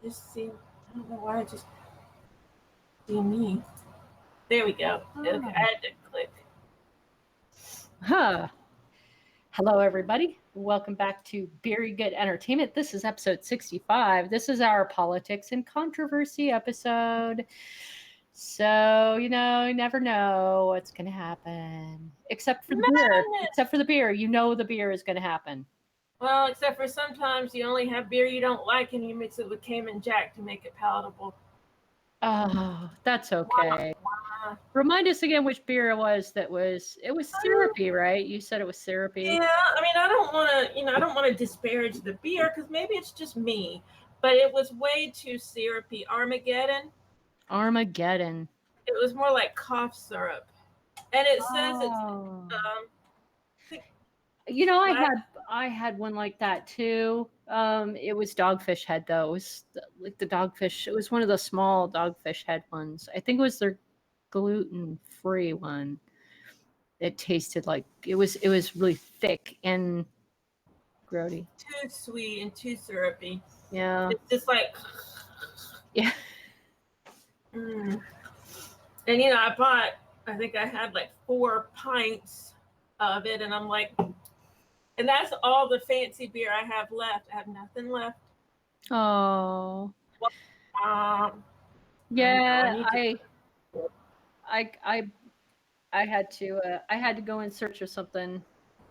Just see. I don't know why I just see me. There we go. Okay, I had to click. Huh. Hello, everybody. Welcome back to Beery Good Entertainment. This is episode 65. This is our politics and controversy episode. So, you never know what's going to happen. Except for the beer. Except for the beer. You know the beer is going to happen. Well, except for sometimes you only have beer you don't like and you mix it with Cayman Jack to make it palatable. Oh, that's okay. Remind us again which beer it was it was syrupy, right? You said it was syrupy. Yeah, I mean, I don't want to disparage the beer because maybe it's just me, but it was way too syrupy. Armageddon. It was more like cough syrup, and it says it's. I had one like that too. It was Dogfish Head though. It was like the Dogfish. It was one of the small Dogfish Head ones. I think it was their gluten-free one. It tasted like it was really thick and grody. Too sweet and too syrupy. Yeah. It's just like. Yeah. And I think I had like 4 pints of it, and I'm like, and that's all the fancy beer I have left. I have nothing left. Oh. Yeah, I had to go in search of something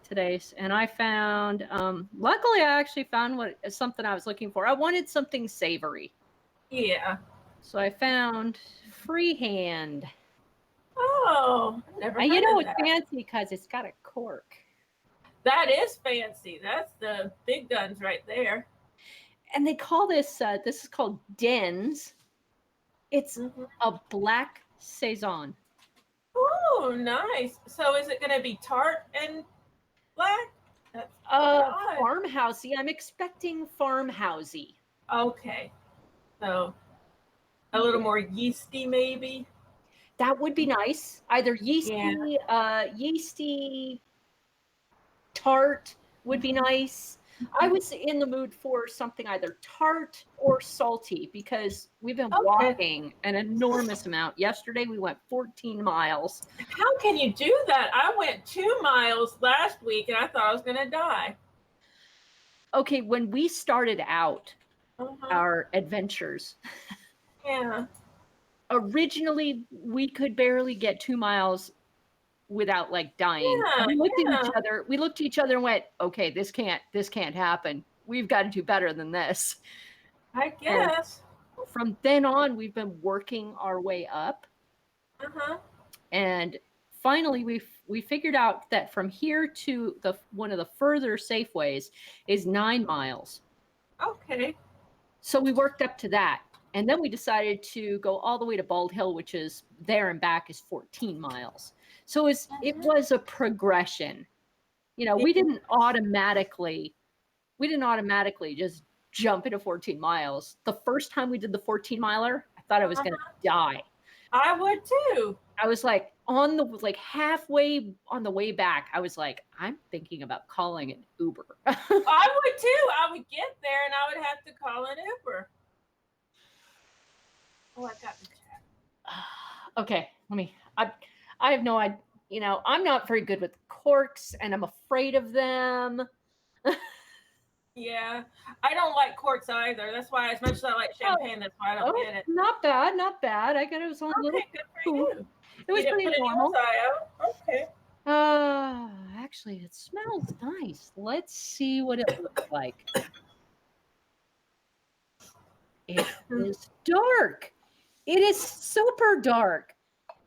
today, and I found. Luckily, I actually found something I was looking for. I wanted something savory. Yeah. So I found Freehand. Oh, never. And it's fancy because it's got a cork. That is fancy. That's the big guns right there. And they call this. This is called Dens. It's a black saison. Oh, nice. So is it going to be tart and black? That's farmhousey. I'm expecting farmhousey. Okay. So a little more yeasty, maybe. That would be nice. Either yeasty, yeasty tart would be nice. I was in the mood for something either tart or salty because we've been walking an enormous amount. Yesterday we went 14 miles. How can you do that? I went 2 miles last week and I thought I was going to die. Okay, when we started out our adventures, originally we could barely get 2 miles without like dying. We looked at each other and went, okay, this can't happen. We've got to do better than this. I guess. And from then on, we've been working our way up. And finally we figured out that from here to one of the further Safeways is 9 miles. Okay. So we worked up to that. And then we decided to go all the way to Bald Hill, which is there and back is 14 miles. So it was a progression. We didn't automatically just jump into 14 miles. The first time we did the 14 miler, I thought I was going to die. I would too. I was like halfway on the way back, I was like, I'm thinking about calling an Uber. I would too. I would get there and I would have to call an Uber. Oh, I got the chat. Okay, I have no idea. I'm not very good with corks and I'm afraid of them. Yeah, I don't like corks either. That's why, as much as I like champagne, that's why I don't get it. Not bad. I got it was on little. Good for you. It was pretty normal. Okay. Actually, it smells nice. Let's see what it looks like. It is dark. It is super dark.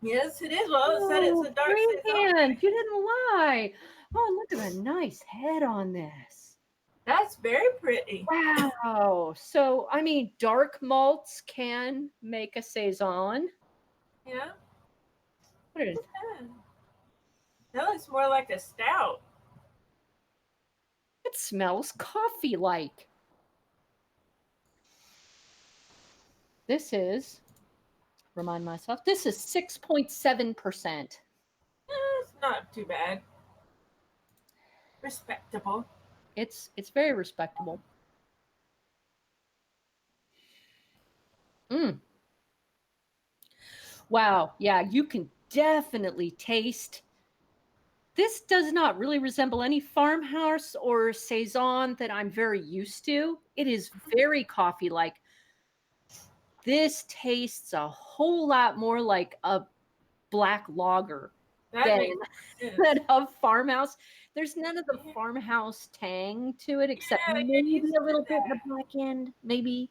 Yes, it is. Well, it said it's a dark Freehand. You didn't lie. Oh, look at the nice head on this. That's very pretty. Wow. So, I mean, dark malts can make a saison. Yeah. What is that? That looks more like a stout. It smells coffee-like. This is, remind myself, this is 6.7%. It's not too bad. Respectable. It's very respectable. Mm. Wow. Yeah, you can definitely taste. This does not really resemble any farmhouse or saison that I'm very used to. It is very coffee-like. This tastes a whole lot more like a black lager That than makes sense. than a farmhouse. There's none of the Yeah, farmhouse tang to it, except yeah, they get maybe used a to little bit in the that. back end. Maybe.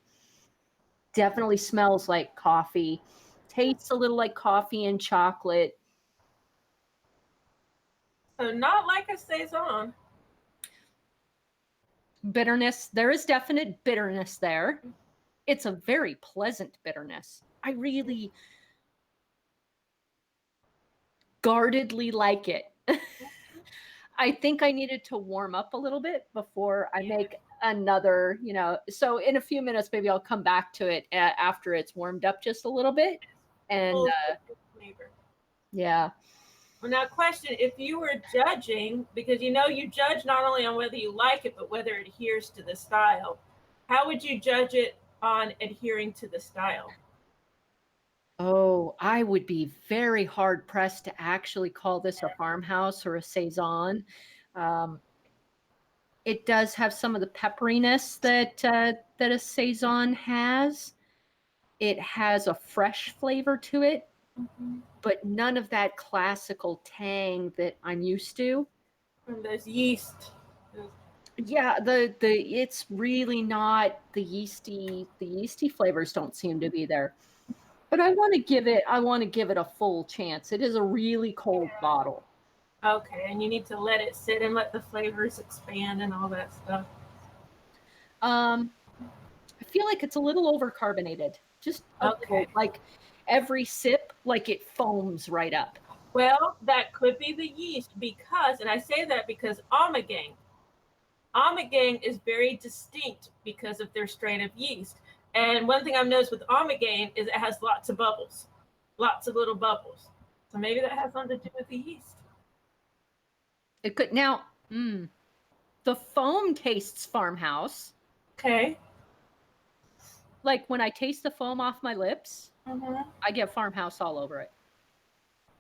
Definitely smells like coffee. Tastes a little like coffee and chocolate. So not like a saison. Bitterness. There is definite bitterness there. It's a very pleasant bitterness. I really guardedly like it. I think I needed to warm up a little bit before I Yeah. make another, so in a few minutes, maybe I'll come back to it after it's warmed up just a little bit. And Full flavor. yeah. Well, now, question: if you were judging, because you judge not only on whether you like it, but whether it adheres to the style, how would you judge it on adhering to the style? Oh, I would be very hard pressed to actually call this a farmhouse or a saison. Um, it does have some of the pepperiness that a saison has. It has a fresh flavor to it, Mm-hmm. but none of that classical tang that I'm used to. From those yeast. Yeah, the it's really not the yeasty flavors don't seem to be there. But I want to give it a full chance. It is a really cold bottle. Okay, and you need to let it sit and let the flavors expand and all that stuff. Um, I feel like it's a little overcarbonated. Just a Okay. little, like every sip, like it foams right up. Well, that could be the yeast because, and I say that because Ommegang is very distinct because of their strain of yeast. And one thing I've noticed with Ommegang is it has lots of bubbles, lots of little bubbles. So maybe that has something to do with the yeast. It could now. The foam tastes farmhouse. Okay. Like when I taste the foam off my lips, Mm-hmm. I get farmhouse all over it.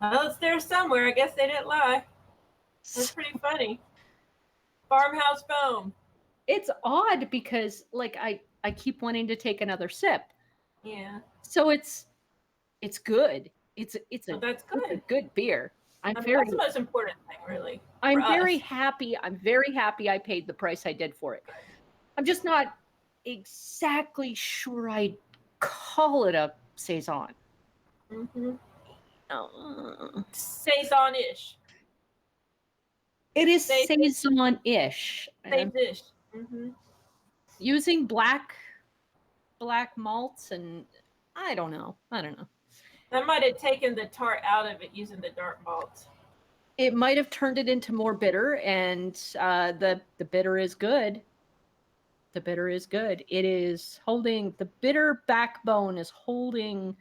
Well, it's there somewhere. I guess they didn't lie. That's pretty funny. Farmhouse foam. It's odd because like I keep wanting to take another sip. Yeah. So it's good. It's Well, a that's it's a good. good beer. I'm I mean, very that's the most important thing, really, for I'm very us. happy. I'm very happy I paid the price I did for it. I'm just not exactly sure I'd call it a saison. Mm-hmm. Uh, Saison-ish. it is Saison-ish. saison-ish. Mm-hmm. Using black malts and I don't know. I don't know. I might have taken the tart out of it using the dark malt. It might have turned it into more bitter, and the bitter is good. The bitter is good. It is holding the bitter backbone is holding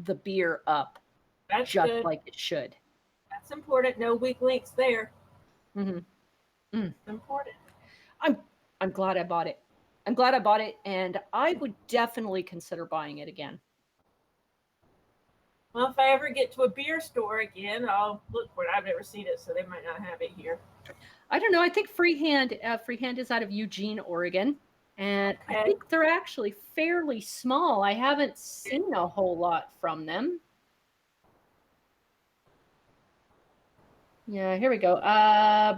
the beer up That's just good. like it should. That's important. No weak links there. Hmm. Mm. Important. I'm I'm glad I bought it. I'm glad I bought it, and I would definitely consider buying it again. Well, if I ever get to a beer store again, I'll look for it. I've never seen it, so they might not have it here. I don't know. I think Freehand is out of Eugene, Oregon, and I Okay. think they're actually fairly small. I haven't seen a whole lot from them. Yeah, here we go.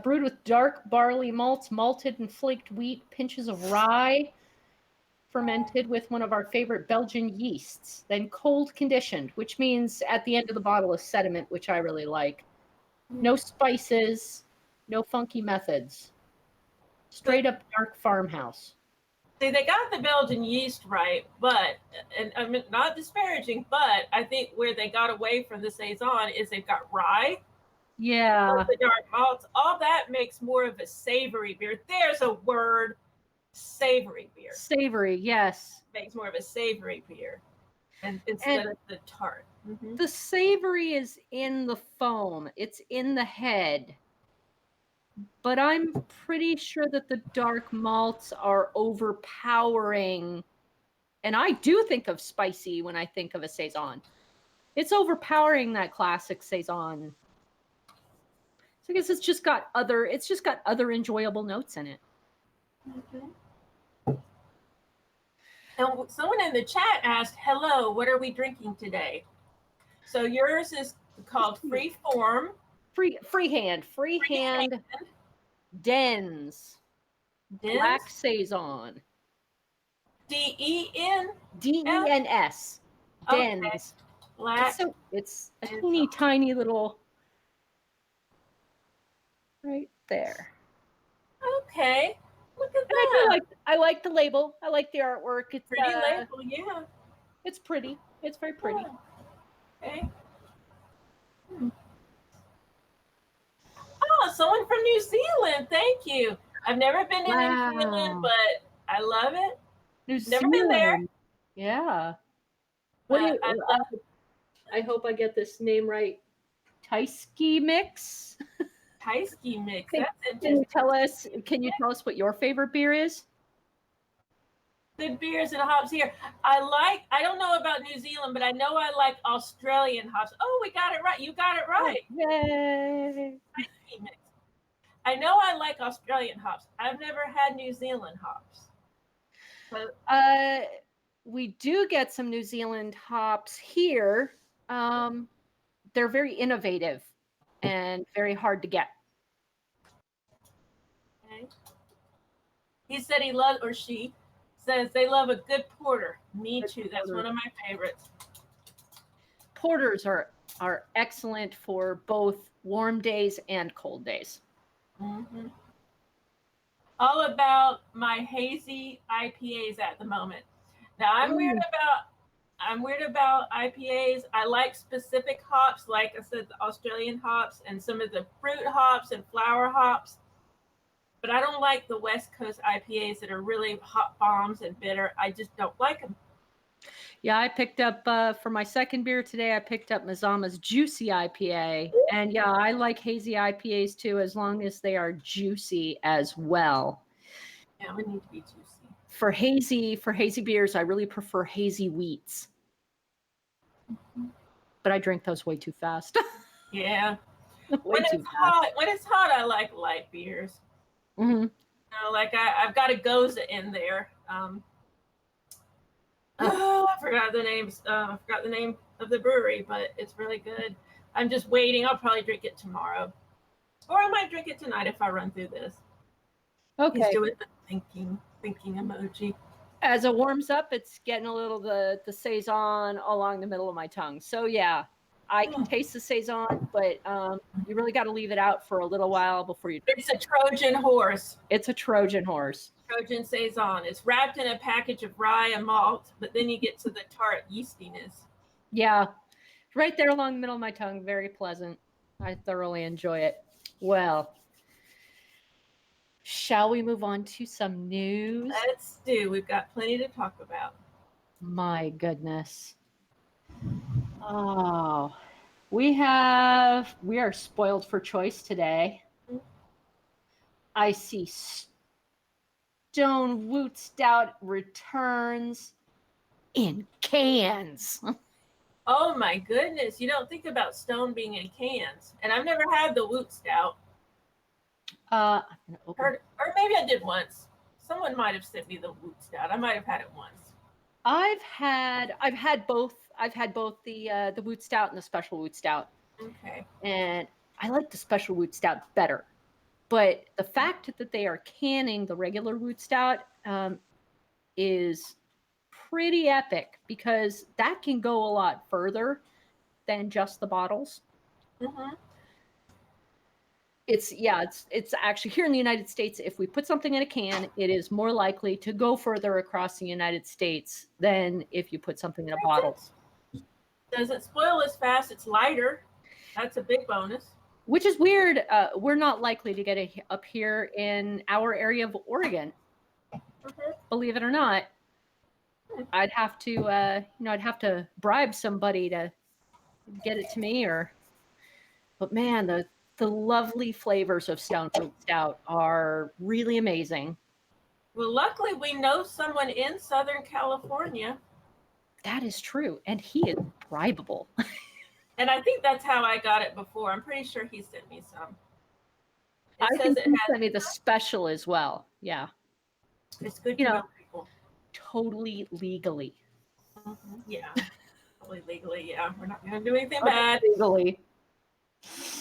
Brewed with dark barley malts, malted and flaked wheat, pinches of rye, fermented with one of our favorite Belgian yeasts, then cold conditioned, which means at the end of the bottle is sediment, which I really like. No spices, no funky methods. Straight up dark farmhouse. See, they got the Belgian yeast right, but, and I mean, not disparaging, but I think where they got away from the saison is they've got rye, Yeah, the dark malts. All that makes more of a savory beer. There's a word, savory beer. savory, yes. Makes more of a savory beer, and instead And of the tart. Mm-hmm. the savory is in the foam, it's in the head. But I'm pretty sure that the dark malts are overpowering And I do think of spicy when I think of a Saison. It's overpowering, that classic Saison. So I guess it's just got other enjoyable notes in it. Mm-hmm. And someone in the chat asked, hello, what are we drinking today? So yours is called Freeform. Freehand. Dens. Black Saison. D-E-N? D-E-N-S. Dens. Okay. Black. It's a teeny tiny little right there. Okay. Look at that. I like the label. I like the artwork. It's pretty label, yeah. It's pretty. It's very pretty. Oh. Okay. Oh, someone from New Zealand. Thank you. I've never been to New Zealand, but I love it. Never been there. Yeah. I hope I get this name right. Taiski mix. Taiski mix. That's interesting. Can you tell us what your favorite beer is? Good beers and hops here. I don't know about New Zealand, but I know I like Australian hops. Oh, we got it right. You got it right. Yay. Taiski mix. I know I like Australian hops. I've never had New Zealand hops. But, we do get some New Zealand hops here. They're very innovative and very hard to get. Okay. He said he loves, or she says they love a good porter. Me too. That's one of my favorites. Porters are excellent for both warm days and cold days. Mm-hmm. All about my hazy IPAs at the moment. Now I'm weird about IPAs. I like specific hops, like I said, the Australian hops and some of the fruit hops and flower hops. But I don't like the West Coast IPAs that are really hot bombs and bitter. I just don't like them. Yeah, I picked up for my second beer today, I picked up Mazama's Juicy IPA. And yeah, I like hazy IPAs too, as long as they are juicy as well. Yeah, we need to be juicy. For hazy beers, I really prefer hazy wheats. Mm-hmm. But I drink those way too fast. Yeah. When it's hot, I like light beers. Mm-hmm. You know, like I've got a Goza in there. I forgot the names. I forgot the name of the brewery, but it's really good. I'm just waiting. I'll probably drink it tomorrow, or I might drink it tonight if I run through this. Okay. He's doing the thinking emoji. As it warms up, it's getting a little the Saison along the middle of my tongue. So yeah, I can taste the Saison, but you really got to leave it out for a little while before you. It's a Trojan horse. It's a Trojan horse. Trojan Saison. It's wrapped in a package of rye and malt, but then you get to the tart yeastiness. Yeah, right there along the middle of my tongue. Very pleasant. I thoroughly enjoy it. Well, shall we move on to some news? Let's do. We've got plenty to talk about. My goodness. Oh, we are spoiled for choice today. Mm-hmm. I see Stone Woot Stout returns in cans. Oh my goodness. You don't think about Stone being in cans. And I've never had the Woot Stout. Or maybe I did once. Someone might have sent me the Woot Stout. I might have had it once. I've had both. I've had both the Woot Stout and the Special Woot Stout. Okay. And I like the Special Woot Stout better. But the fact that they are canning the regular Woot Stout is pretty epic, because that can go a lot further than just the bottles. Mm-hmm. It's actually here in the United States, if we put something in a can, it is more likely to go further across the United States than if you put something in a bottle. Doesn't spoil as fast. It's lighter. That's a big bonus. Which is weird. We're not likely to get it up here in our area of Oregon. Mm-hmm. Believe it or not. I'd have to, I'd have to bribe somebody to get it to me, but man, the lovely flavors of Stone Fruit Stout are really amazing. Well, luckily we know someone in Southern California. That is true. And he is bribable. And I think that's how I got it before. I'm pretty sure he sent me some. I think he sent me the special as well. Yeah. It's good to know people. Totally legally. Mm-hmm. Yeah. Totally legally, yeah. We're not going to do anything bad. Legally.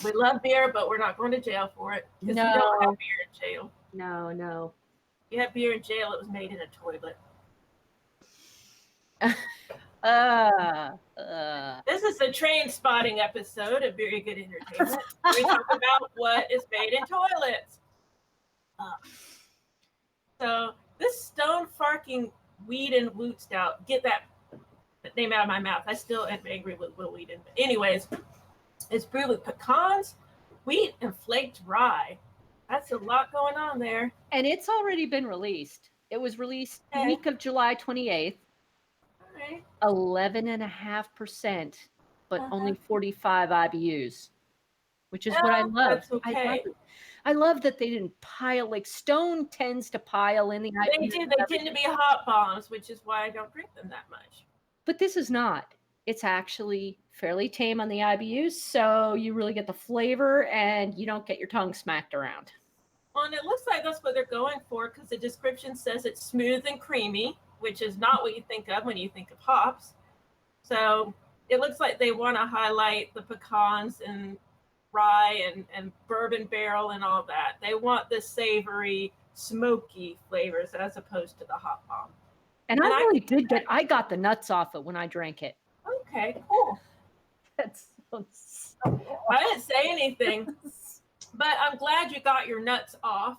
We love beer, but we're not going to jail for it. Because we don't have beer in jail. No. If you have beer in jail, it was made in a toilet. This is a train spotting episode of Beery Good Entertainment. We talk about what is made in toilets. So this stone farking weed and woot stout, get that name out of my mouth. I still am angry with Will Wheaton. But anyways, it's brewed with pecans, wheat, and flaked rye. That's a lot going on there. And it's already been released. It was released the week of July 28th. All right. 11.5%, but only 45 IBUs, which is what I love. That's okay. I love that they didn't pile, like Stone tends to pile in the IBUs. They tend to be hot bombs, which is why I don't drink them that much. But this is not. It's actually fairly tame on the IBUs, so you really get the flavor and you don't get your tongue smacked around. Well, and it looks like that's what they're going for because the description says it's smooth and creamy, which is not what you think of when you think of hops. So it looks like they want to highlight the pecans and rye and bourbon barrel and all that. They want the savory, smoky flavors as opposed to the hot bomb. And I really I got the nuts off it when I drank it. Okay, cool. That's I didn't say anything, but I'm glad you got your nuts off.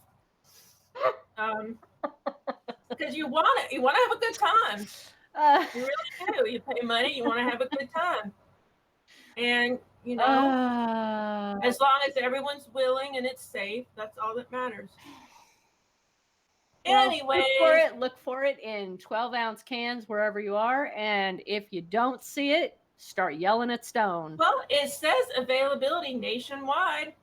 Because you want it. You want to have a good time. You really do. You pay money. You want to have a good time. And, as long as everyone's willing and it's safe, that's all that matters. Well, anyway. Look for it in 12-ounce cans wherever you are. And if you don't see it, start yelling at Stone. Well, it says availability nationwide.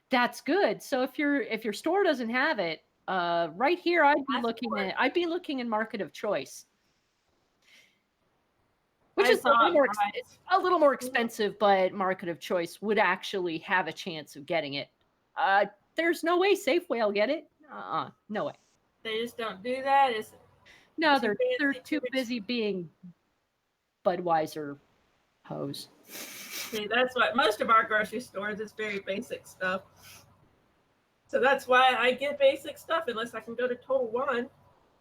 That's good. So if your store doesn't have it, right here, I'd be looking in market of choice, which is a little more expensive, but market of choice would actually have a chance of getting it. There's no way Safeway will get it. No way. They just don't do that. No, they're too busy being Budweiser hoes. See, that's what most of our grocery stores is very basic stuff. So that's why I get basic stuff unless I can go to Total Wine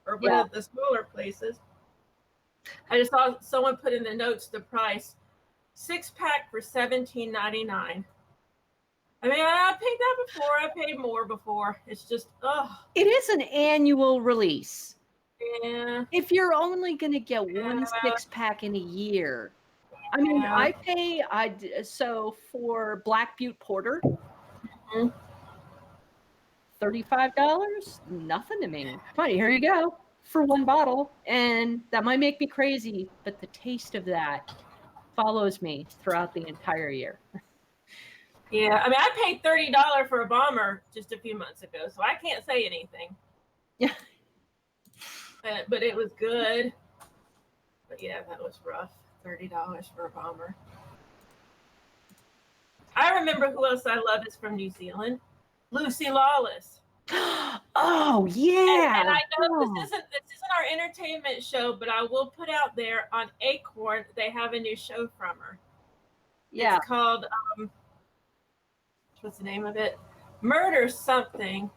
or one of the smaller places. I just saw someone put in the notes the price 6-pack for $17.99. I mean, I paid that before. I paid more before. It's just, It is an annual release. Yeah. If you're only going to get one 6-pack in a year, I mean, so for Black Butte Porter, $35, nothing to me. Funny, here you go for one bottle, and that might make me crazy, but the taste of that follows me throughout the entire year. Yeah, I mean, I paid $30 for a bomber just a few months ago, so I can't say anything. Yeah. But it was good. But yeah, that was rough. $30 for a bomber. I remember who else I love is from New Zealand. Lucy Lawless. Oh, yeah. And I know this isn't our entertainment show, but I will put out there on Acorn, they have a new show from her. Yeah. It's called, what's the name of it? Murder something.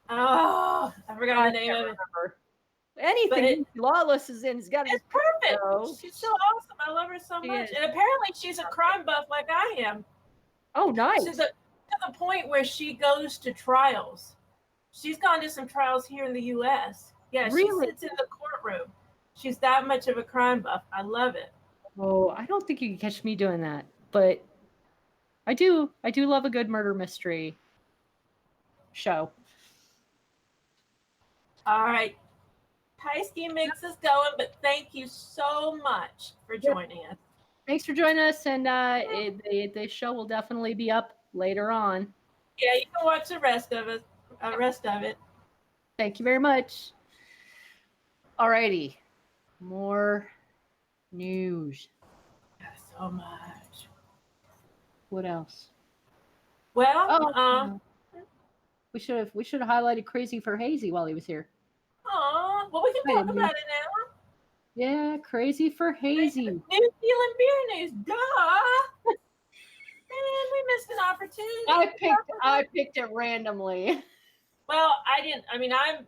Oh, I forgot the name of it. Anything Lawless is in has got to be perfect. She's so awesome. I love her so much. And apparently she's a crime buff like I am. Oh, nice. To the point where she goes to trials. She's gone to some trials here in the U.S. Yeah, really? She sits in the courtroom. She's that much of a crime buff. I love it. Oh, I don't think you can catch me doing that, but I do love a good murder mystery show. All right. Paisky Mix is going, but thank you so much for joining us. Thanks for joining us, and the show will definitely be up later on. Yeah, you can watch the rest of it. Thank you very much. Alrighty. More news. So much. What else? Well, we should have highlighted Crazy for Hazy while he was here. Well, we can talk about it now. Yeah, Crazy for Hazy. New Zealand beer news, duh. Man, we missed an opportunity. I picked it randomly. Well, I didn't. I mean, I'm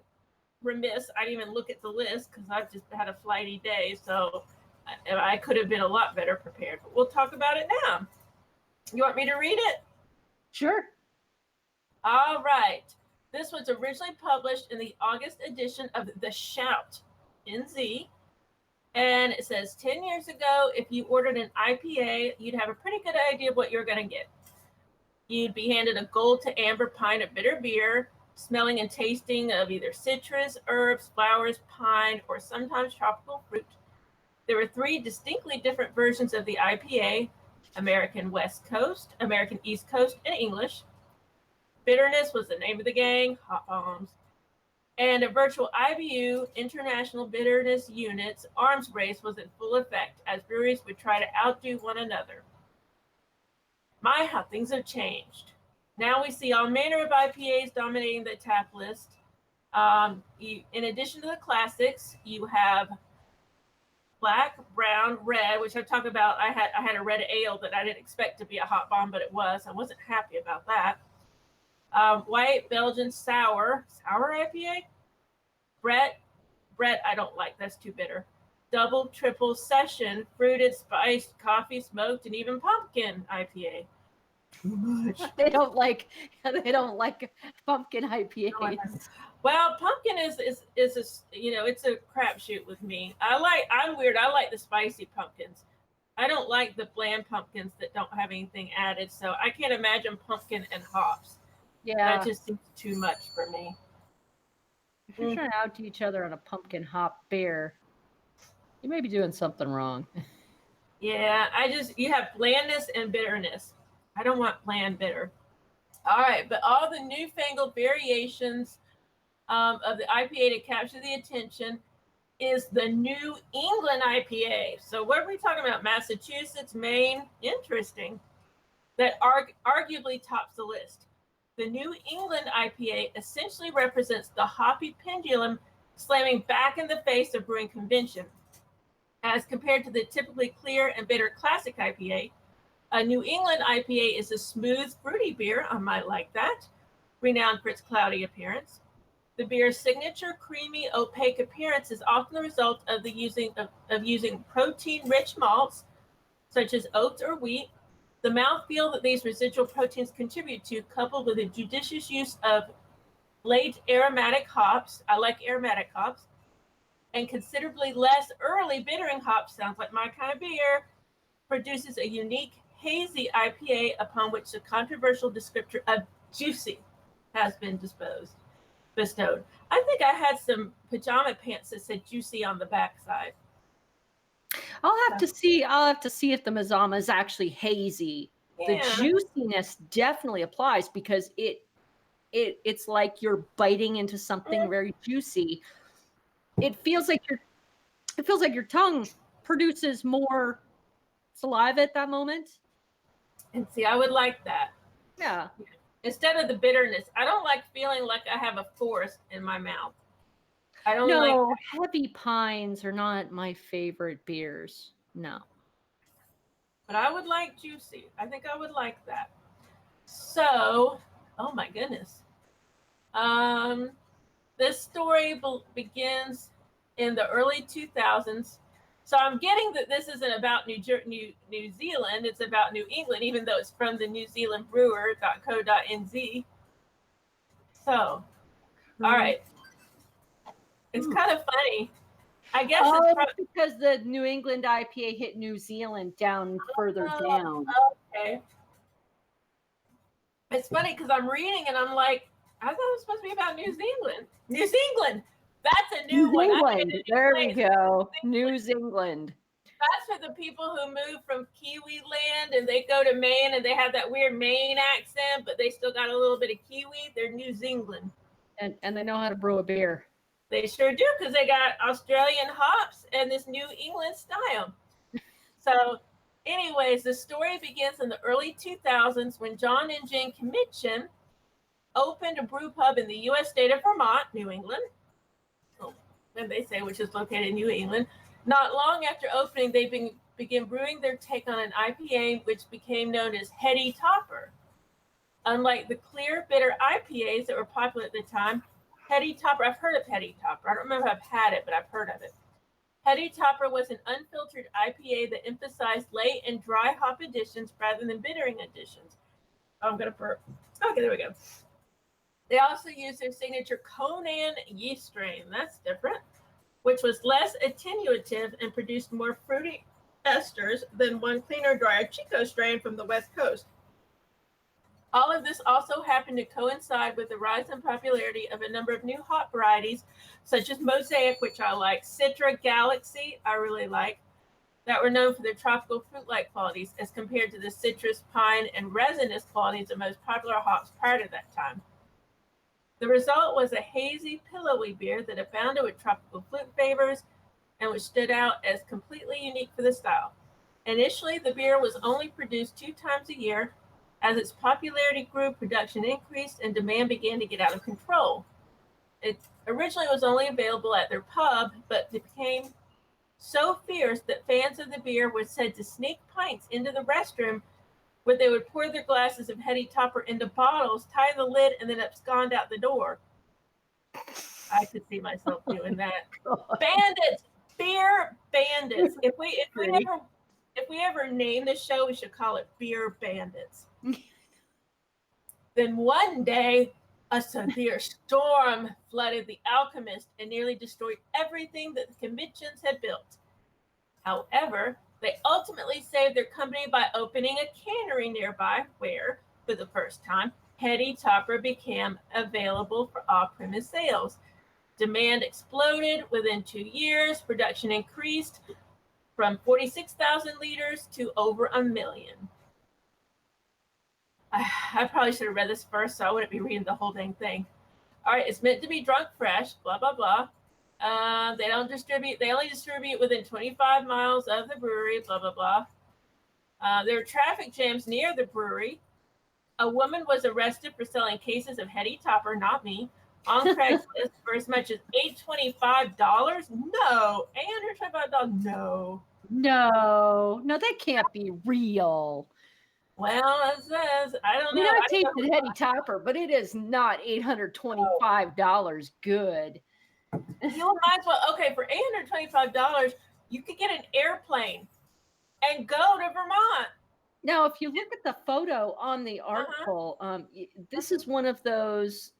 remiss. I didn't even look at the list because I've just had a flighty day. So I could have been a lot better prepared. But we'll talk about it now. You want me to read it? Sure. All right. This was originally published in the August edition of The Shout NZ. And it says 10 years ago, if you ordered an IPA, you'd have a pretty good idea of what you're going to get. You'd be handed a gold to amber pint of bitter beer, smelling and tasting of either citrus, herbs, flowers, pine, or sometimes tropical fruit. There were 3 distinctly different versions of the IPA: American West Coast, American East Coast, and English. Bitterness was the name of the gang, hot bombs. And a virtual IBU, International Bitterness Units, arms race was in full effect as breweries would try to outdo one another. My, how things have changed. Now we see all manner of IPAs dominating the tap list. In addition to the classics, you have black, brown, red, which I talk about. I had a red ale that I didn't expect to be a hot bomb, but it was. I wasn't happy about that. White, Belgian, sour IPA. Brett, I don't like. That's too bitter. Double, triple, session, fruited, spiced, coffee, smoked, and even pumpkin IPA. Too much. They don't like pumpkin IPAs. Well, pumpkin is a, it's a crapshoot with me. I'm weird. I like the spicy pumpkins. I don't like the bland pumpkins that don't have anything added. So I can't imagine pumpkin and hops. Yeah, that just seems too much for me. If you're trying to outdo each other on a pumpkin hop beer, you may be doing something wrong. Yeah, you have blandness and bitterness. I don't want bland bitter. All right, but all the newfangled variations of the IPA to capture the attention is the New England IPA. So what are we talking about? Massachusetts, Maine? Interesting. That arguably tops the list. The New England IPA essentially represents the hoppy pendulum slamming back in the face of brewing convention. As compared to the typically clear and bitter classic IPA, a New England IPA is a smooth, fruity beer, I might like that, renowned for its cloudy appearance. The beer's signature creamy, opaque appearance is often the result of using protein-rich malts, such as oats or wheat. The mouthfeel that these residual proteins contribute to, coupled with a judicious use of late aromatic hops, I like aromatic hops, and considerably less early bittering hops, sounds like my kind of beer, produces a unique hazy IPA upon which the controversial descriptor of juicy has been bestowed. I think I had some pajama pants that said juicy on the backside. I'll have to see if the Mazama is actually hazy. Yeah. The juiciness definitely applies because it's like you're biting into something very juicy. It feels like your tongue produces more saliva at that moment. And see, I would like that. Yeah. Instead of the bitterness, I don't like feeling like I have a forest in my mouth. Heavy pines are not my favorite beers. No. But I would like juicy. I think I would like that. So, oh my goodness. This story begins in the early 2000s. So I'm getting that this isn't about New Zealand. It's about New England, even though it's from the New Zealand brewer.co.nz. So, all right. It's kind of funny. I guess it's because the New England IPA hit New Zealand down further down. Okay. It's funny because I'm reading and I'm like, I thought it was supposed to be about New Zealand. New Zealand. That's a new one. There we go. New Zealand. That's for the people who move from Kiwi land and they go to Maine and they have that weird Maine accent, but they still got a little bit of Kiwi. They're New Zealand. And they know how to brew a beer. They sure do, because they got Australian hops and this New England style. So, anyways, the story begins in the early 2000s when John and Jane Commission opened a brew pub in the U.S. state of Vermont, New England. And they say, which is located in New England. Not long after opening, they began brewing their take on an IPA, which became known as Heady Topper. Unlike the clear, bitter IPAs that were popular at the time, Heady Topper, I've heard of Heady Topper. I don't remember if I've had it, but I've heard of it. Heady Topper was an unfiltered IPA that emphasized late and dry hop additions rather than bittering additions. Oh, I'm going to burp. Okay, there we go. They also used their signature Conan yeast strain. That's different. Which was less attenuative and produced more fruity esters than one cleaner, drier Chico strain from the West Coast. All of this also happened to coincide with the rise in popularity of a number of new hop varieties, such as Mosaic, which I like, Citra, Galaxy, I really like, that were known for their tropical fruit-like qualities as compared to the citrus, pine, and resinous qualities of most popular hops prior to that time. The result was a hazy, pillowy beer that abounded with tropical fruit flavors and which stood out as completely unique for the style. Initially, the beer was only produced 2 times a year. As its popularity grew, production increased and demand began to get out of control. It originally was only available at their pub, but it became so fierce that fans of the beer were said to sneak pints into the restroom where they would pour their glasses of Heady Topper into bottles, tie the lid, and then abscond out the door. I could see myself doing that. Bandits, beer bandits. If we ever name the show, we should call it Beer Bandits. Then one day, a severe storm flooded the Alchemist and nearly destroyed everything that the Commissions had built. However, they ultimately saved their company by opening a cannery nearby where, for the first time, Heady Topper became available for off-premise sales. Demand exploded within 2 years. Production increased from 46,000 liters to over 1 million. I probably should have read this first, so I wouldn't be reading the whole dang thing. All right, it's meant to be drunk fresh, blah, blah, blah. They only distribute within 25 miles of the brewery, blah, blah, blah. There were traffic jams near the brewery. A woman was arrested for selling cases of Heady Topper, not me, on Craigslist for as much as $825. No, $825. No, that can't be real. Well, it says, I don't know. I tasted Heady Topper, but it is not $825 good. You might as well, okay, for $825, you could get an airplane and go to Vermont. Now, if you look at the photo on the article, this is one of those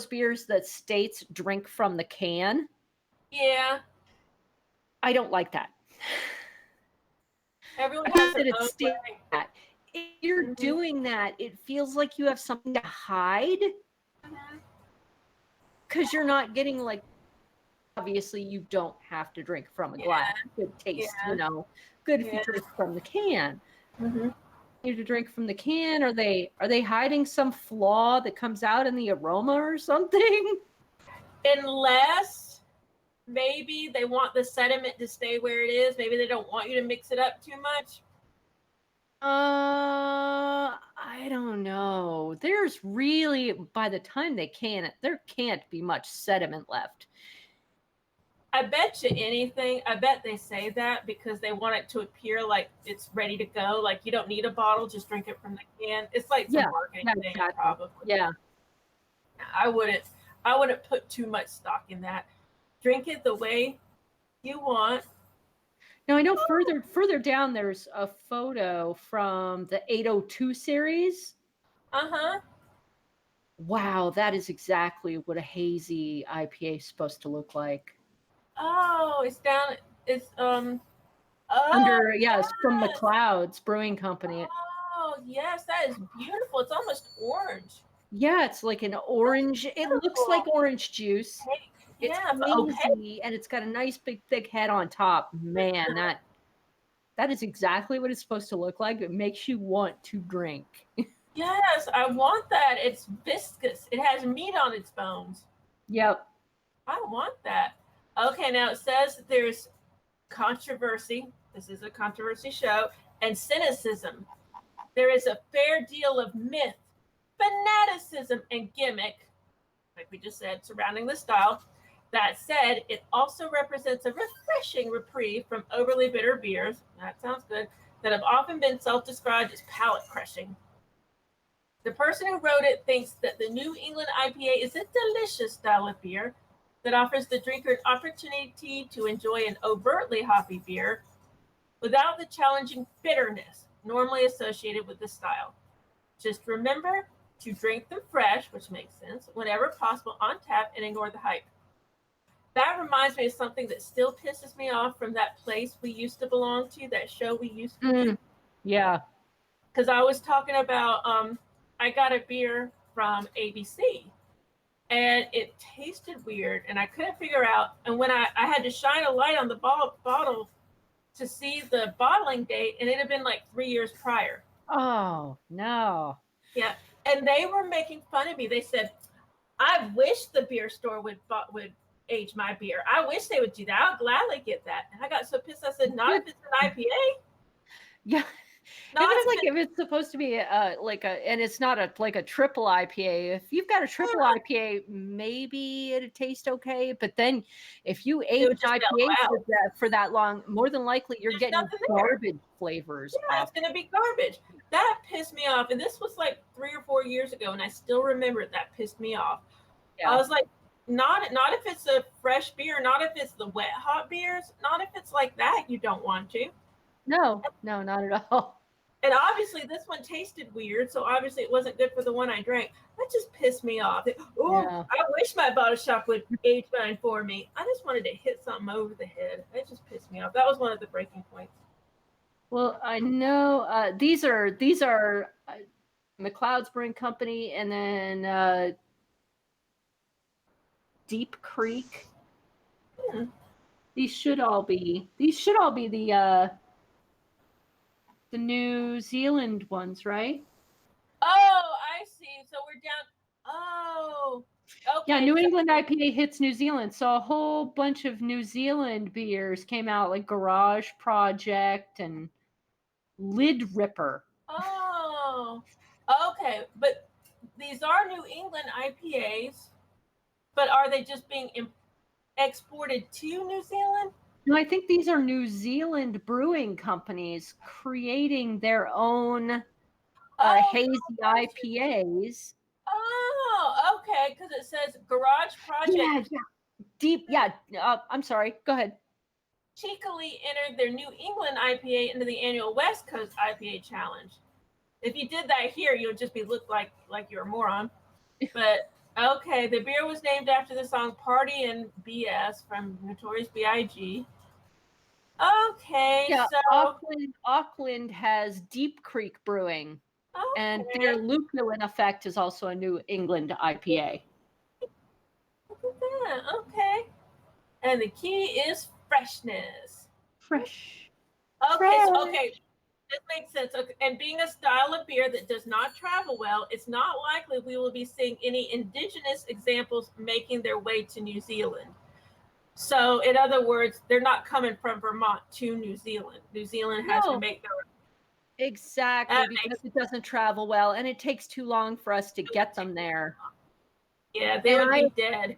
beers that states drink from the can. Yeah. I don't like that. Everyone has their own way. If you're doing that, it feels like you have something to hide. Because you're not getting, like, obviously you don't have to drink from a glass. Good taste, good if you drink from the can. You to drink from the can. Are they hiding some flaw that comes out in the aroma or something? Unless maybe they want the sediment to stay where it is. Maybe they don't want you to mix it up too much. I don't know. There's really, by the time they can, there can't be much sediment left. I bet you anything. I bet they say that because they want it to appear like it's ready to go. Like you don't need a bottle, just drink it from the can. It's like some marketing thing, probably. Yeah. I wouldn't put too much stock in that. Drink it the way you want. Now I know further down there's a photo from the 802 series. Wow, that is exactly what a hazy IPA is supposed to look like. Oh, it's down. It's from McLeod's Brewing Company. Oh yes, that is beautiful. It's almost orange. Yeah, it's like an orange. It looks like orange juice. It's hazy, and it's got a nice big thick head on top. Man, that is exactly what it's supposed to look like. It makes you want to drink. Yes, I want that. It's viscous. It has meat on its bones. Yep. I want that. Okay, now it says there's controversy. This is a controversy show. And cynicism. There is a fair deal of myth, fanaticism, and gimmick, like we just said, surrounding the style. That said, it also represents a refreshing reprieve from overly bitter beers, that sounds good, that have often been self-described as palate crushing. The person who wrote it thinks that the New England IPA is a delicious style of beer that offers the drinker an opportunity to enjoy an overtly hoppy beer without the challenging bitterness normally associated with the style. Just remember to drink them fresh, which makes sense, whenever possible on tap, and ignore the hype. That reminds me of something that still pisses me off from that place we used to belong to, that show we used to do. Yeah. Because I was talking about, I got a beer from ABC, and it tasted weird, and I couldn't figure out. And when I had to shine a light on the bottle to see the bottling date, and it had been like 3 years prior. Oh, no. Yeah. And they were making fun of me. They said, I wish the beer store would age my beer. I wish they would do that. I'll gladly get that. And I got so pissed. I said, not if it's an IPA. Yeah. Not if it's supposed to be and it's not a triple IPA. If you've got a triple IPA, maybe it'd taste okay. But then if you age an IPA for that long, more than likely you're getting garbage flavors. Yeah, it's going to be garbage. That pissed me off. And this was like 3 or 4 years ago, and I still remember it. That pissed me off. Yeah. I was like, not if it's a fresh beer, not if it's the wet hot beers, not if it's like that, you don't want to. No, not at all. And obviously this one tasted weird, so obviously it wasn't good for the one I drank. That just pissed me off. I wish my bottle shop would age mine for me. I just wanted to hit something over the head. It just pissed me off. That was one of the breaking points. Well, I know these are McLeod's Brewing Company, and then Deep Creek. These should all be the New Zealand ones, right? Oh, I see. So we're down. Oh, okay. Yeah, New England IPA hits New Zealand. So a whole bunch of New Zealand beers came out, like Garage Project and Lid Ripper. Oh, okay. But these are New England IPAs, but are they just being exported to New Zealand? No, I think these are New Zealand brewing companies creating their own hazy IPAs. Oh, okay. Because it says Garage Project. Yeah. I'm sorry. Go ahead. Cheekily entered their New England IPA into the annual West Coast IPA Challenge. If you did that here, you would just be looked like you're a moron. But okay, the beer was named after the song "Party and BS" from Notorious B.I.G. Okay, yeah, so Auckland has Deep Creek Brewing, and their Lupulin Effect is also a New England IPA. Look at that. Okay, and the key is freshness. Fresh. Okay. This makes sense. Okay. And being a style of beer that does not travel well, it's not likely we will be seeing any indigenous examples making their way to New Zealand. So, in other words, they're not coming from Vermont to New Zealand. New Zealand has to make their exactly because it doesn't travel well, and it takes too long for us to get them there. Yeah, they would be dead.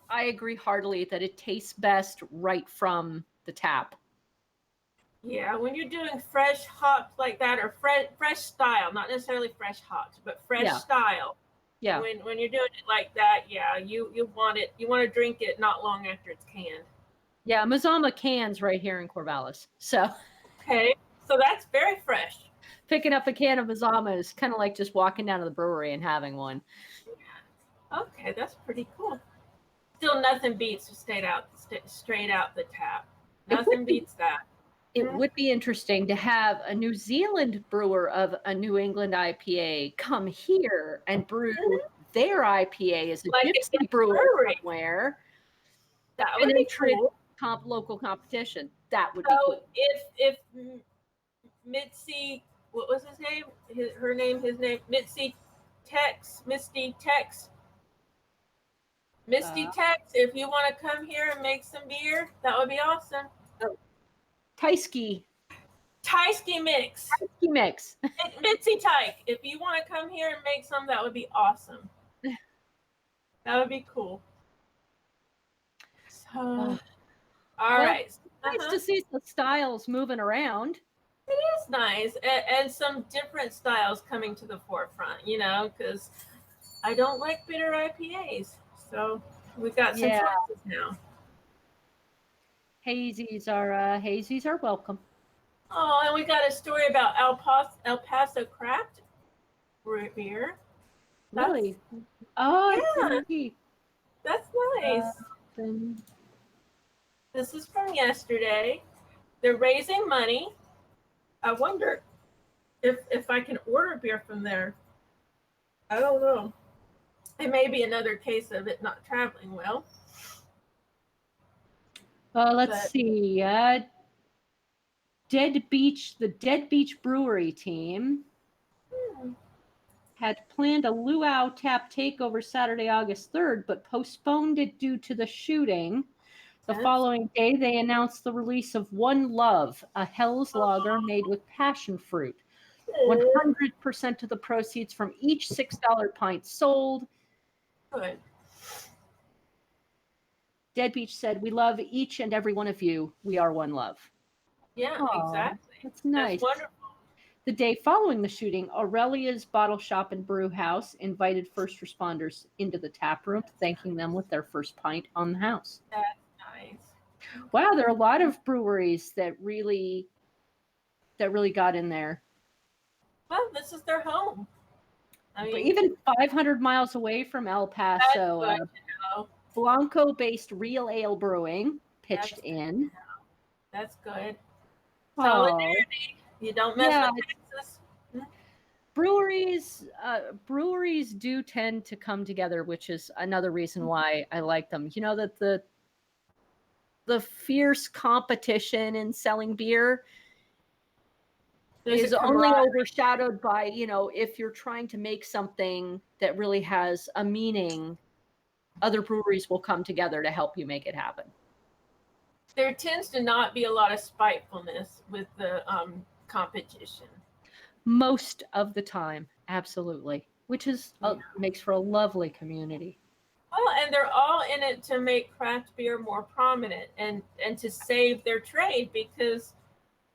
I agree heartily that it tastes best right from the tap. Yeah, when you're doing fresh hops like that, or fresh style, not necessarily fresh hops, but fresh style. Yeah. When you're doing it like that, yeah, you want it. You want to drink it not long after it's canned. Yeah, Mazama cans right here in Corvallis. So. Okay, so that's very fresh. Picking up a can of Mazama is kind of like just walking down to the brewery and having one. Yeah. Okay, that's pretty cool. Still, nothing beats straight out the tap. Nothing beats that. It would be interesting to have a New Zealand brewer of a New England IPA come here and brew their IPA as a gypsy brewer somewhere. That would be cool. Local competition. That would be cool. If Mitzi what was his name? Her name, his name, Misty Tex. Misty Tex. If you want to come here and make some beer, that would be awesome. Oh. Tysky Mix. Tysky Mix. Mitzi Tyke. If you want to come here and make some, that would be awesome. That would be cool. So, all right. It's nice to see the styles moving around. It is nice, and some different styles coming to the forefront, you know, because I don't like bitter IPAs. So we've got some choices now. Hazies are welcome. Oh, and we got a story about El Paso Craft beer. Really? Oh, yeah. That's nice. This is from yesterday. They're raising money. I wonder if I can order beer from there. I don't know. It may be another case of it not traveling well. Let's see. The Dead Beach Brewery team had planned a luau tap takeover Saturday, August 3rd, but postponed it due to the shooting. The following day, they announced the release of One Love, a Hell's Lager made with passion fruit. 100% of the proceeds from each $6 pint sold. Good. Dead Beach said, "We love each and every one of you. We are one love." Yeah, exactly. That's nice. That's wonderful. The day following the shooting, Aurelia's Bottle Shop and Brew House invited first responders into the tap room, thanking them with their first pint on the house. That's nice. Wow, there are a lot of breweries that really got in there. Well, this is their home. I mean, even 500 miles away from El Paso, Blanco-based Real Ale Brewing pitched in. That's good. Solidarity. You don't mess with Texas. Breweries do tend to come together, which is another reason why I like them. You know that the fierce competition in selling beer is only overshadowed by, you know, if you're trying to make something that really has a meaning, other breweries will come together to help you make it happen. There tends to not be a lot of spitefulness with the competition. Most of the time, absolutely, which is makes for a lovely community. Well, and they're all in it to make craft beer more prominent and to save their trade, because,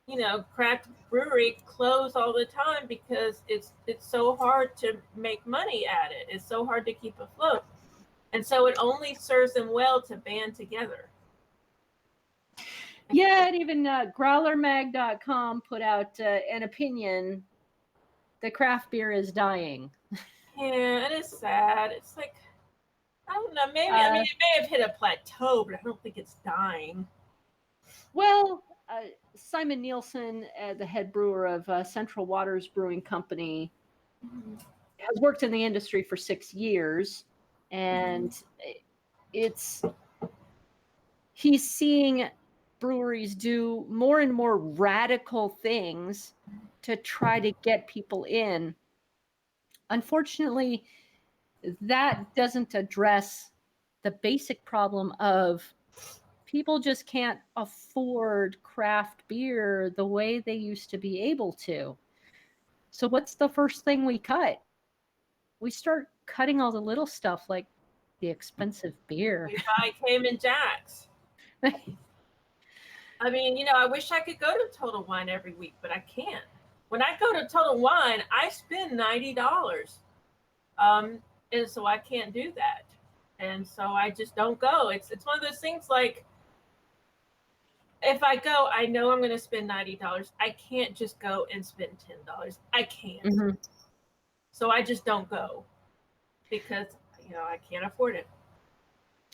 you know, craft brewery close all the time because it's so hard to make money at it. It's so hard to keep afloat. And so it only serves them well to band together. Yeah, and even growlermag.com put out an opinion that craft beer is dying. Yeah, it is sad. It's like, I don't know, maybe, I mean, it may have hit a plateau, but I don't think it's dying. Well, Simon Nielsen, the head brewer of Central Waters Brewing Company, has worked in the industry for 6 years, and he's seeing breweries do more and more radical things to try to get people in. Unfortunately, that doesn't address the basic problem of people just can't afford craft beer the way they used to be able to. So what's the first thing we cut? We start cutting all the little stuff, like the expensive beer. We buy Cayman Jacks. I mean, you know, I wish I could go to Total Wine every week, but I can't. When I go to Total Wine, I spend $90. And so I can't do that. And so I just don't go. It's one of those things, like, if I go, I know I'm going to spend $90. I can't just go and spend $10. I can't. Mm-hmm. So I just don't go because, you know, I can't afford it.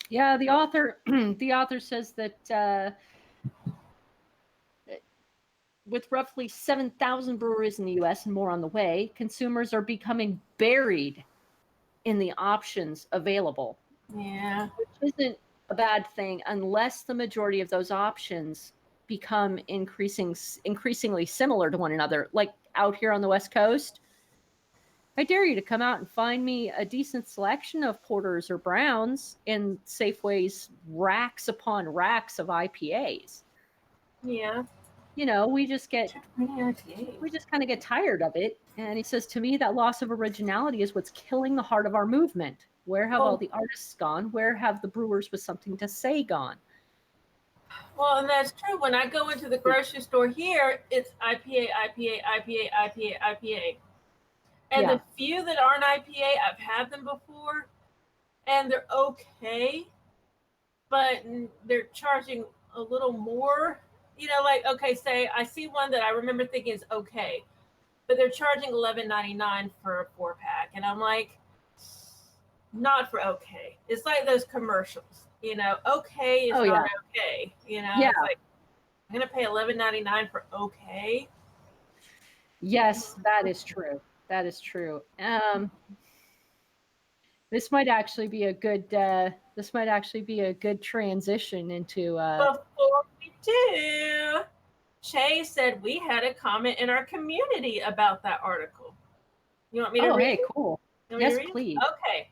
Yeah, the author says that with roughly 7,000 breweries in the U.S. and more on the way, consumers are becoming buried in the options available. Yeah. Which isn't a bad thing unless the majority of those options become increasingly similar to one another. Like out here on the West Coast, I dare you to come out and find me a decent selection of porters or browns in Safeway's racks upon racks of IPAs. Yeah. You know, we just kind of get tired of it. And he says, to me, that loss of originality is what's killing the heart of our movement. Where have all the artists gone? Where have the brewers with something to say gone? Well, and that's true. When I go into the grocery store here, it's IPA, IPA, IPA, IPA, IPA. And the few that aren't IPA, I've had them before, and they're okay, but they're charging a little more. You know, like, okay, say I see one that I remember thinking is okay, but they're charging $11.99 for a 4-pack. And I'm like, not for okay. It's like those commercials, you know, okay is not okay. You know, it's like, I'm going to pay $11.99 for okay. Yes, that is true. That is true. This might actually be a good transition into Before we do, Che said we had a comment in our community about that article. You want me to read? Hey, cool. Yes, please. Okay.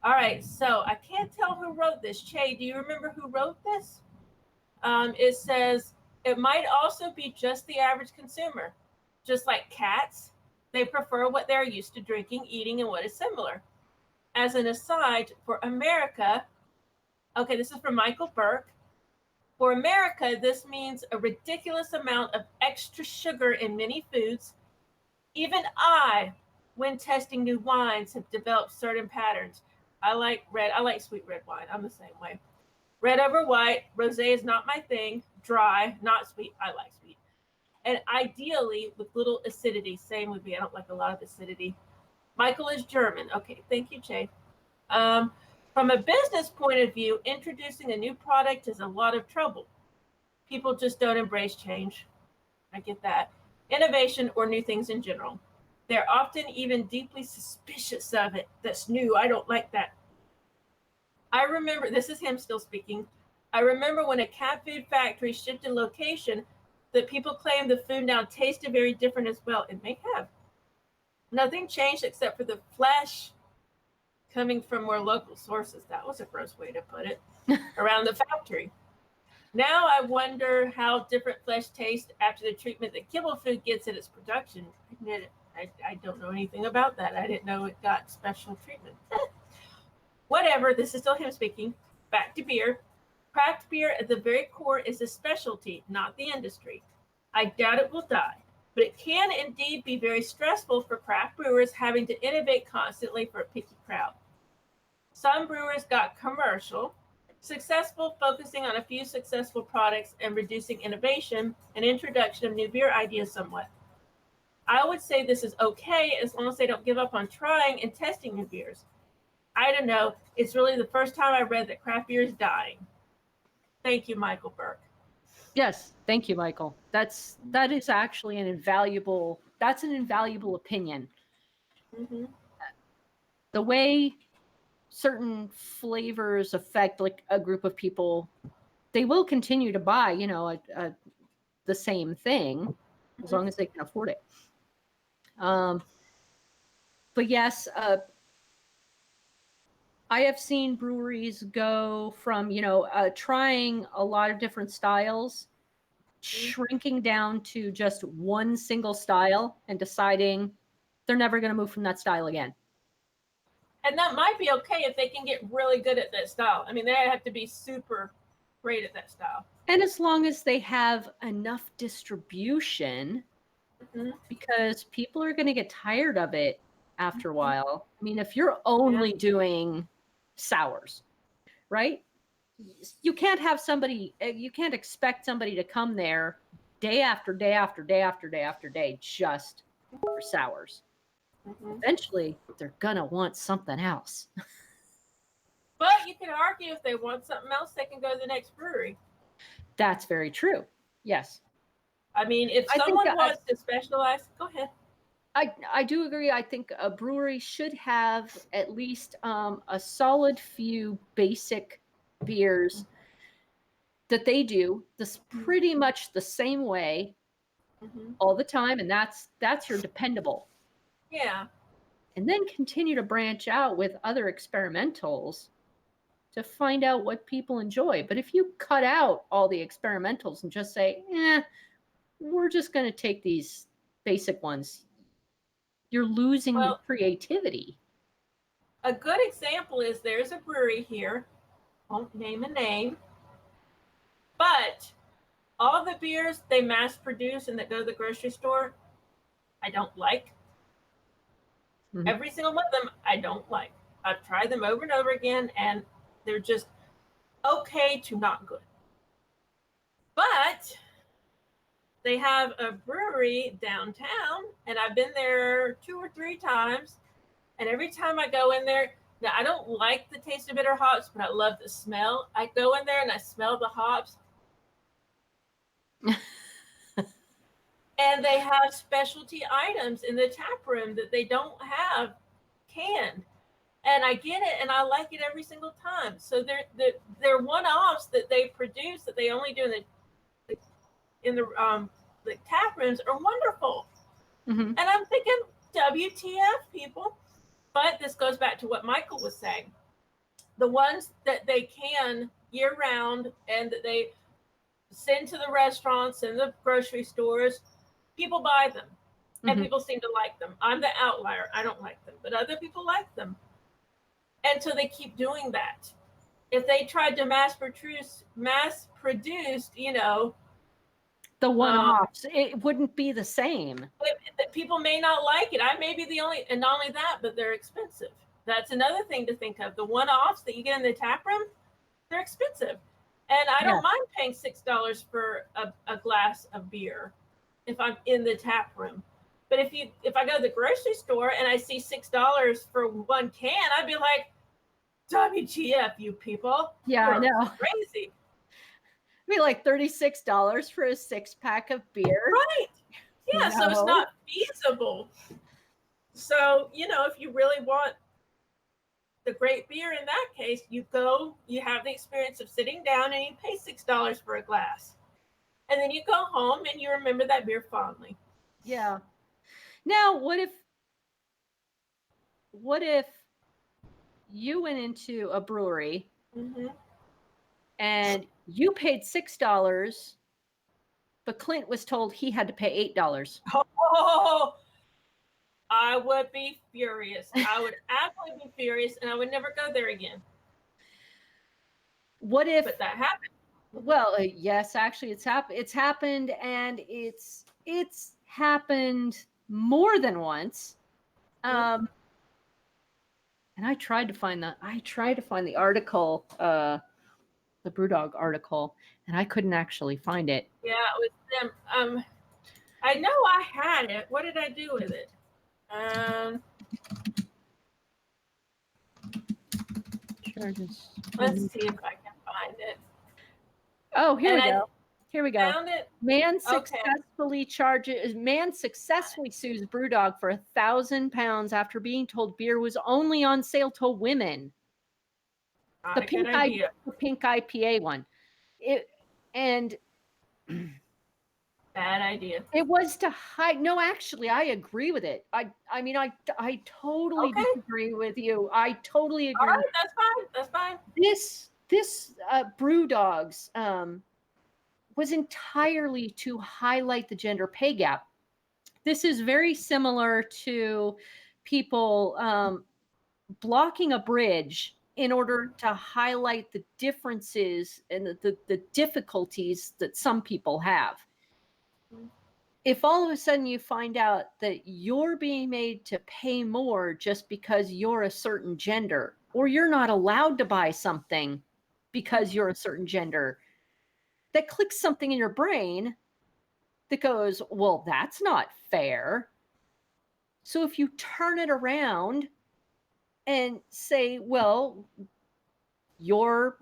All right. So I can't tell who wrote this. Che, do you remember who wrote this? It says, it might also be just the average consumer. Just like cats, they prefer what they're used to drinking, eating, and what is similar. As an aside, for America, okay, this is from Michael Burke. For America, this means a ridiculous amount of extra sugar in many foods. Even I, when testing new wines, have developed certain patterns. I like sweet red wine. I'm the same way. Red over white, rosé is not my thing. Dry, not sweet. I like sweet. And ideally with little acidity. Same with me. I don't like a lot of acidity. Michael is German. Okay, thank you, Che. From a business point of view, introducing a new product is a lot of trouble. People just don't embrace change. I get that. Innovation or new things in general. They're often even deeply suspicious of it. That's new. I don't like that. I remember, this is him still speaking. I remember when a cat food factory shifted location, that people claimed the food now tasted very different as well. It may have. Nothing changed except for the flesh coming from more local sources. That was a gross way to put it. Around the factory. Now I wonder how different flesh tastes after the treatment that kibble food gets in its production. I don't know anything about that. I didn't know it got special treatment. Whatever, this is still him speaking. Back to beer. Craft beer at the very core is a specialty, not the industry. I doubt it will die, but it can indeed be very stressful for craft brewers having to innovate constantly for a picky crowd. Some brewers got commercial, successful, focusing on a few successful products and reducing innovation and introduction of new beer ideas somewhat. I would say this is okay as long as they don't give up on trying and testing new beers. I don't know. It's really the first time I read that craft beer is dying. Thank you, Michael Burke. Yes, thank you, Michael. That is actually an invaluable opinion. Mm-hmm. The way certain flavors affect like a group of people, they will continue to buy, you know, the same thing as long as they can afford it. But yes, I have seen breweries go from, you know, trying a lot of different styles, shrinking down to just one single style and deciding they're never going to move from that style again. And that might be okay if they can get really good at that style. I mean, they have to be super great at that style. And as long as they have enough distribution, because people are going to get tired of it after a while. I mean, if you're only doing sours, right? You can't expect somebody to come there day after day after day after day after day just for sours. Eventually, they're going to want something else. But you can argue if they want something else, they can go to the next brewery. That's very true. Yes. I mean, if someone wants to specialize, go ahead. I do agree. I think a brewery should have at least a solid few basic beers that they do this pretty much the same way all the time, and that's your dependable. Yeah. And then continue to branch out with other experimentals to find out what people enjoy. But if you cut out all the experimentals and just say, we're just going to take these basic ones, you're losing your creativity. A good example is there's a brewery here, won't name a name, but all the beers they mass produce and that go to the grocery store, I don't like. Every single one of them, I don't like. I've tried them over and over again, and they're just okay to not good. But they have a brewery downtown, and I've been there 2 or 3 times. And every time I go in there, now I don't like the taste of bitter hops, but I love the smell. I go in there and I smell the hops. And they have specialty items in the tap room that they don't have canned. And I get it, and I like it every single time. So they're one-offs that they produce that they only do in the tap rooms are wonderful. And I'm thinking, WTF, people. But this goes back to what Michael was saying. The ones that they can year-round and that they send to the restaurants and the grocery stores, people buy them. And people seem to like them. I'm the outlier. I don't like them. But other people like them. And so they keep doing that. If they tried to mass produce, the one-offs, it wouldn't be the same. People may not like it. I may be the only, and not only that, but they're expensive. That's another thing to think of. The one-offs that you get in the tap room, they're expensive. And I don't mind paying $6 for a glass of beer if I'm in the tap room. But if I go to the grocery store and I see $6 for one can, I'd be like, WTF, you people. Yeah, I know. Crazy. It'd be like $36 for a 6-pack of beer. Right. Yeah, so it's not feasible. So, if you really want the great beer in that case, you have the experience of sitting down and you pay $6 for a glass. And then you go home and you remember that beer fondly. Yeah. Now, what if you went into a brewery and you paid $6, but Clint was told he had to pay $8? Oh, I would be furious. I would absolutely be furious, and I would never go there again. What if? But that happened. Well, yes, actually, it's happened, and it's happened more than once. And I tried to find the article, the BrewDog article, and I couldn't actually find it. Yeah, it was them. I know I had it. What did I do with it? Charges. Let's see if I can find it. Oh, here we go. Here we go. Found it. Man successfully sues BrewDog for £1,000 after being told beer was only on sale to women. The pink IPA one. Bad idea. It was to hide. No, actually, I agree with it. I mean, I totally disagree with you. I totally agree. All right, that's fine. This BrewDog's was entirely to highlight the gender pay gap. This is very similar to people blocking a bridge in order to highlight the differences and the difficulties that some people have. If all of a sudden you find out that you're being made to pay more just because you're a certain gender, or you're not allowed to buy something because you're a certain gender, that clicks something in your brain that goes, well, that's not fair. So if you turn it around and say, well, you're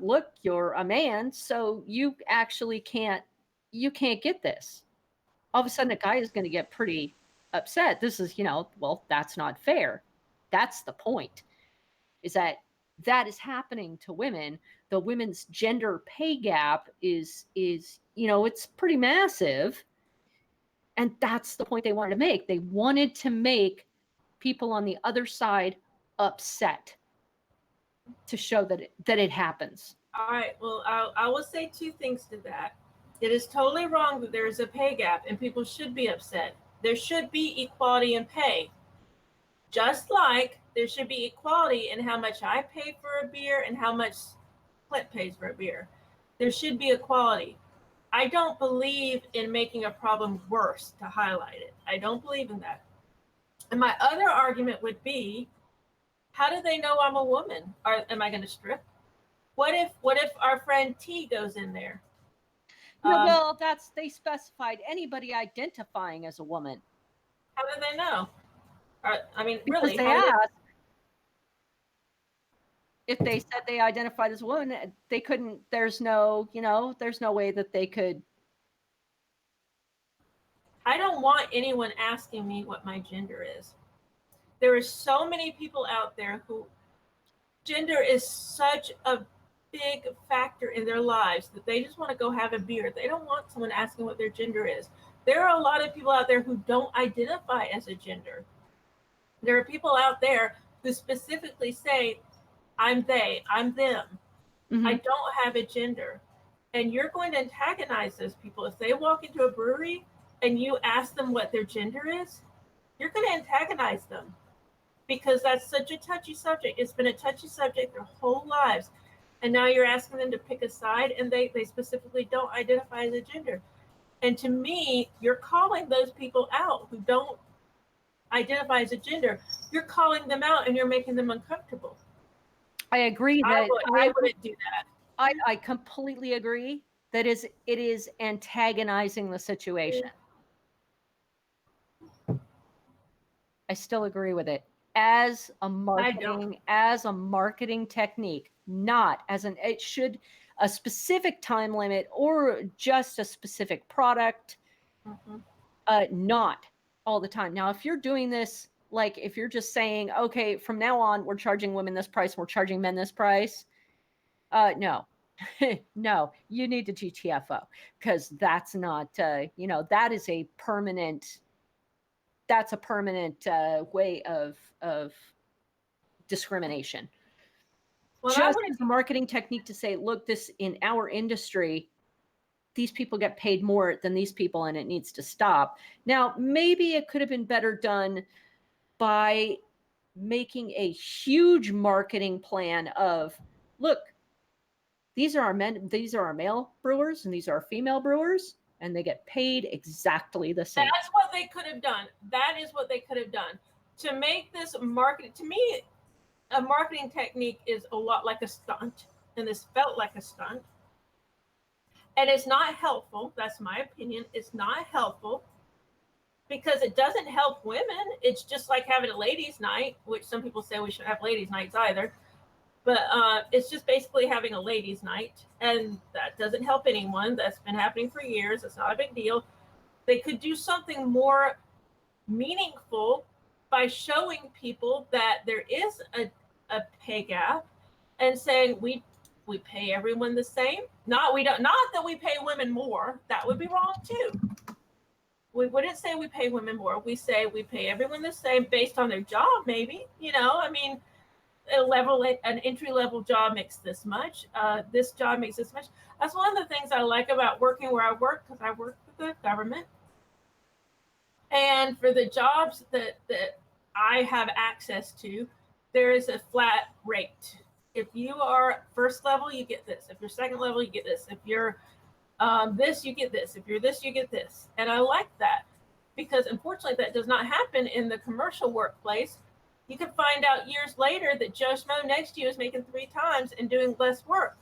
a man, so you actually can't get this. All of a sudden a guy is going to get pretty upset. This is, well, that's not fair. That's the point, is that is happening to women. the women's gender pay gap is, it's pretty massive. And that's the point they wanted to make. They wanted to make people on the other side upset to show that it happens. All right. Well, I will say two things to that. It is totally wrong that there is a pay gap and people should be upset. There should be equality in pay. Just like there should be equality in how much I pay for a beer and how much Clint pays for a beer. There should be equality. I don't believe in making a problem worse to highlight it. I don't believe in that. And my other argument would be, how do they know I'm a woman? Am I going to strip? What if our friend T goes in there? Well, they specified anybody identifying as a woman. How do they know? I mean, because really? They asked. If they said they identified as a woman, they couldn't. There's no way that they could. I don't want anyone asking me what my gender is. There are so many people out there who gender is such a big factor in their lives that they just want to go have a beer. They don't want someone asking what their gender is. There are a lot of people out there who don't identify as a gender. There are people out there who specifically say, I'm they, I'm them. Mm-hmm. I don't have a gender. And you're going to antagonize those people. If they walk into a brewery and you ask them what their gender is, you're going to antagonize them because that's such a touchy subject. It's been a touchy subject their whole lives. And now you're asking them to pick a side and they specifically don't identify as a gender. And to me, you're calling those people out who don't identify as a gender. You're calling them out and you're making them uncomfortable. I agree that I wouldn't do that. I completely agree that it is antagonizing the situation. I still agree with it as a marketing technique, not as it should a specific time limit or just a specific product, not all the time. Now, if you're doing this, like if you're just saying, okay, from now on, we're charging women this price, we're charging men this price. No, no, you need to GTFO because that's not, that is a permanent, way of discrimination. Well, just as a marketing technique to say, look, this in our industry, these people get paid more than these people and it needs to stop. Now, maybe it could have been better done by making a huge marketing plan of, look, these are our men, these are our male brewers, and these are our female brewers, and they get paid exactly the same. That's what they could have done. That is what they could have done. To make this marketing, to me, a marketing technique is a lot like a stunt, and this felt like a stunt. And it's not helpful. That's my opinion. It's not helpful because it doesn't help women. It's just like having a ladies' night, which some people say we shouldn't have ladies' nights either. But it's just basically having a ladies' night, and that doesn't help anyone. That's been happening for years. It's not a big deal. They could do something more meaningful by showing people that there is a pay gap and saying we pay everyone the same. Not that we pay women more. That would be wrong too. We wouldn't say we pay women more. We say we pay everyone the same based on their job, maybe. I mean, an entry-level job makes this much. This job makes this much. That's one of the things I like about working where I work, because I work for the government. And for the jobs that I have access to, there is a flat rate. If you are first level, you get this. If you're second level, you get this. If you're this, you get this. If you're this, you get this. And I like that because unfortunately that does not happen in the commercial workplace. You can find out years later that Joe Schmo next to you is making 3 times and doing less work.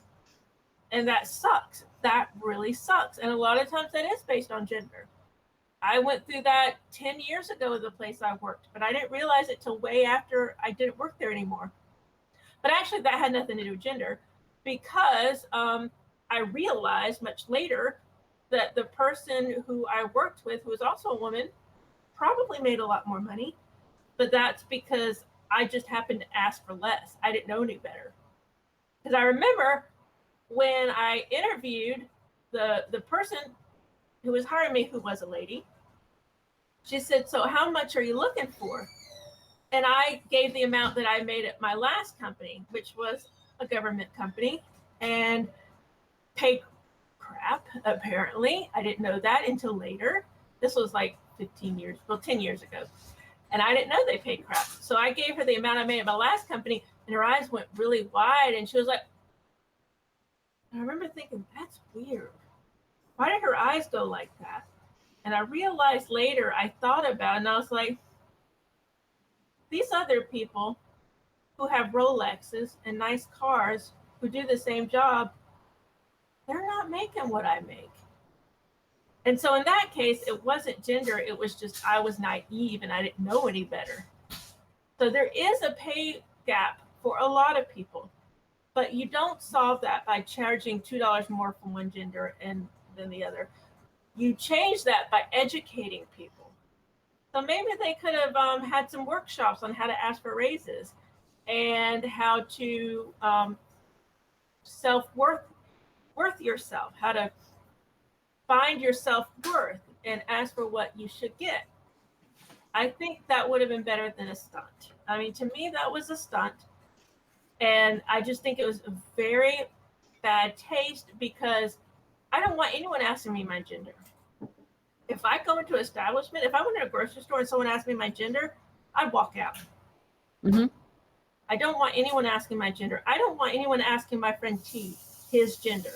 And that sucks. That really sucks. And a lot of times that is based on gender. I went through that 10 years ago at the place I worked, but I didn't realize it till way after I didn't work there anymore. But actually that had nothing to do with gender because I realized much later that the person who I worked with, who was also a woman, probably made a lot more money. But that's because I just happened to ask for less. I didn't know any better. Because I remember when I interviewed the person who was hiring me, who was a lady, she said, "So how much are you looking for?" And I gave the amount that I made at my last company, which was a government company, and paid crap, apparently. I didn't know that until later. This was like 10 years ago. And I didn't know they paid crap. So I gave her the amount I made at my last company, and her eyes went really wide, and she was like, and I remember thinking, that's weird. Why did her eyes go like that? And I realized later, I thought about it, and I was like, these other people who have Rolexes and nice cars, who do the same job, they're not making what I make. And so in that case, it wasn't gender, it was just I was naive and I didn't know any better. So there is a pay gap for a lot of people, but you don't solve that by charging $2 more from one gender and than the other. You change that by educating people. So maybe they could have had some workshops on how to ask for raises and how to worth yourself, how to find your self-worth and ask for what you should get. I think that would have been better than a stunt. I mean, to me, that was a stunt. And I just think it was a very bad taste because I don't want anyone asking me my gender. If I go into an establishment, if I went to a grocery store and someone asked me my gender, I'd walk out. Mm-hmm. I don't want anyone asking my gender. I don't want anyone asking my friend T his gender.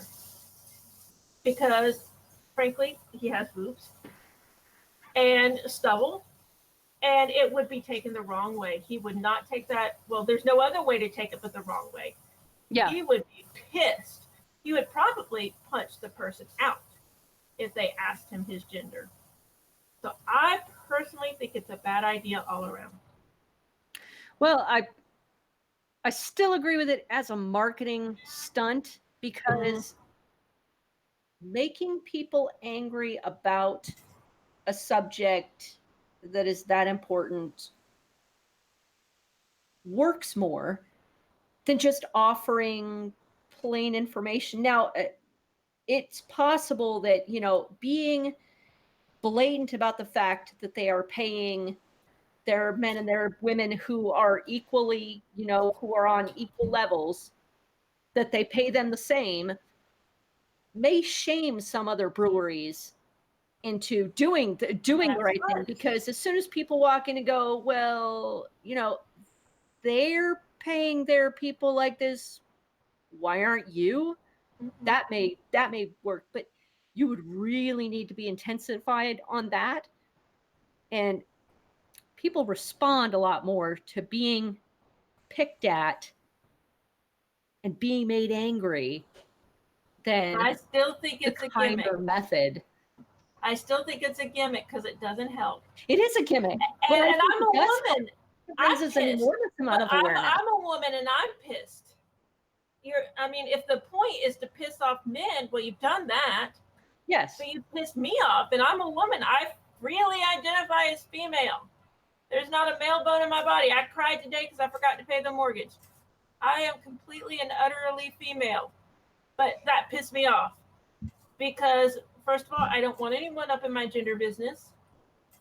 Because, frankly, he has boobs and stubble, and it would be taken the wrong way. He would not take that. Well, there's no other way to take it but the wrong way. Yeah. He would be pissed. He would probably punch the person out if they asked him his gender. So I personally think it's a bad idea all around. Well, I still agree with it as a marketing stunt because making people angry about a subject that is that important works more than just offering plain information. Now, it's possible that, being blatant about the fact that they are paying their men and their women who are equally, who are on equal levels, that they pay them the same, may shame some other breweries into doing the right thing. Because as soon as people walk in and go, well, they're paying their people like this, why aren't you? Mm-hmm. That may work, but you would really need to be intensified on that. And people respond a lot more to being picked at and being made angry than I still think it's a gimmick. Method. I still think it's a gimmick because it doesn't help. It is a gimmick. And I'm a woman. It raises an enormous amount of awareness. I'm a woman and I'm pissed. If the point is to piss off men, well, you've done that. Yes. But you pissed me off, and I'm a woman. I freely identify as female. There's not a male bone in my body. I cried today because I forgot to pay the mortgage. I am completely and utterly female. But that pissed me off because, first of all, I don't want anyone up in my gender business.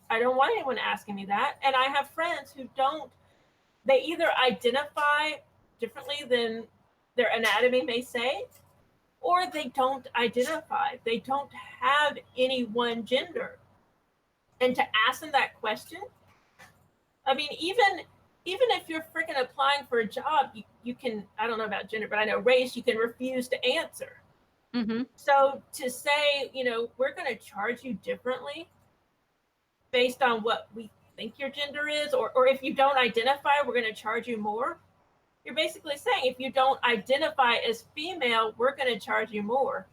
I don't want anyone asking me that. And I have friends who don't. They either identify differently than their anatomy may say, or they don't identify. They don't have any one gender. And to ask them that question, I mean, even if you're freaking applying for a job, you can, I don't know about gender, but I know race, you can refuse to answer. Mm-hmm. So to say, we're going to charge you differently based on what we think your gender is, or if you don't identify, we're going to charge you more. You're basically saying if you don't identify as female, we're going to charge you more.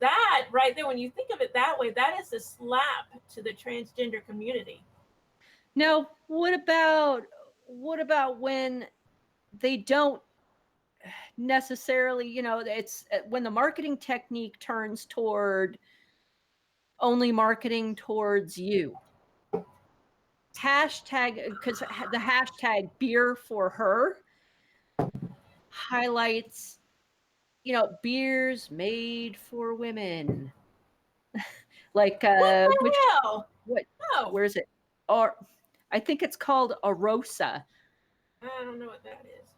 That right there, when you think of it that way, that is a slap to the transgender community. Now, what about when they don't necessarily, it's when the marketing technique turns toward only marketing towards you. Hashtag, because the hashtag beer for her highlights beers made for women. Like What the hell? what No. where is it? Or I think it's called Arosa. I don't know what that is.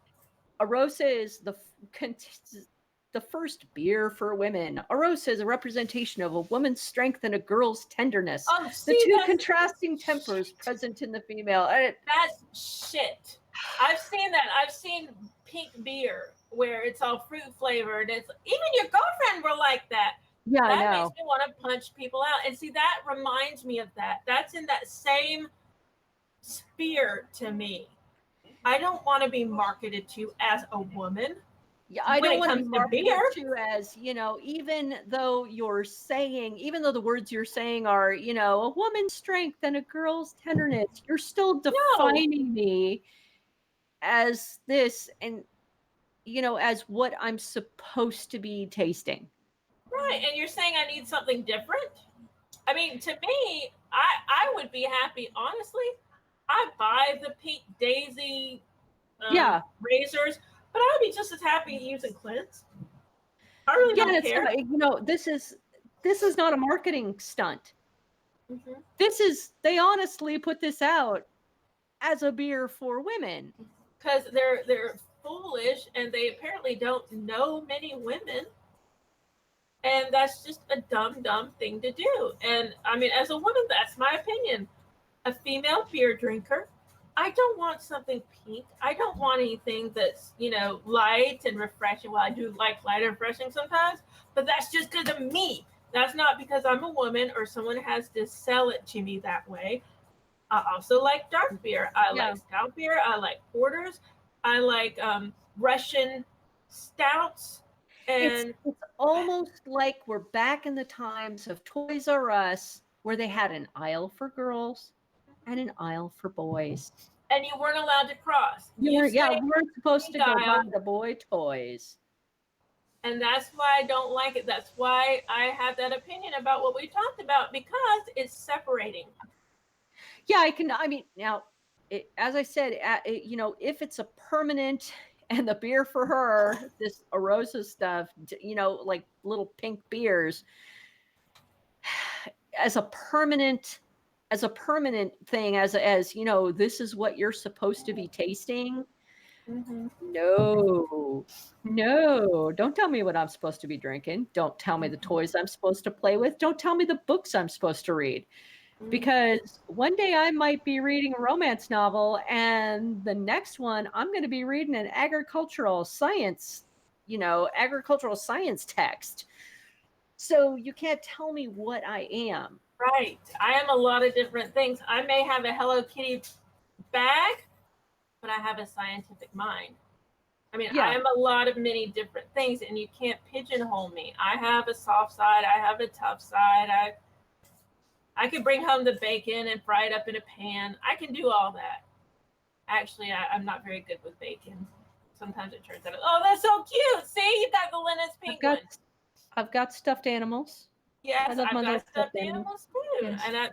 Arosa is the first beer for women. Arosa is a representation of a woman's strength and a girl's tenderness. Oh, The see, two contrasting tempers present in the female. That's shit. I've seen that. I've seen pink beer where it's all fruit flavored. It's even your girlfriend were like that. Yeah, I That know. makes me want to punch people out. And see, that reminds me of that. That's in that same sphere to me. I don't want to be marketed to as a woman. Yeah, I don't want to be marketed beer. to as, even though the words you're saying are, a woman's strength and a girl's tenderness, you're still defining me as this and, as what I'm supposed to be tasting. Right. And you're saying I need something different? I mean, to me, I would be happy, honestly. I buy the Pink Daisy razors, but I would be just as happy using Clint's. I really don't care. This is not a marketing stunt. Mm-hmm. They honestly put this out as a beer for women. Because they're foolish and they apparently don't know many women. And that's just a dumb thing to do. And I mean, as a woman, that's my opinion. A female beer drinker, I don't want something pink. I don't want anything that's, light and refreshing. Well, I do like light and refreshing sometimes, but that's just because of me. That's not because I'm a woman or someone has to sell it to me that way. I also like dark beer. I like stout beer. I like porters. I like Russian stouts. And it's almost like we're back in the times of Toys R Us where they had an aisle for girls and an aisle for boys. And you weren't allowed to cross. We weren't supposed to go buy the boy toys. And that's why I don't like it. That's why I have that opinion about what we talked about, because it's separating. Yeah, now, as I said, if it's a permanent and the beer for her, this Arosa stuff, like little pink beers, as a permanent thing, as this is what you're supposed to be tasting. Mm-hmm. No, don't tell me what I'm supposed to be drinking. Don't tell me the toys I'm supposed to play with. Don't tell me the books I'm supposed to read. Because one day I might be reading a romance novel, and the next one I'm going to be reading an agricultural science text. So you can't tell me what I am. Right. I am a lot of different things. I may have a Hello Kitty bag, but I have a scientific mind. I mean, I am a lot of many different things, and you can't pigeonhole me. I have a soft side. I have a tough side. I can bring home the bacon and fry it up in a pan. I can do all that. Actually, I'm not very good with bacon. Sometimes it turns out, oh, that's so cute. See, you got the Linus penguin. I've got stuffed animals. Yes, I've got stuffed animals too. Yes. And I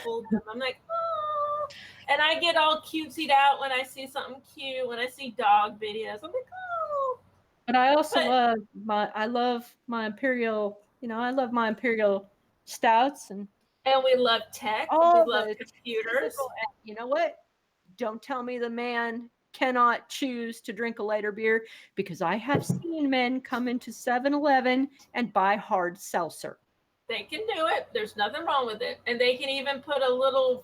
hold them. I'm like, oh. And I get all cutesied out when I see something cute. When I see dog videos, I'm like, oh. But I also love my imperial. I love my imperial stouts and we love tech. We love computers. You know what? Don't tell me the man cannot choose to drink a lighter beer, because I have seen men come into 7-Eleven and buy hard seltzer. They can do it. There's nothing wrong with it. And they can even put a little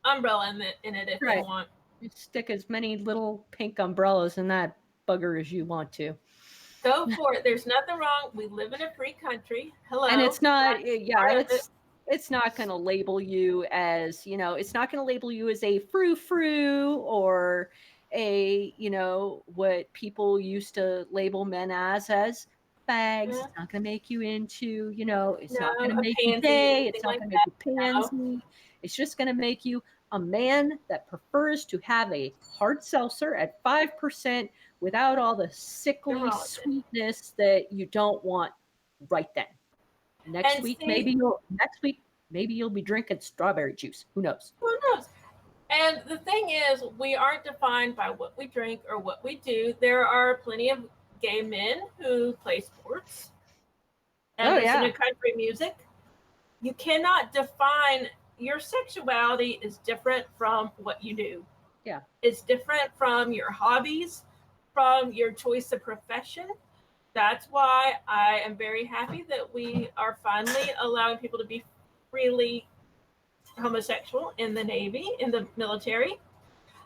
umbrella in it if they want. You stick as many little pink umbrellas in that bugger as you want to. Go for it. There's nothing wrong. We live in a free country. Hello. And it's not, it's not going to label you as, it's not going to label you as a frou-frou or a, what people used to label men as bags. It's not going to make you into, it's not going to make you gay. It's not going to make you pansy. It's just going to make you a man that prefers to have a hard seltzer at 5% without all the sickly sweetness that you don't want right then. Next week, maybe you'll be drinking strawberry juice. Who knows? Who knows? And the thing is, we aren't defined by what we drink or what we do. There are plenty of gay men who play sports and listen to country music. You cannot define your sexuality is different from what you do. Yeah. It's different from your hobbies, from your choice of profession. That's why I am very happy that we are finally allowing people to be freely homosexual in the Navy, in the military.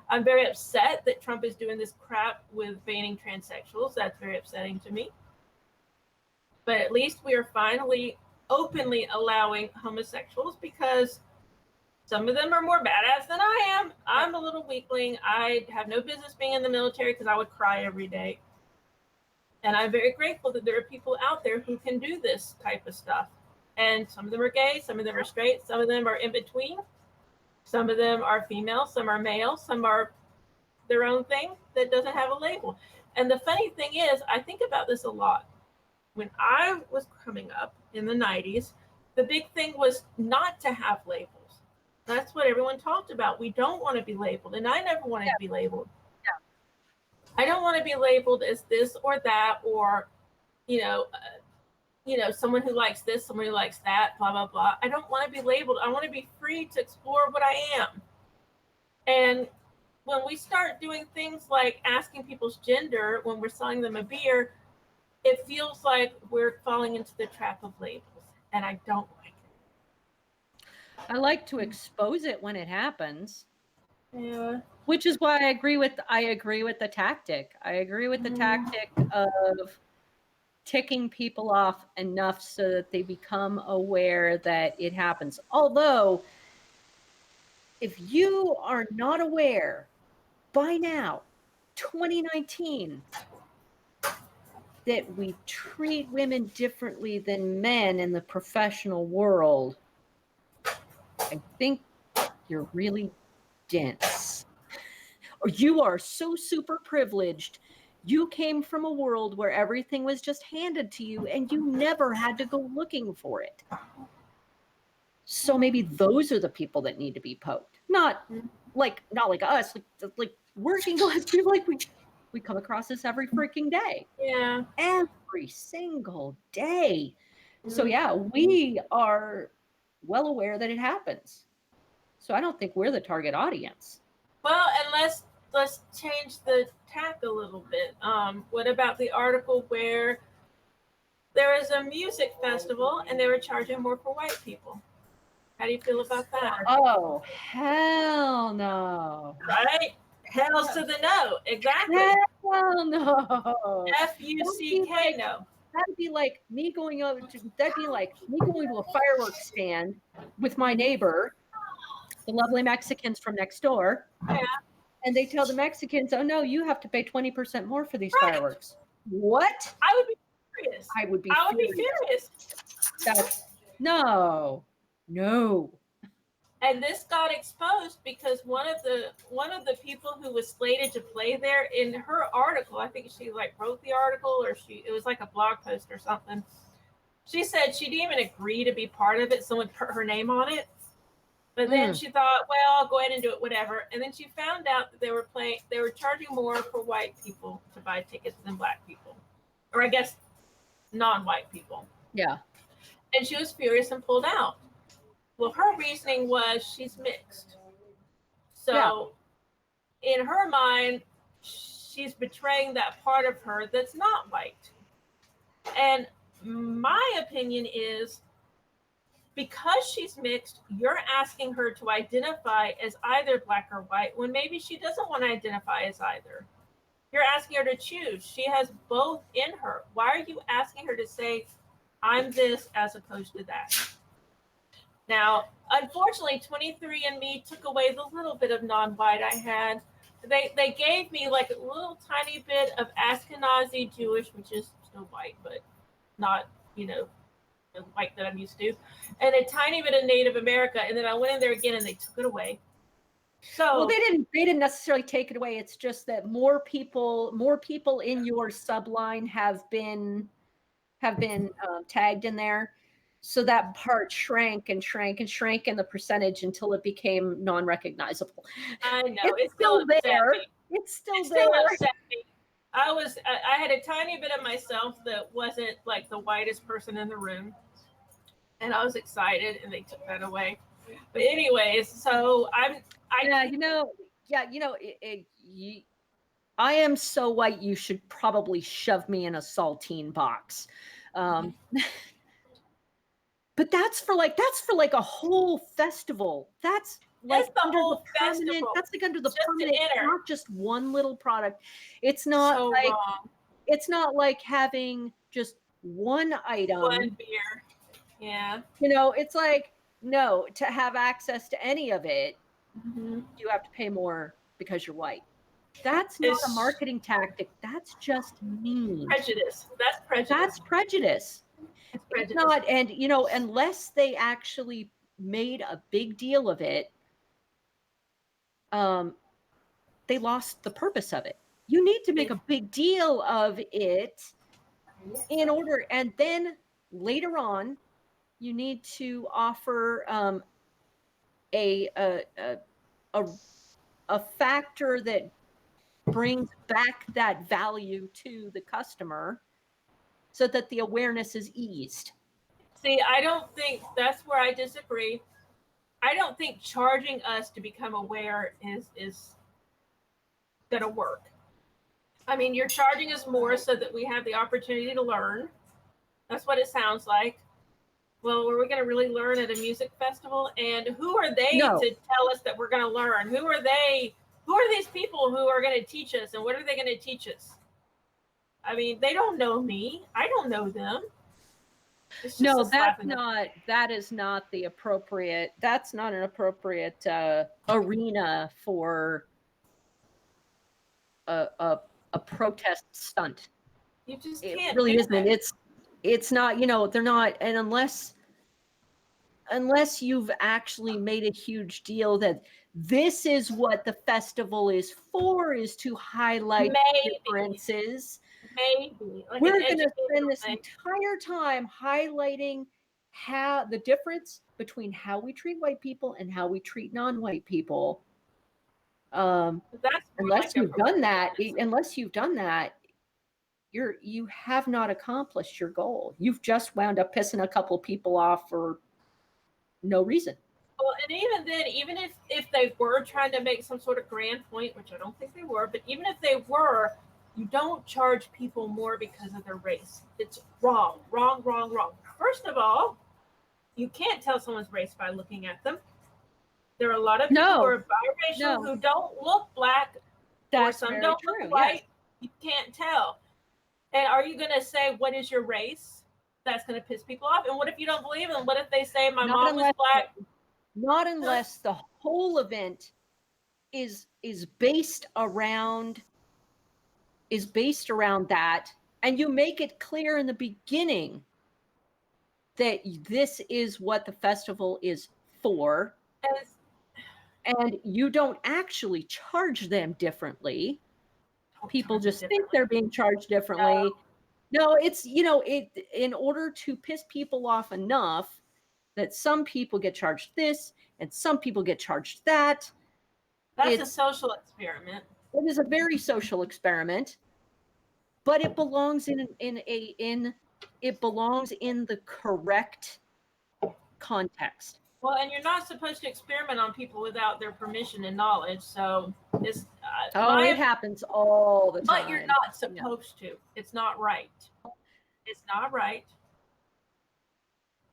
I'm very upset that Trump is doing this crap with banning transsexuals. That's very upsetting to me. But at least we are finally openly allowing homosexuals, because some of them are more badass than I am. I'm a little weakling. I have no business being in the military because I would cry every day. And I'm very grateful that there are people out there who can do this type of stuff. And some of them are gay, some of them are straight, some of them are in between. Some of them are female, some are male, some are their own thing that doesn't have a label. And the funny thing is, I think about this a lot. When I was coming up in the 90s, the big thing was not to have labels. That's what everyone talked about. We don't want to be labeled. And I never wanted to be labeled. Yeah. I don't want to be labeled as this or that, or, someone who likes this, someone who likes that, blah, blah, blah. I don't want to be labeled. I want to be free to explore what I am. And when we start doing things like asking people's gender when we're selling them a beer, it feels like we're falling into the trap of labels, and I don't like it. I like to expose it when it happens. Yeah. Which is why I agree with the tactic. I agree with the tactic of ticking people off enough so that they become aware that it happens. Although, if you are not aware by now, 2019, that we treat women differently than men in the professional world, I think you're really dense. Or you are so super privileged. You came from a world where everything was just handed to you and you never had to go looking for it. So maybe those are the people that need to be poked. Not like us, like working class people. Like we come across this every freaking day. Yeah. Every single day. So yeah, we are well aware that it happens. So I don't think we're the target audience. Well, and let's change the tack a little bit. What about the article where there is a music festival and they were charging more for white people? How do you feel about that? Oh, hell no. Right? Hell's to the no. Exactly. Hell no. F-U-C-K no. That'd be like me going to a fireworks stand with my neighbor, the lovely Mexicans from next door. Yeah. And they tell the Mexicans, oh no, you have to pay 20% more for these fireworks. What? I would be furious. I would be furious. No. And this got exposed because one of the people who was slated to play there, in her article, I think she wrote the article, or it was like a blog post or something. She said she didn't even agree to be part of it. Someone put her name on it. But then she thought, well, I'll go ahead and do it, whatever. And then she found out that they were charging more for white people to buy tickets than black people. Or I guess non-white people. Yeah. And she was furious and pulled out. Well, her reasoning was she's mixed. So in her mind, she's betraying that part of her that's not white. And my opinion is, because she's mixed, you're asking her to identify as either black or white when maybe she doesn't want to identify as either. You're asking her to choose. She has both in her. Why are you asking her to say, I'm this as opposed to that? Now, unfortunately, 23andMe took away the little bit of non-white I had. They gave me like a little tiny bit of Ashkenazi Jewish, which is still white, but not, the white that I'm used to, and a tiny bit of Native America, and then I went in there again and they took it away. So well, they didn't necessarily take it away. It's just that more people in your subline have been tagged in there. So that part shrank and shrank and shrank in the percentage until it became non-recognizable. I know it's still there. It's still there. Upset me. I had a tiny bit of myself that wasn't like the whitest person in the room, and I was excited, and they took that away. But anyways, so I am so white. You should probably shove me in a saltine box. But that's for like a whole festival. That's like the whole festival. That's like under the permanent, not just one little product. It's not so like wrong. It's not like having just one item. One beer. Yeah. It's like, no, to have access to any of it, you have to pay more because you're white. That's not a marketing tactic. That's just mean. Prejudice. That's prejudice. That's prejudice. It's not, and unless they actually made a big deal of it, they lost the purpose of it. You need to make a big deal of it in order, and then later on, you need to offer a factor that brings back that value to the customer, so that the awareness is eased. See, I don't think that's where I disagree. I don't think charging us to become aware is going to work. I mean, you're charging us more so that we have the opportunity to learn. That's what it sounds like. Well, are we going to really learn at a music festival? And who are they to tell us that we're going to learn? Who are they? Who are these people who are going to teach us? And what are they going to teach us? I mean, they don't know me. I don't know them. No, that is not the appropriate, that's not an appropriate arena for a protest stunt. You just can't. It really isn't. It's not, they're not, and unless you've actually made a huge deal that this is what the festival is for, is to highlight differences. Maybe. Like we're going to spend this entire time highlighting how the difference between how we treat white people and how we treat non-white people. Unless you've done that, you have not accomplished your goal. You've just wound up pissing a couple people off for no reason. Well, and even then, even if they were trying to make some sort of grand point, which I don't think they were, but even if they were, you don't charge people more because of their race. It's wrong. First of all, you can't tell someone's race by looking at them. There are a lot of people who are biracial who don't look black, or some don't look white. Yes. You can't tell. And are you going to say, what is your race? That's going to piss people off. And what if you don't believe them? What if they say, my mom was black? Not unless the whole event is based around that, and you make it clear in the beginning that this is what the festival is for, and you don't actually charge them differently. People just think they're being charged differently. No, it's, in order to piss people off enough that some people get charged this and some people get charged that. That's a social experiment. It is a very social experiment, but it belongs in the correct context. Well, and you're not supposed to experiment on people without their permission and knowledge. So it's it happens all the time. But you're not supposed to. It's not right. It's not right.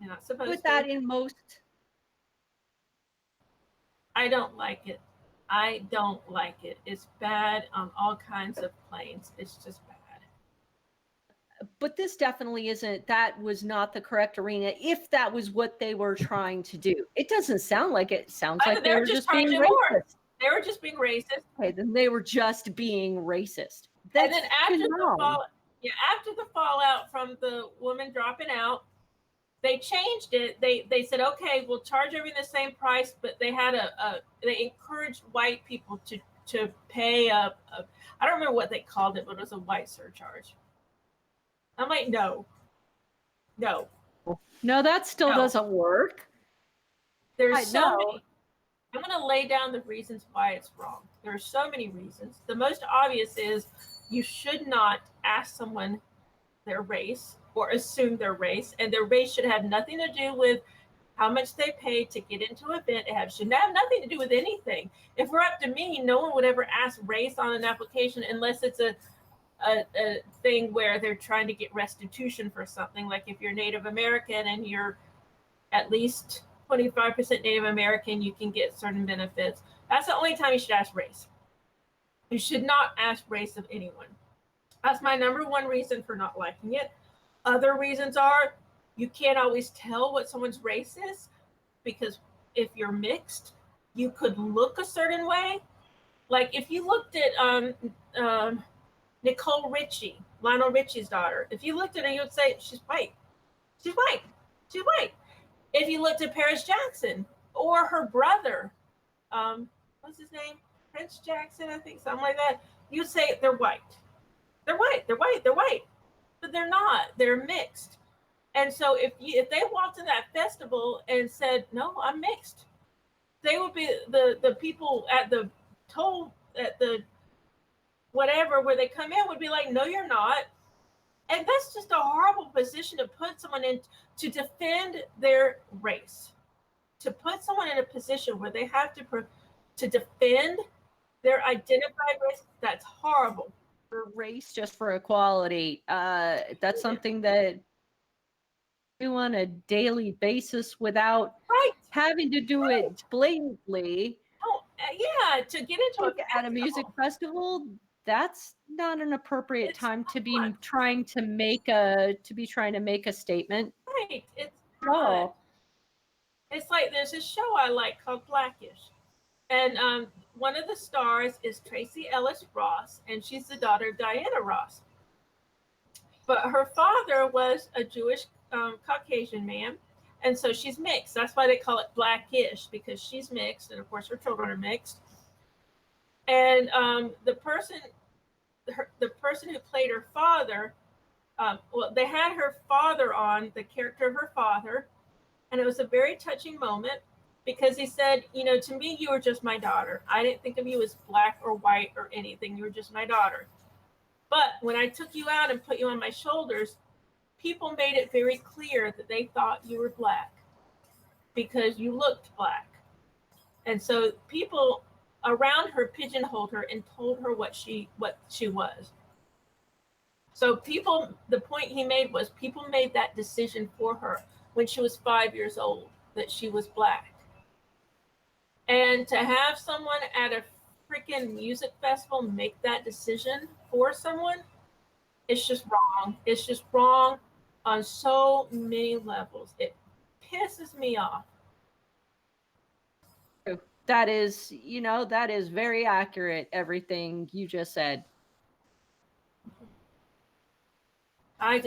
You're not supposed to. Put that in most. I don't like it. I don't like it. It's bad on all kinds of planes. It's just bad. But this definitely isn't. That was not the correct arena. If that was what they were trying to do, it doesn't sound like it. It sounds like they were just being racist. They were just being racist. Okay, then they were just being racist. And then after the fallout from the woman dropping out, they changed it. They said, okay, we'll charge everything the same price, but they had they encouraged white people to pay I don't remember what they called it, but it was a white surcharge. I'm like, no, that still doesn't work. There's so many. I'm going to lay down the reasons why it's wrong. There are so many reasons. The most obvious is you should not ask someone their race or assume their race, and their race should have nothing to do with how much they paid to get into an event. It should have nothing to do with anything. If we're up to me, no one would ever ask race on an application unless it's a thing where they're trying to get restitution for something. Like if you're Native American and you're at least 25% Native American, you can get certain benefits. That's the only time you should ask race. You should not ask race of anyone. That's my number one reason for not liking it. Other reasons are you can't always tell what someone's race is, because if you're mixed, you could look a certain way. Like if you looked at Nicole Richie, Lionel Richie's daughter, if you looked at her, you would say, she's white. She's white. She's white. If you looked at Paris Jackson or her brother, what's his name? Prince Jackson, I think, something like that, you'd say they're white. They're white. They're white. They're white. But they're not. They're mixed. And so if they walked in that festival and said, no, I'm mixed, they would be the people at the toll, at the whatever, where they come in would be like, no, you're not. And that's just a horrible position to put someone in, to defend their race, to put someone in a position where they have to defend their identified race. That's horrible. For race, just for equality. That's something that do on a daily basis without having to do it blatantly. Oh, yeah, to get into at a music festival, that's not an appropriate time to be trying to make a statement. Right. It's not. It's like there's a show I like called Blackish. And one of the stars is Tracy Ellis Ross, and she's the daughter of Diana Ross. But her father was a Jewish Caucasian man, and so she's mixed. That's why they call it Blackish, because she's mixed, and of course her children are mixed. And the person who played her father, well, they had her father on, the character of her father, and it was a very touching moment because he said, you know, to me, you were just my daughter. I didn't think of you as black or white or anything. You were just my daughter. But when I took you out and put you on my shoulders, people made it very clear that they thought you were black because you looked black. And so people around her pigeonholed her and told her what she was. So the point he made was people made that decision for her when she was 5 years old, that she was black. And to have someone at a freaking music festival make that decision for someone, it's just wrong. It's just wrong on so many levels. It pisses me off. That is, that is very accurate, everything you just said. I've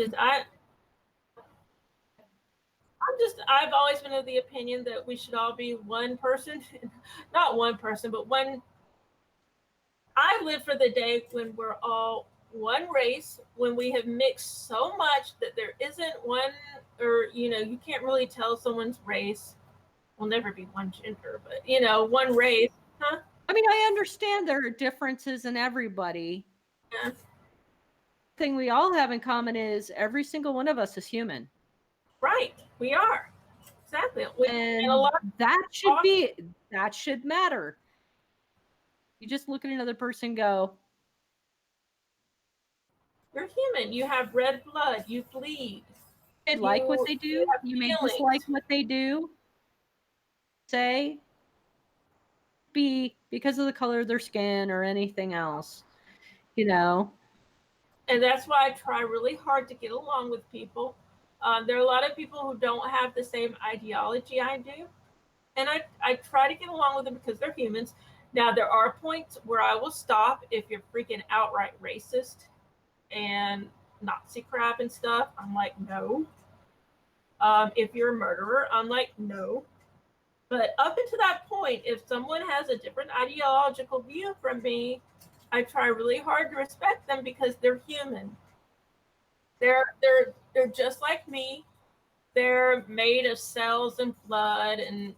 always been of the opinion that we should all be one person, not one person, but one. I live for the day when we're all one race, when we have mixed so much that there isn't one, or, you can't really tell someone's race. Will never be one gender, but, one race. Huh? I mean, I understand there are differences in everybody. Yeah. The thing we all have in common is every single one of us is human. Right. We are. Exactly. And that should matter. You just look at another person and go, you're human. You have red blood. You bleed. You like what they do. You may dislike what they do. Say, be because of the color of their skin or anything else, And that's why I try really hard to get along with people. There are a lot of people who don't have the same ideology I do. And I try to get along with them because they're humans. Now, there are points where I will stop if you're freaking outright racist and Nazi crap and stuff. I'm like, no. If you're a murderer, I'm like, no. But up until that point, if someone has a different ideological view from me, I try really hard to respect them because they're human. They're just like me. They're made of cells and blood and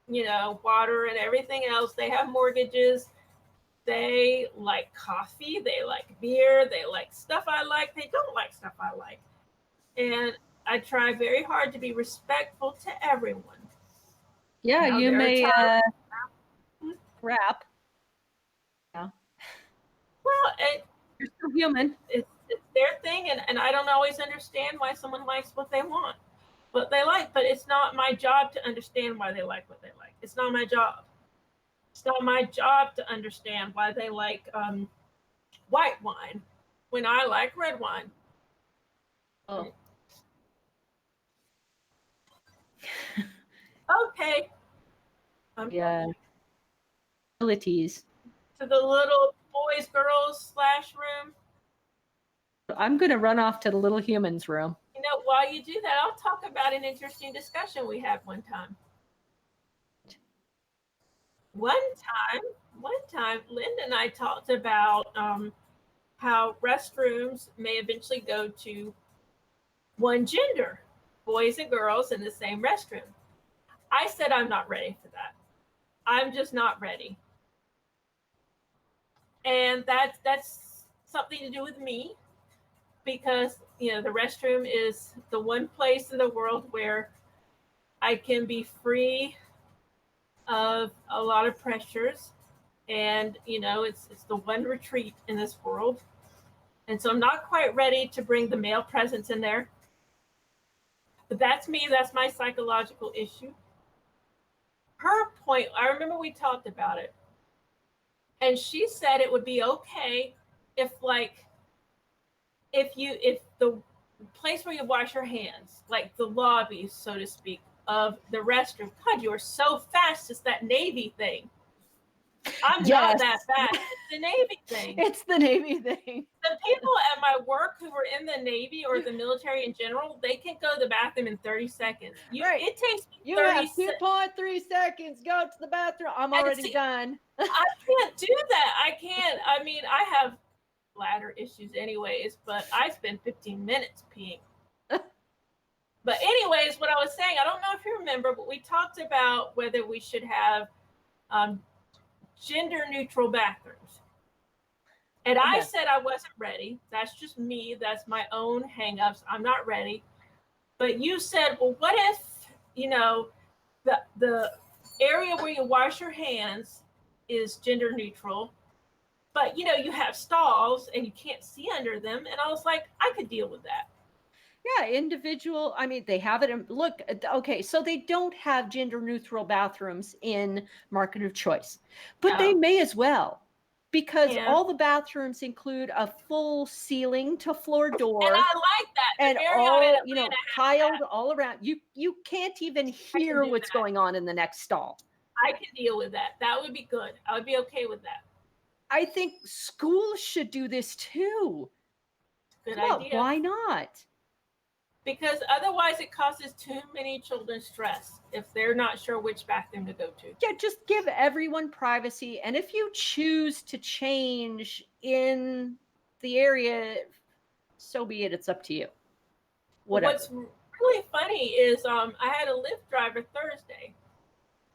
water and everything else. They have mortgages. They like coffee, they like beer, they like stuff I like, they don't like stuff I like. And I try very hard to be respectful to everyone. Yeah, you may rap. Yeah. Well, you're still human. It's their thing, and I don't always understand why someone likes what they want, what they like, but it's not my job to understand why they like what they like. It's not my job. It's not my job to understand why they like white wine when I like red wine. Oh. Okay. Yeah. Abilities. To the little boys, girls / room. I'm going to run off to the little humans room. You know, while you do that, I'll talk about an interesting discussion we had one time. One time, Linda and I talked about how restrooms may eventually go to one gender, boys and girls in the same restroom. I said I'm not ready for that. I'm just not ready. And that's something to do with me, because the restroom is the one place in the world where I can be free of a lot of pressures, and it's the one retreat in this world. And so I'm not quite ready to bring the male presence in there. But that's me, that's my psychological issue. Her point, I remember we talked about it, and she said it would be okay if the place where you wash your hands, like the lobby, so to speak, of the restroom. God, you are so fast. It's that Navy thing. I'm not that fast. It's the Navy thing. It's the Navy thing. The people at my work who are in the Navy or the military in general, they can go to the bathroom in 30 seconds. It takes me 30 seconds. You have 2.3 seconds. Go to the bathroom. I'm already done. I can't do that. I can't. I mean, I have bladder issues anyways, but I spend 15 minutes peeing. But anyways, what I was saying, I don't know if you remember, but we talked about whether we should have gender neutral bathrooms. And I said I wasn't ready. That's just me. That's my own hangups. I'm not ready. But you said, well, what if, the area where you wash your hands is gender neutral, but you have stalls and you can't see under them. And I was like, I could deal with that. Yeah, individual. I mean, they have it in, look, okay, so they don't have gender neutral bathrooms in Market of Choice, but they may as well, because all the bathrooms include a full ceiling to floor door. And I like that. And all, tiled all around. You can't even hear what's going on in the next stall. I can deal with that. That would be good. I would be okay with that. I think schools should do this too. Good idea. Why not? Because otherwise it causes too many children stress if they're not sure which bathroom to go to. Yeah, just give everyone privacy. And if you choose to change in the area, so be it. It's up to you. Whatever. What's really funny is I had a Lyft driver Thursday.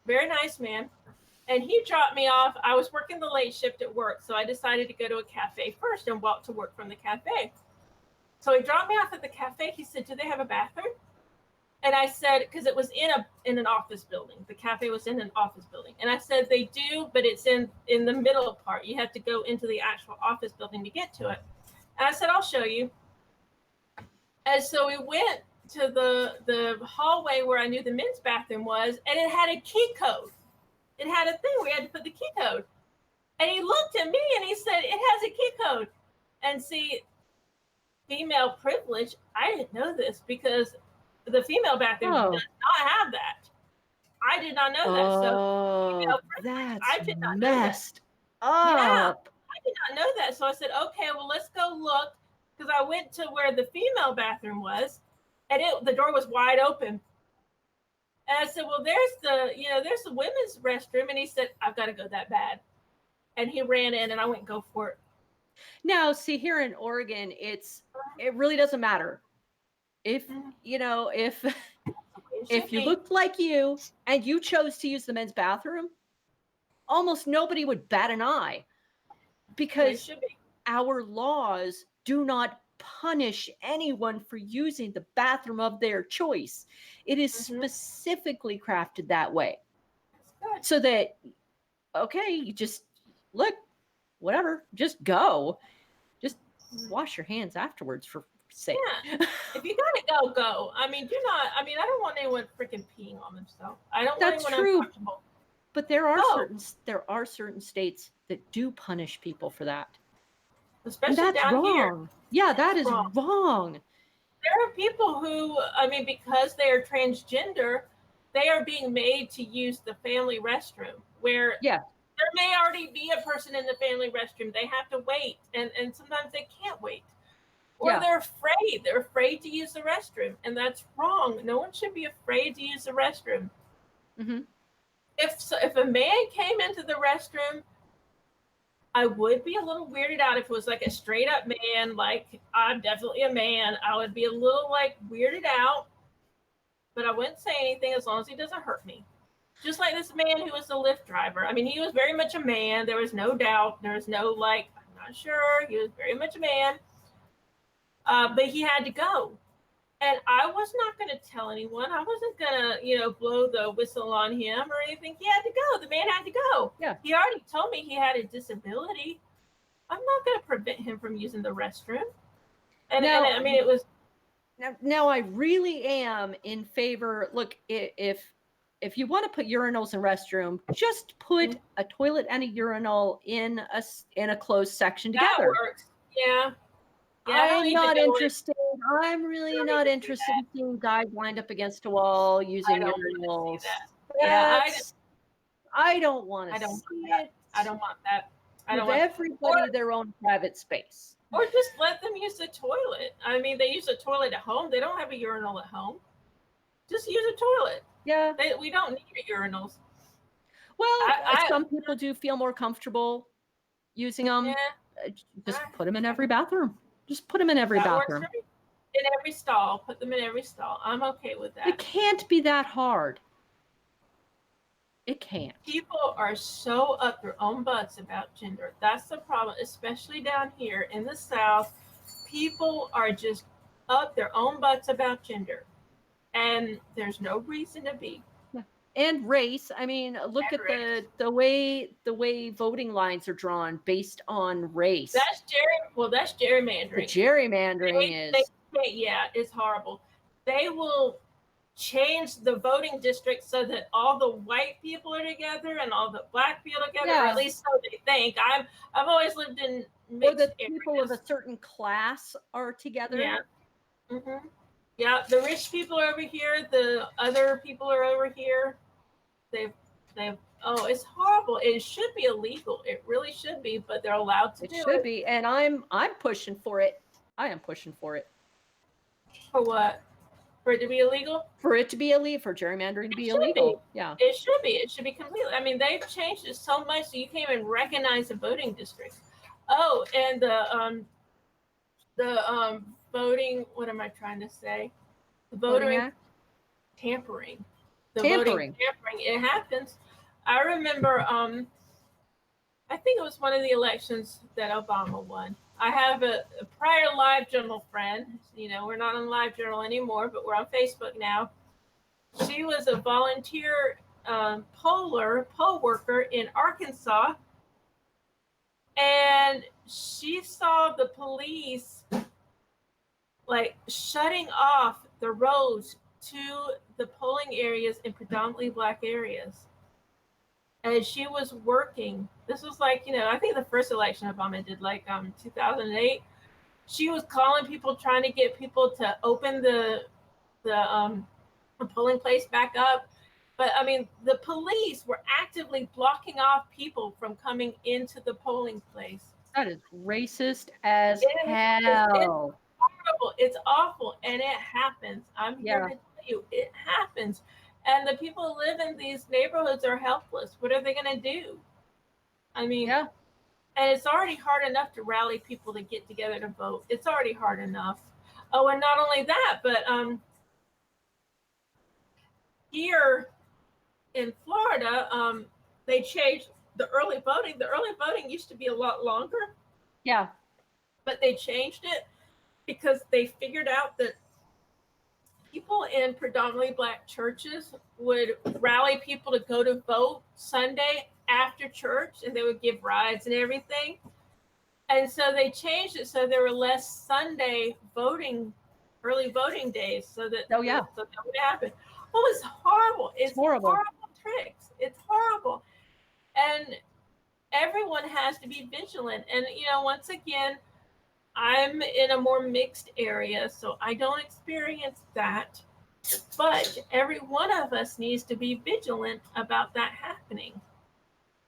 Very nice man. And he dropped me off. I was working the late shift at work, so I decided to go to a cafe first and walk to work from the cafe. So he dropped me off at the cafe. He said, do they have a bathroom? And I said, because it was in an office building. The cafe was in an office building. And I said, they do, but it's in the middle part. You have to go into the actual office building to get to it. And I said, I'll show you. And so we went to the hallway where I knew the men's bathroom was, and it had a key code. It had a thing where you had to put the key code. And he looked at me and he said, it has a key code. And see, female privilege, I didn't know this because the female bathroom does not have that. I did not know that. So female privilege, I did not know that. Yeah, I did not know that. So I said, okay, well, let's go look. Because I went to where the female bathroom was, and the door was wide open. And I said, well, there's the women's restroom. And he said, I've got to go that bad. And he ran in, and I went, go for it. Now, see, here in Oregon, it really doesn't matter. If you looked like you and you chose to use the men's bathroom, almost nobody would bat an eye. because our laws do not punish anyone for using the bathroom of their choice. It is specifically crafted that way. So that, okay, you just look, whatever, just go. Just wash your hands afterwards, for sake. Yeah. If you gotta go. I mean, I don't want anyone freaking peeing on themselves. I don't want anyone uncomfortable. But there are certain states that do punish people for that. Especially and that's down wrong. Here. Yeah, that is wrong. There are people who, I mean, because they are transgender, they are being made to use the family restroom where there may already be a person in the family restroom. They have to wait, and sometimes they can't wait. Or they're afraid. They're afraid to use the restroom, and that's wrong. No one should be afraid to use the restroom. Mm-hmm. If a man came into the restroom, I would be a little weirded out if it was like a straight up man, like I'm definitely a man. I would be a little like weirded out, but I wouldn't say anything as long as he doesn't hurt me. Just like this man who was the Lyft driver. I mean, he was very much a man. There was no doubt. There was no like, I'm not sure. He was very much a man. But he had to go. And I was not going to tell anyone. I wasn't going to, blow the whistle on him or anything. He had to go. The man had to go. Yeah. He already told me he had a disability. I'm not going to prevent him from using the restroom. And it was. Now I really am in favor. Look, if you want to put urinals in restroom, just put a toilet and a urinal in a closed section together. That works. Yeah. I'm not interested. I'm really not interested in seeing guys lined up against a wall using urinals. I don't want to see it. I don't want that. Give everybody their own private space. Or just let them use the toilet. I mean, they use a toilet at home. They don't have a urinal at home. Just use a toilet. Yeah. We don't need urinals. Well, some people do feel more comfortable using them. Yeah. Just put them in every bathroom. Just put them in every bathroom. In every stall. Put them in every stall. I'm okay with that. It can't be that hard. It can't. People are so up their own butts about gender. That's the problem, especially down here in the South. People are just up their own butts about gender. And there's no reason to be. And race. I mean, look at the way voting lines are drawn based on race. That's gerrymandering. The gerrymandering is it's horrible. They will change the voting district so that all the white people are together and all the black people together, or at least so they think. I've always lived in mixed areas. People of a certain class are together. Yeah. Mm-hmm. Yeah, the rich people are over here, the other people are over here. They've it's horrible. It should be illegal. It really should be, but they're allowed to do it. It should be, and I'm pushing for it. I am pushing for it. For what? For it to be illegal? For it to be illegal, for gerrymandering to be illegal. Yeah. It should be. It should be completely. I mean, they've changed it so much so you can't even recognize the voting districts. Oh, and the voting, what am I trying to say? The voting tampering. Voting tampering. It happens. I remember I think it was one of the elections that Obama won. I have a prior LiveJournal friend. We're not on LiveJournal anymore, but we're on Facebook now. She was a volunteer poll worker in Arkansas. And she saw the police like shutting off the roads to the polling areas in predominantly black areas. And she was working. This was like, I think the first election Obama did, like 2008. She was calling people, trying to get people to open the polling place back up. But I mean, the police were actively blocking off people from coming into the polling place. That is racist as hell. It's horrible. It's awful. And it happens. I'm here to tell you, it happens. And the people who live in these neighborhoods are helpless. What are they going to do? I mean, and it's already hard enough to rally people to get together to vote. It's already hard enough. Oh, and not only that, but here in Florida, they changed the early voting used to be a lot longer. Yeah. But they changed it because they figured out that people in predominantly Black churches would rally people to go to vote Sunday after church, and they would give rides and everything. And so they changed it so there were less Sunday early voting days, so that so that would happen. Oh, it's horrible. It's horrible. Horrible tricks. It's horrible. And everyone has to be vigilant. And, once again, I'm in a more mixed area, so I don't experience that. But every one of us needs to be vigilant about that happening.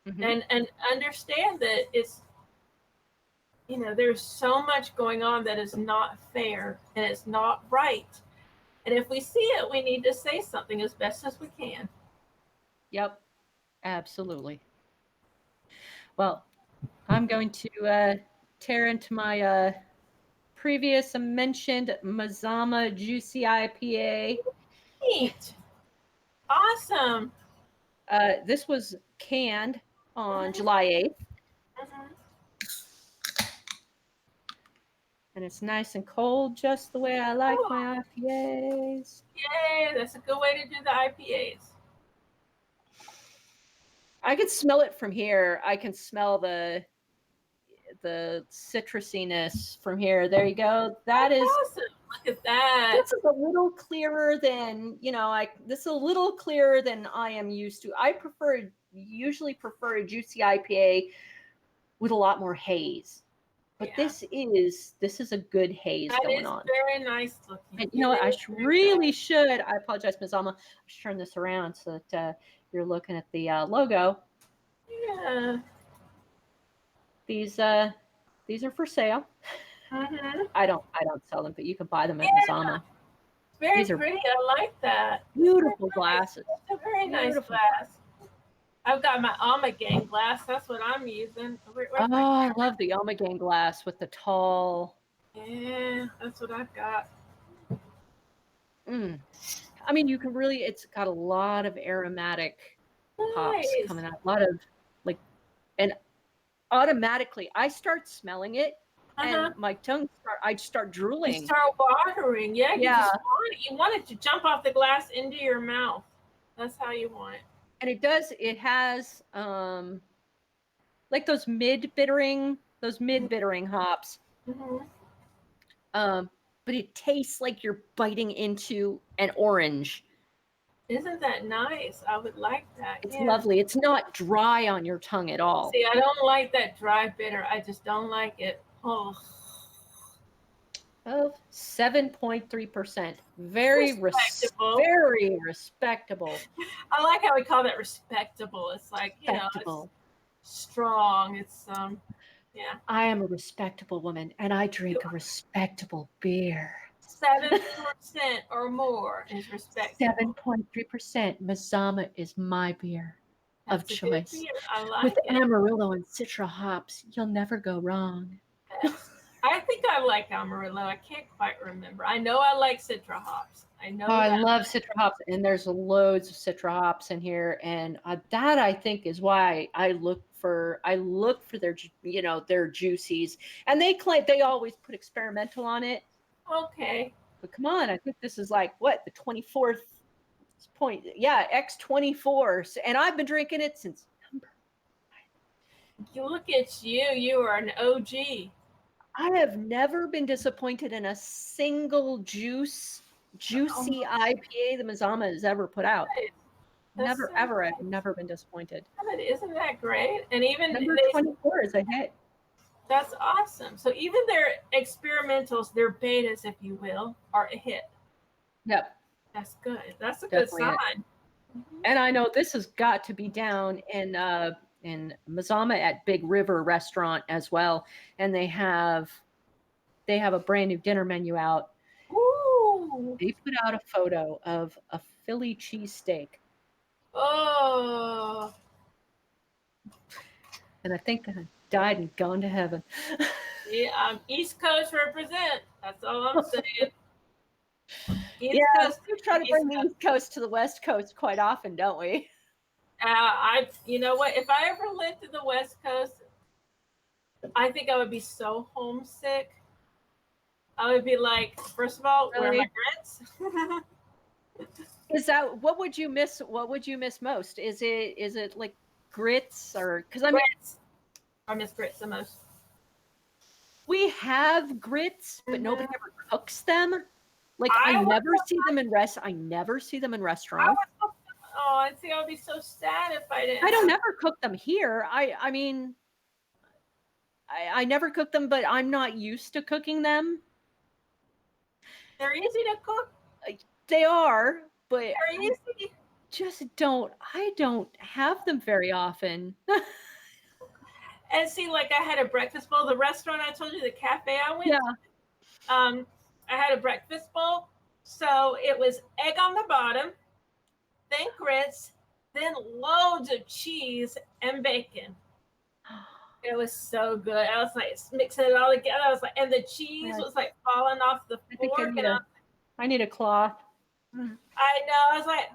And understand that it's, there's so much going on that is not fair and it's not right. And if we see it, we need to say something as best as we can. Yep, absolutely. Well, I'm going to tear into my previous mentioned Mazama Juicy IPA. Neat. Awesome. This was canned on July 8th. And it's nice and cold, just the way I like my IPAs. Yay, that's a good way to do the IPAs. I can smell it from here. I can smell the citrusiness from here. There you go. That's awesome. Look at that. This is a little clearer than, this is a little clearer than I am used to. I usually prefer a juicy IPA with a lot more haze. But this is a good haze going on. Very nice looking. And you know what? I really should. I apologize, Ms. Alma. I should turn this around so that you're looking at the logo. Yeah. These are for sale. I don't sell them, but you can buy them at Ms. Alma. Very pretty. I like that. Beautiful glasses. It's a very nice glass. I've got my Alma Gang glass. That's what I'm using. I love the Alma Gang glass with the tall. Yeah, that's what I've got. I mean, you can really, it's got a lot of aromatic hops coming out. A lot of and automatically I start smelling it and my tongue I start drooling. You start watering. Yeah. You want it to jump off the glass into your mouth. That's how you want it. And it has like those mid-bittering hops. But it tastes like you're biting into an orange. Isn't that nice? I would like that. It's lovely. It's not dry on your tongue at all. See, I don't like that dry bitter. I just don't like it. Oh. 7.3%. Very respectable. Very respectable. I like how we call that respectable. It's like, it's strong. It's yeah. I am a respectable woman and I drink a respectable beer. 7% or more is respectable. 7.3%. Mazama is my beer of choice. Beer. I like with it. Amarillo and Citra hops, you'll never go wrong. Yes. I think I like Amarillo. I can't quite remember. I know I like Citra hops. I love Citra hops, and there's loads of Citra hops in here, and that I think is why I look for their their juices, and they claim they always put experimental on it. Okay, but come on, I think this is like what the 24th point, X24, and I've been drinking it since number. You look at you. You are an OG. I have never been disappointed in a single juicy IPA the Mazama has ever put out. Never, ever. I've never been disappointed. Isn't that great? And even number 24 is a hit. That's awesome. So even their experimentals, their betas, if you will, are a hit. Yep. That's good. That's a good sign. And I know this has got to be down in Mazama at Big River Restaurant as well, and they have a brand new dinner menu out. Ooh! They put out a photo of a Philly cheesesteak. Oh! And I think I died and gone to heaven. Yeah, East Coast represent. That's all I'm saying. East Coast. We try to bring the East Coast to the West Coast quite often, don't we? You know what? If I ever lived in the West Coast, I think I would be so homesick. I would be like, first of all, where are my grits? Is that what would you miss? What would you miss most? Is it like grits or because I mean, I miss grits the most. We have grits, but nobody ever cooks them. Like I never see them in restaurants. Oh, I think I would be so sad if I didn't. I don't ever cook them here. I mean, I never cook them, but I'm not used to cooking them. They're easy to cook. They are, but they're easy. I don't have them very often. And see, like I had a breakfast bowl. The restaurant I told you, the cafe I went to, I had a breakfast bowl. So it was egg on the bottom, then grits, then loads of cheese and bacon. It was so good. I was like mixing it all together. I was like, and the cheese was like falling off the fork. I need a cloth. I know. I was like,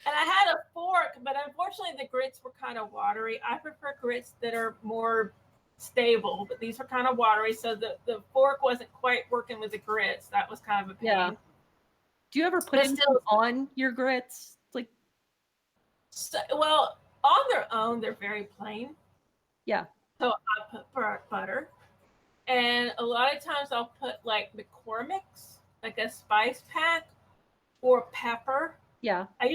and I had a fork, but unfortunately the grits were kind of watery. I prefer grits that are more stable, but these were kind of watery, so the fork wasn't quite working with the grits. That was kind of a pain. Yeah. Do you ever put anything on your grits? Like, well, on their own, they're very plain. Yeah. So I put butter, and a lot of times I'll put like McCormick's, like a spice pack, or pepper. Yeah. I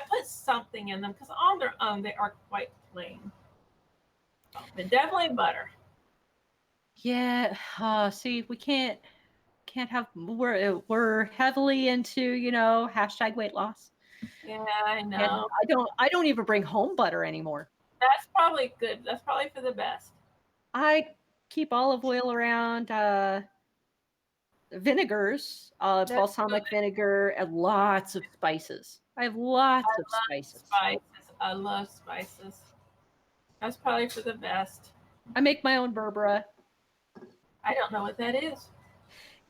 put something in them because on their own they are quite plain. But definitely butter. Yeah. See, we can't have. We're heavily into #weight loss. Yeah, I know. And I don't even bring home butter anymore. That's probably good. That's probably for the best. I keep olive oil around. Vinegars, balsamic vinegar, and lots of spices. I have lots of spices. I love spices. That's probably for the best. I make my own berbera. I don't know what that is.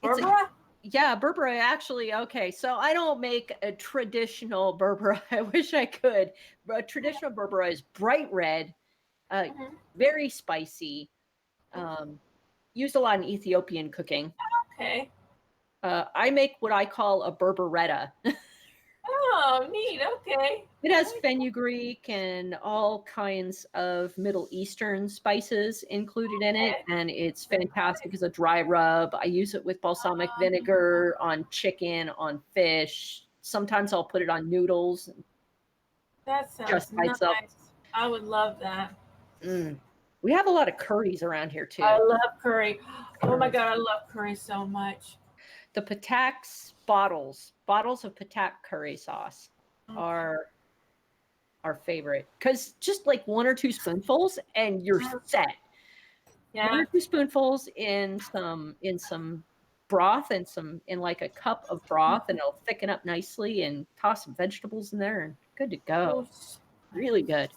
Berbera? Yeah, berbera, actually. Okay, so I don't make a traditional berbera. I wish I could. A traditional berbera is bright red, very spicy, used a lot in Ethiopian cooking. Okay. I make what I call a berberetta. Oh, neat. Okay. It has fenugreek and all kinds of Middle Eastern spices included in it, and it's fantastic as a dry rub. I use it with balsamic vinegar on chicken, on fish. Sometimes I'll put it on noodles. That sounds nice. I would love that. We have a lot of curries around here too. I love curry. Oh my God, I love curry so much. The Patak's bottles of Patak curry sauce are our favorite because just like 1 or 2 spoonfuls and you're set. Yeah. 1 or 2 spoonfuls in some broth and in like a cup of broth, and it'll thicken up nicely, and toss some vegetables in there and good to go. Really good.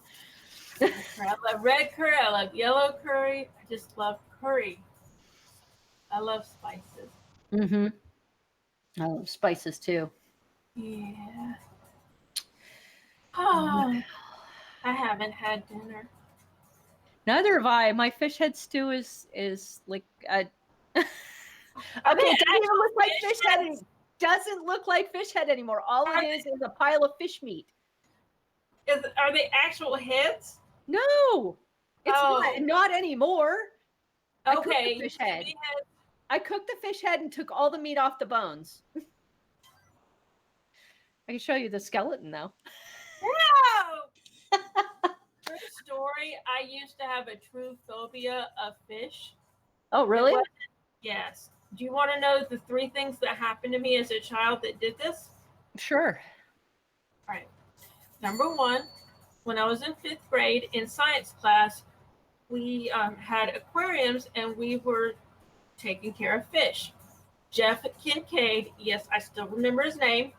I love red curry. I love yellow curry. I just love curry. I love spices. I love spices too. Yeah. Oh, I haven't had dinner. Neither have I. My fish head stew is like okay. It doesn't even look like fish head. It doesn't look like fish head anymore. All it is a pile of fish meat. Are they actual heads? No, it's not anymore. Okay. I cooked the fish head. I cooked the fish head and took all the meat off the bones. I can show you the skeleton though. No! True story. I used to have a true phobia of fish. Oh, really? Yes. Do you want to know the 3 things that happened to me as a child that did this? Sure. All right. Number 1, when I was in 5th grade in science class, we had aquariums and we were taking care of fish. Jeff Kincaid, yes, I still remember his name,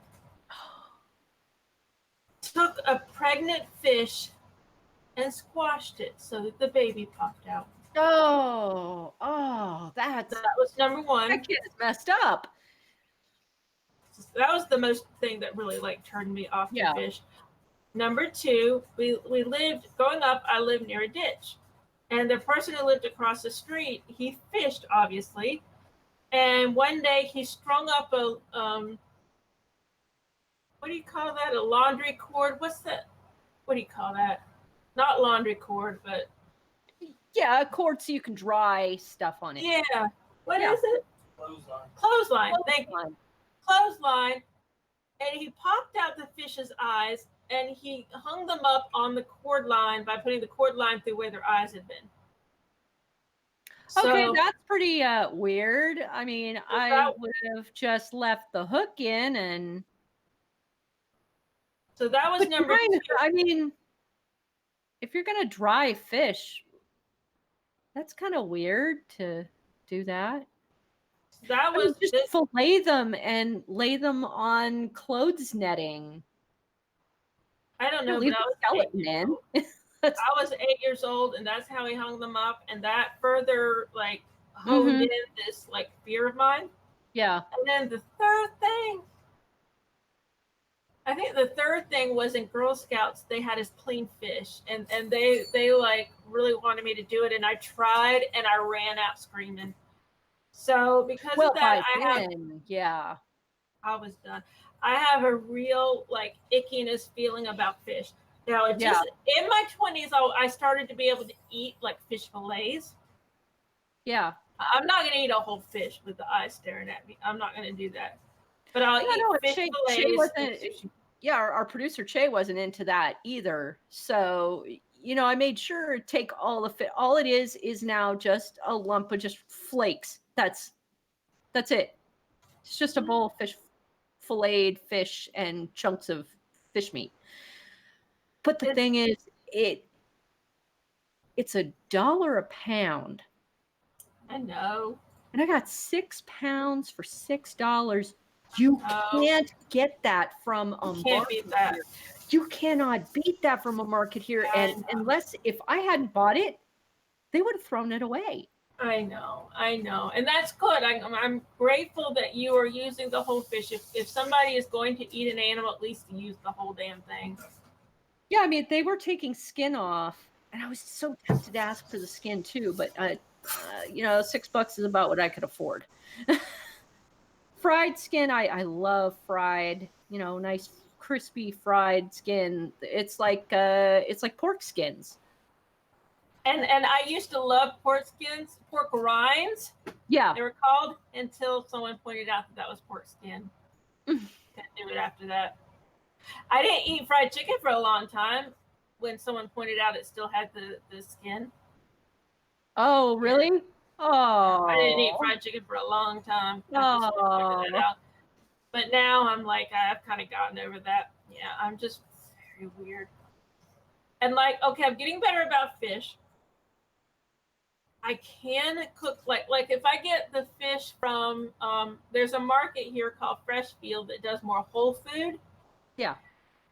took a pregnant fish and squashed it so that the baby popped out. That was number 1. That kid is messed up. That was the most thing that really turned me off the fish. Number two, we lived, growing up, I lived near a ditch. And the person who lived across the street, he fished, obviously. And one day he strung up a, what do you call that? A laundry cord? What's that? What do you call that? Not laundry cord, but. Yeah, a cord so you can dry stuff on it. Yeah. What is it? Clothesline. Clothesline. Thank you. Clothesline. And he popped out the fish's eyes and he hung them up on the cord line by putting the cord line through where their eyes had been. Okay, that's pretty weird. I mean, I would have just left the hook in and. So that was number two. I mean, if you're going to dry fish, that's kind of weird to do that. That was just fillet them and lay them on clothes netting. I don't know, leave but the skeleton in. I was 8 years old, and that's how he hung them up, and that further like honed in this like fear of mine. Yeah. And then the third thing, I think the third thing was in Girl Scouts, they had us clean fish, and they like really wanted me to do it, and I tried, and I ran out screaming. So because of that, I was done. I have a real like ickiness feeling about fish. Now, it just in my 20s, I started to be able to eat like fish fillets. Yeah. I'm not going to eat a whole fish with the eyes staring at me. I'm not going to do that. But I'll eat fish fillets. Our producer Che wasn't into that either. So, I made sure to take all the fish. All it is now just a lump of just flakes. That's it. It's just a bowl of fish, filleted fish and chunks of fish meat. But the thing is, it's $1 a pound. I know. And I got 6 pounds for $6. You can't get that from a market here. You cannot beat that from a market here. And unless if I hadn't bought it, they would have thrown it away. I know. And that's good. I'm grateful that you are using the whole fish. If somebody is going to eat an animal, at least use the whole damn thing. Yeah, I mean, they were taking skin off, and I was so tempted to ask for the skin too, but $6 is about what I could afford. Fried skin, I love fried, nice crispy fried skin. It's like pork skins. And I used to love pork rinds. Yeah, they were called, until someone pointed out that was pork skin. Couldn't do it after that. I didn't eat fried chicken for a long time when someone pointed out it still had the skin. Oh, really? Oh. I didn't eat fried chicken for a long time. That but now I'm like, I've kind of gotten over that. Yeah, I'm just very weird. And like, okay, I'm getting better about fish. I can cook like if I get the fish from there's a market here called Freshfield that does more whole food. Yeah.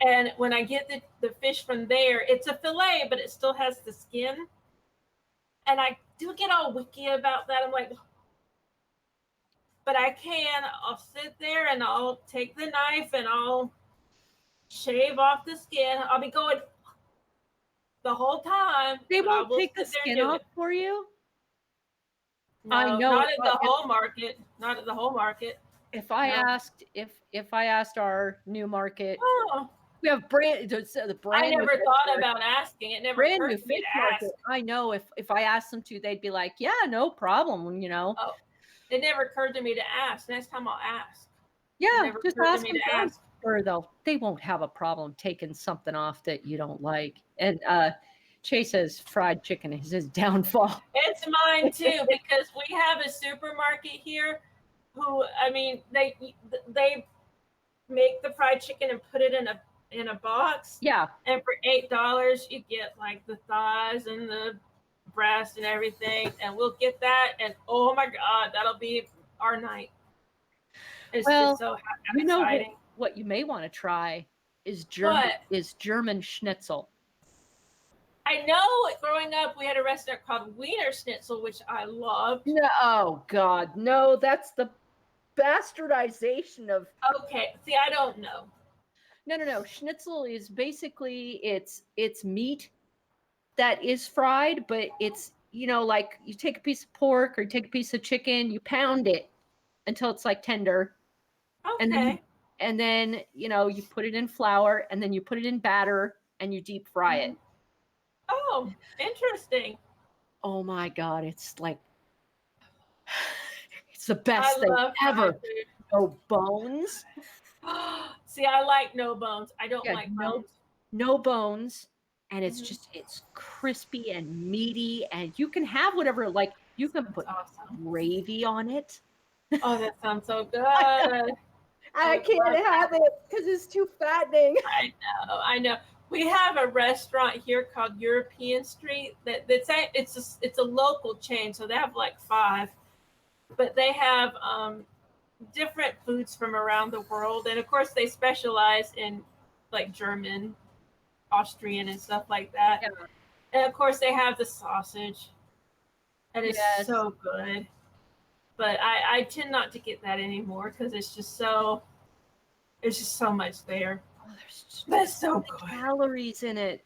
And when I get the fish from there, it's a fillet, but it still has the skin. And I do get all wicky about that. I'm like, but I'll sit there and I'll take the knife and I'll shave off the skin. I'll be going the whole time. They won't take the skin off for you? No, I know. Not at the whole market. Not at the whole market. If I asked our new market, we have the brand. I never thought about asking. It never occurred to me to ask. I know if I asked them to, they'd be like, "Yeah, no problem." Oh, it never occurred to me to ask. Next time I'll ask. Yeah, just ask them to ask. Or they won't have a problem taking something off that you don't like. And Chase says fried chicken is his downfall. It's mine too, because we have a supermarket here who, I mean, they make the fried chicken and put it in a box. Yeah. And for $8 you get like the thighs and the breast and everything, and we'll get that, and oh my God, that'll be our night. It's just so exciting. What you may want to try is German schnitzel. I know growing up we had a restaurant called Wiener Schnitzel, which I loved. No, oh God, no, that's the bastardization of. Okay, see, I don't know. No. Schnitzel is basically it's meat that is fried, but it's, like you take a piece of pork or you take a piece of chicken, you pound it until it's like tender. Okay. And then, you put it in flour and then you put it in batter and you deep fry it. Oh, interesting. Oh my God. It's like, it's the best thing ever. No bones. See, I like no bones. I don't like bones. No bones. And it's just, it's crispy and meaty. And you can have whatever, like you can put gravy on it. Oh, that sounds so good. I can't have it because it's too fattening. I know. We have a restaurant here called European Street it's a local chain, so they have like 5, but they have different foods from around the world, and of course they specialize in like German, Austrian, and stuff like that. Yeah. And of course they have the sausage, and it's so good. But I tend not to get that anymore because it's just so much there. Oh, that's so good. Calories in it.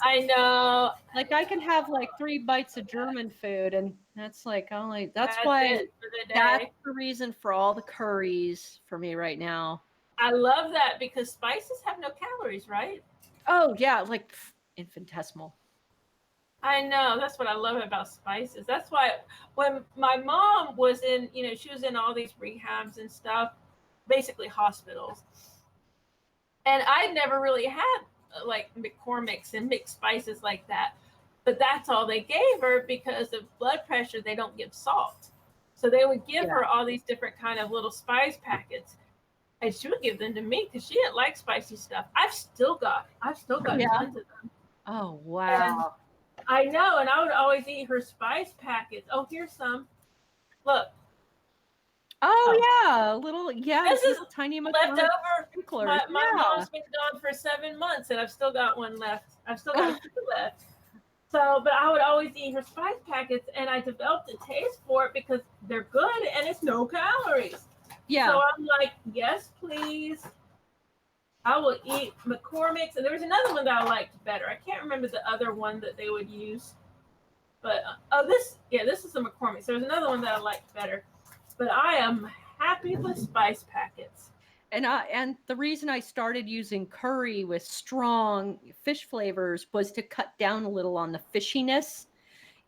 I know. Like I can have like 3 bites of German food, and that's like that's why that's the reason for all the curries for me right now. I love that because spices have no calories, right? Oh yeah, like infinitesimal. I know. That's what I love about spices. That's why when my mom was in, she was in all these rehabs and stuff, basically hospitals. And I'd never really had like McCormick's and mixed spices like that. But that's all they gave her because of blood pressure. They don't give salt. So they would give her all these different kind of little spice packets. And she would give them to me because she didn't like spicy stuff. I've still got tons of them. Oh, wow. And I know. And I would always eat her spice packets. Oh, here's some. Look. Oh, yeah. This is tiny leftover. My mom's been gone for 7 months and I've still got one left. I've still got a few left. So, but I would always eat her spice packets and I developed a taste for it because they're good and it's no calories. Yeah. So I'm like, yes, please. I will eat McCormick's. And there was another one that I liked better. I can't remember the other one that they would use. But, this is the McCormick's. There was another one that I liked better. But I am happy with spice packets. And the reason I started using curry with strong fish flavors was to cut down a little on the fishiness.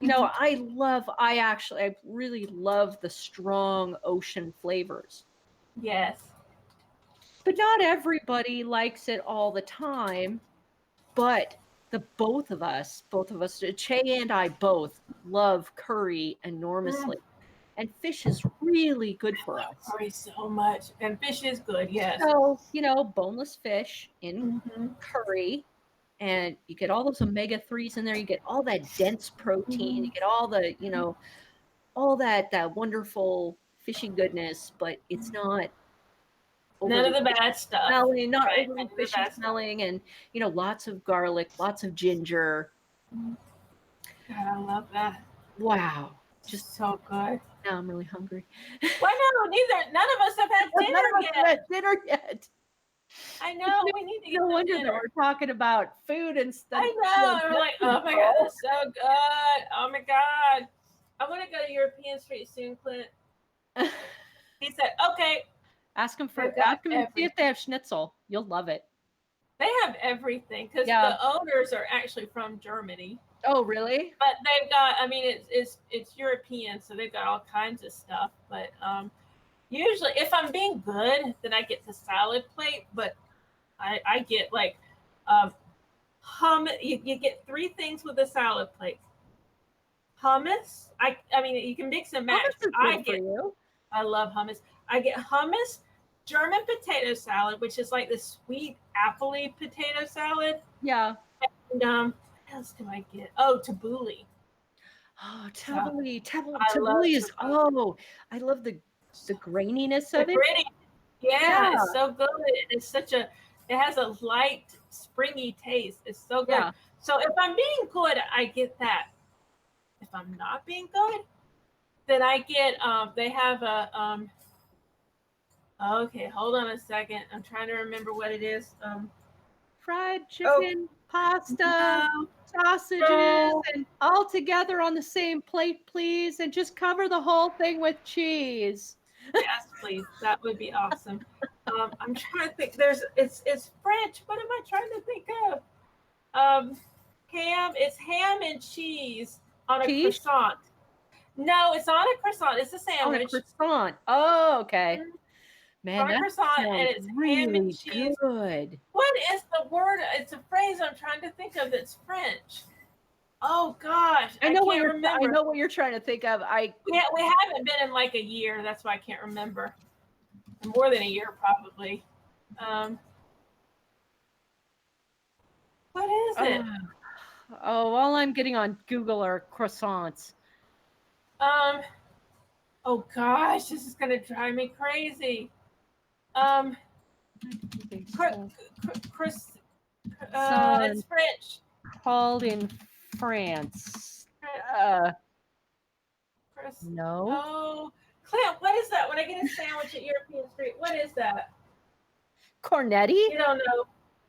I really love the strong ocean flavors. Yes. But not everybody likes it all the time. But both of us, Che and I both love curry enormously. And fish is really good for us. Curry so much. And fish is good, yes. So, boneless fish in curry. And you get all those omega-3s in there. You get all that dense protein. You get all the, all that wonderful fishy goodness. But it's not none of the bad stuff. Smelling, not overly fishy smelling. And, lots of garlic, lots of ginger. God, I love that. Wow. Just so good. Now I'm really hungry. Why no? None of us have had dinner yet. I know. We need to get no wonder that we're talking about food and stuff. I know. We're like, oh my God, that's so good. Oh my God. I want to go to European Street soon, Clint. He said, okay. Ask him to see if they have schnitzel. You'll love it. They have everything because the owners are actually from Germany. Oh, really? But they've got, it's European, so they've got all kinds of stuff. But usually, if I'm being good, then I get the salad plate. But I get like hummus. You get 3 things with a salad plate. Hummus. You can mix and match. I love hummus. I get hummus, German potato salad, which is like the sweet appley potato salad. Yeah. And what else do I get? Oh, tabbouleh. Oh, tabbouleh. Tabbouleh is, I love the graininess of it. Gritty. Yeah, it's so good. It has a light, springy taste. It's so good. Yeah. So if I'm being good, I get that. If I'm not being good, then I get, they have a, Okay, hold on a second. I'm trying to remember what it is. Fried chicken, pasta, No, sausages, no. and all together on the same plate, please. And just cover the whole thing with cheese. Yes, please. That would be awesome. I'm trying to think. It's French. What am I trying to think of? Ham. It's ham and cheese on a Quiche croissant. No, it's on a croissant. It's a on a sandwich. croissant. Oh, okay. Mhm. Man, On a that croissant, and sounds it's ham and really cheese. good. What is the word? It's a phrase I'm trying to think of that's French. Oh gosh, I I know what can't you're. I remember. know what you're trying to think of. We haven't been in like a year. That's why I can't remember. More than a year, probably. Um, what is it? All I'm getting on Google are croissants. Um, oh gosh, this is gonna drive me crazy. Um, Chris, it's French. Called in France. Chris, No. oh, Clint, what is that? When I get a sandwich at European Street, what is that? Cornetti? You don't know?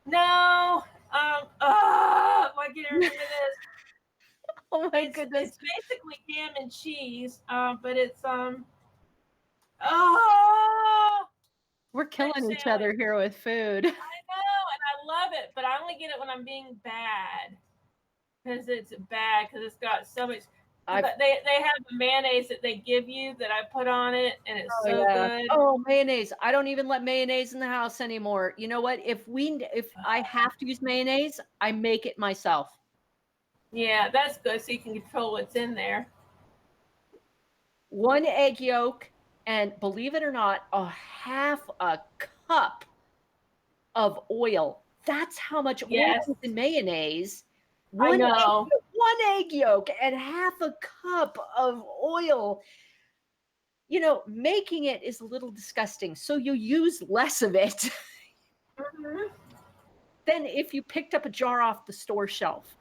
No. Why can't I remember this? Oh my goodness! It's basically ham and cheese, but it's oh, We're killing French each other sandwich. here with food. I know, and I love it, but I only get it when I'm being bad because it's bad because it's got so much. But they have the mayonnaise that they give you that I put on it, and it's so good. Oh, mayonnaise! I don't even let mayonnaise in the house anymore. You know what? If I have to use mayonnaise, I make it myself. Yeah, that's good, so you can control what's in there. 1 egg yolk, and believe it or not, a half a cup of oil. That's how much oil is in mayonnaise. I know. 1 egg yolk and half a cup of oil. You know, making it is a little disgusting, so you use less of it than if you picked up a jar off the store shelf.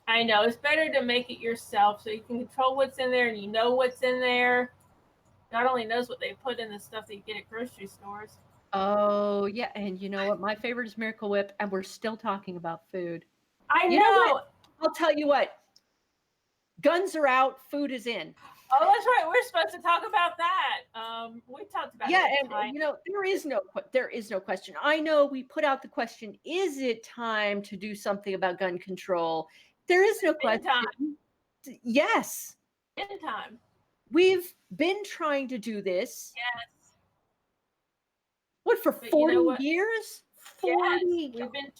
I know. It's better to make it yourself so you can control what's in there and you know what's in there. God only knows what they put in the stuff that you get at grocery stores. Oh, yeah. And you know what? My favorite is Miracle Whip, and we're still talking about food. I know. You know what? I'll tell you what. Guns are out, food is in. Oh, that's right. We're supposed to talk about that. We talked about it. And you know, there is no question. I know we put out the question, is it time to do something about gun control? There is no question. Time. Yes. In time. We've been trying to do this. Yes. What, for 40 years? 40. Yes, we've been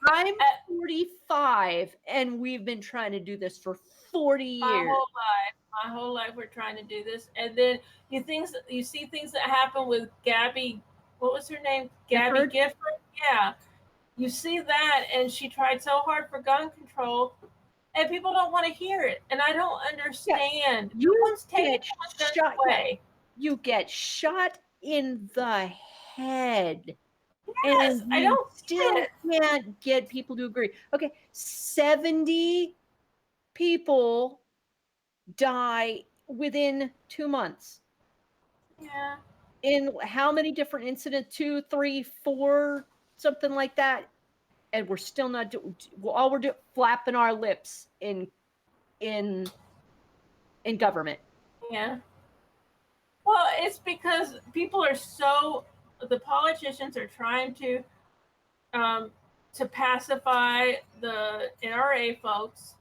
trying. I'm 45, and we've been trying to do this for 40 years. My whole life we're trying to do this. And then you see things that happen with Gabby, what was her name? Gabby Gifford? Yeah. You see that, and she tried so hard for gun control, and people don't want to hear it. And I don't understand. You one's taking shot away. You get shot in the head. Yes, and I don't still can't get people to agree. Okay, 70 people die within 2 months. Yeah. In how many different incidents? 2, 3, 4, something like that. And we're still not doing. All we're doing, flapping our lips in government. Yeah. Well, it's because people are the politicians are trying to pacify the NRA folks,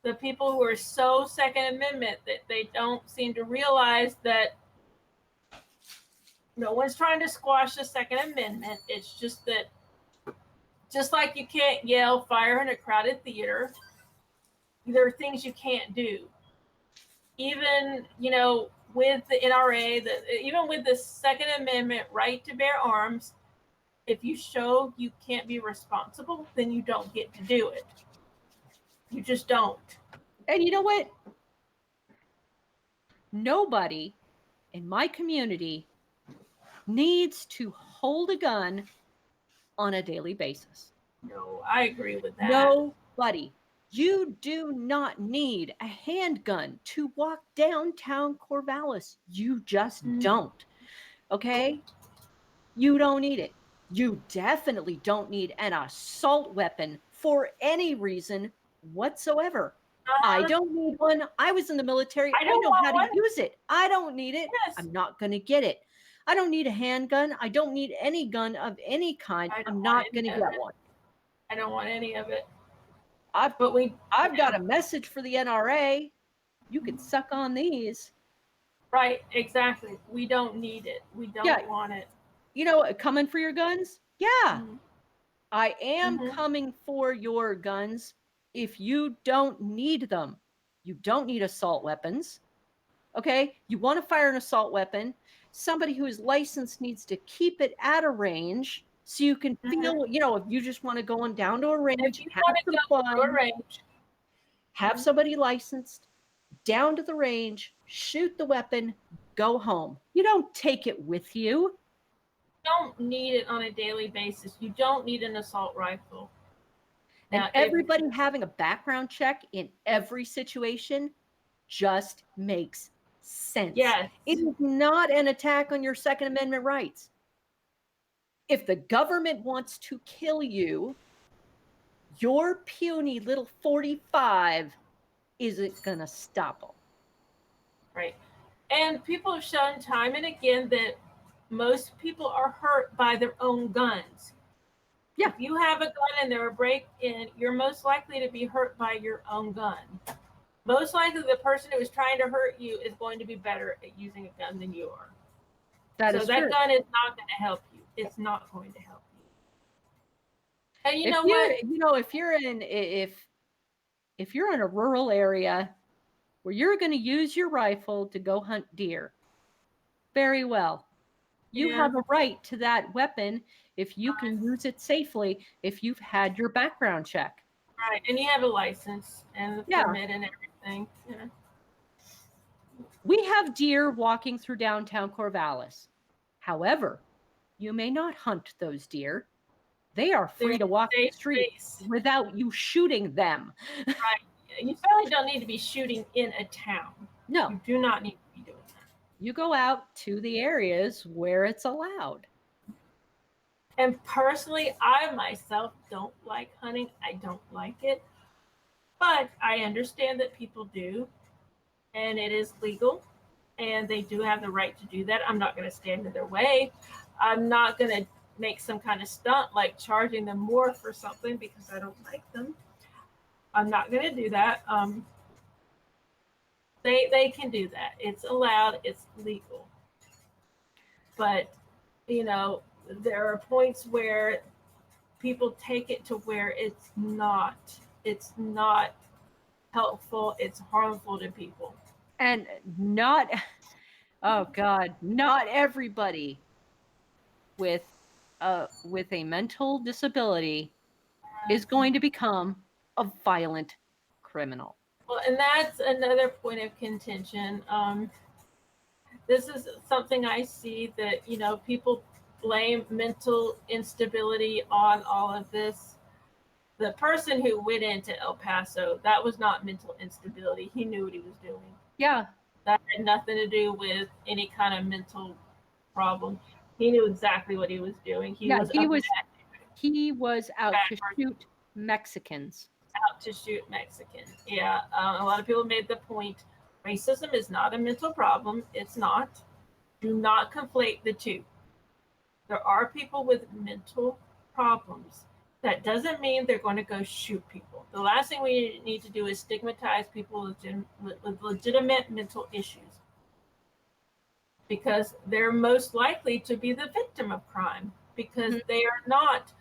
the people who are so Second Amendment that they don't seem to realize that no one's trying to squash the Second Amendment. It's just that, just like you can't yell fire in a crowded theater, there are things you can't do. Even, with the NRA, even with the Second Amendment right to bear arms, if you show you can't be responsible, then you don't get to do it. You just don't. And you know what? Nobody in my community needs to hold a gun on a daily basis. No, I agree with that. Nobody. You do not need a handgun to walk downtown Corvallis. You just don't. Okay? You don't need it. You definitely don't need an assault weapon for any reason whatsoever. I don't need one. I was in the military. I know how to use it. I don't need it. Yes. I'm not going to get it. I don't need a handgun. I don't need any gun of any kind. I'm not going to get one. I don't want any of it. I've got a message for the NRA. You could suck on these. Right, exactly. We don't need it. We don't want it. You know, coming for your guns? Yeah. I am coming for your guns if you don't need them. You don't need assault weapons. Okay? You want to fire an assault weapon. Somebody who is licensed needs to keep it at a range so you can feel, you know, if you just want to go on down to a range, have some fun, have somebody licensed, down to the range, shoot the weapon, go home. You don't take it with you. You don't need it on a daily basis. You don't need an assault rifle. And everybody having a background check in every situation just makes sense. Yes. It is not an attack on your Second Amendment rights. If the government wants to kill you, your puny little 45 isn't going to stop them. Right. And people have shown time and again that most people are hurt by their own guns. Yeah. If you have a gun and there are a break-in, you're most likely to be hurt by your own gun. Most likely the person who is trying to hurt you is going to be better at using a gun than you are. That gun is not going to help you. It's not going to help you. And you know what? You know, if you're in a rural area where you're going to use your rifle to go hunt deer, very well. You have a right to that weapon if you can use it safely, if you've had your background check. Right, and you have a license and the permit and everything. Yeah. We have deer walking through downtown Corvallis. However, you may not hunt those deer. They are free to walk the street without you shooting them. Right. You certainly don't need to be shooting in a town. No. You do not need to be doing that. You go out to the areas where it's allowed. And personally, I myself don't like hunting. I don't like it. But I understand that people do. And it is legal. And they do have the right to do that. I'm not going to stand in their way. I'm not going to make some kind of stunt like charging them more for something because I don't like them. I'm not going to do that. They can do that. It's allowed. It's legal. But, you know, there are points where people take it to where it's not helpful. It's harmful to people. And not everybody with a mental disability is going to become a violent criminal. Well, and that's another point of contention. This is something I see that, you know, people blame mental instability on all of this. The person who went into El Paso, that was not mental instability. He knew what he was doing. Yeah. That had nothing to do with any kind of mental problem. He knew exactly what he was doing. He was out to shoot Mexicans. Out to shoot Mexicans. Yeah. A lot of people made the point, racism is not a mental problem. It's not. Do not conflate the two. There are people with mental problems. That doesn't mean they're going to go shoot people. The last thing we need to do is stigmatize people with legitimate mental issues, because they're most likely to be the victim of crime because they're not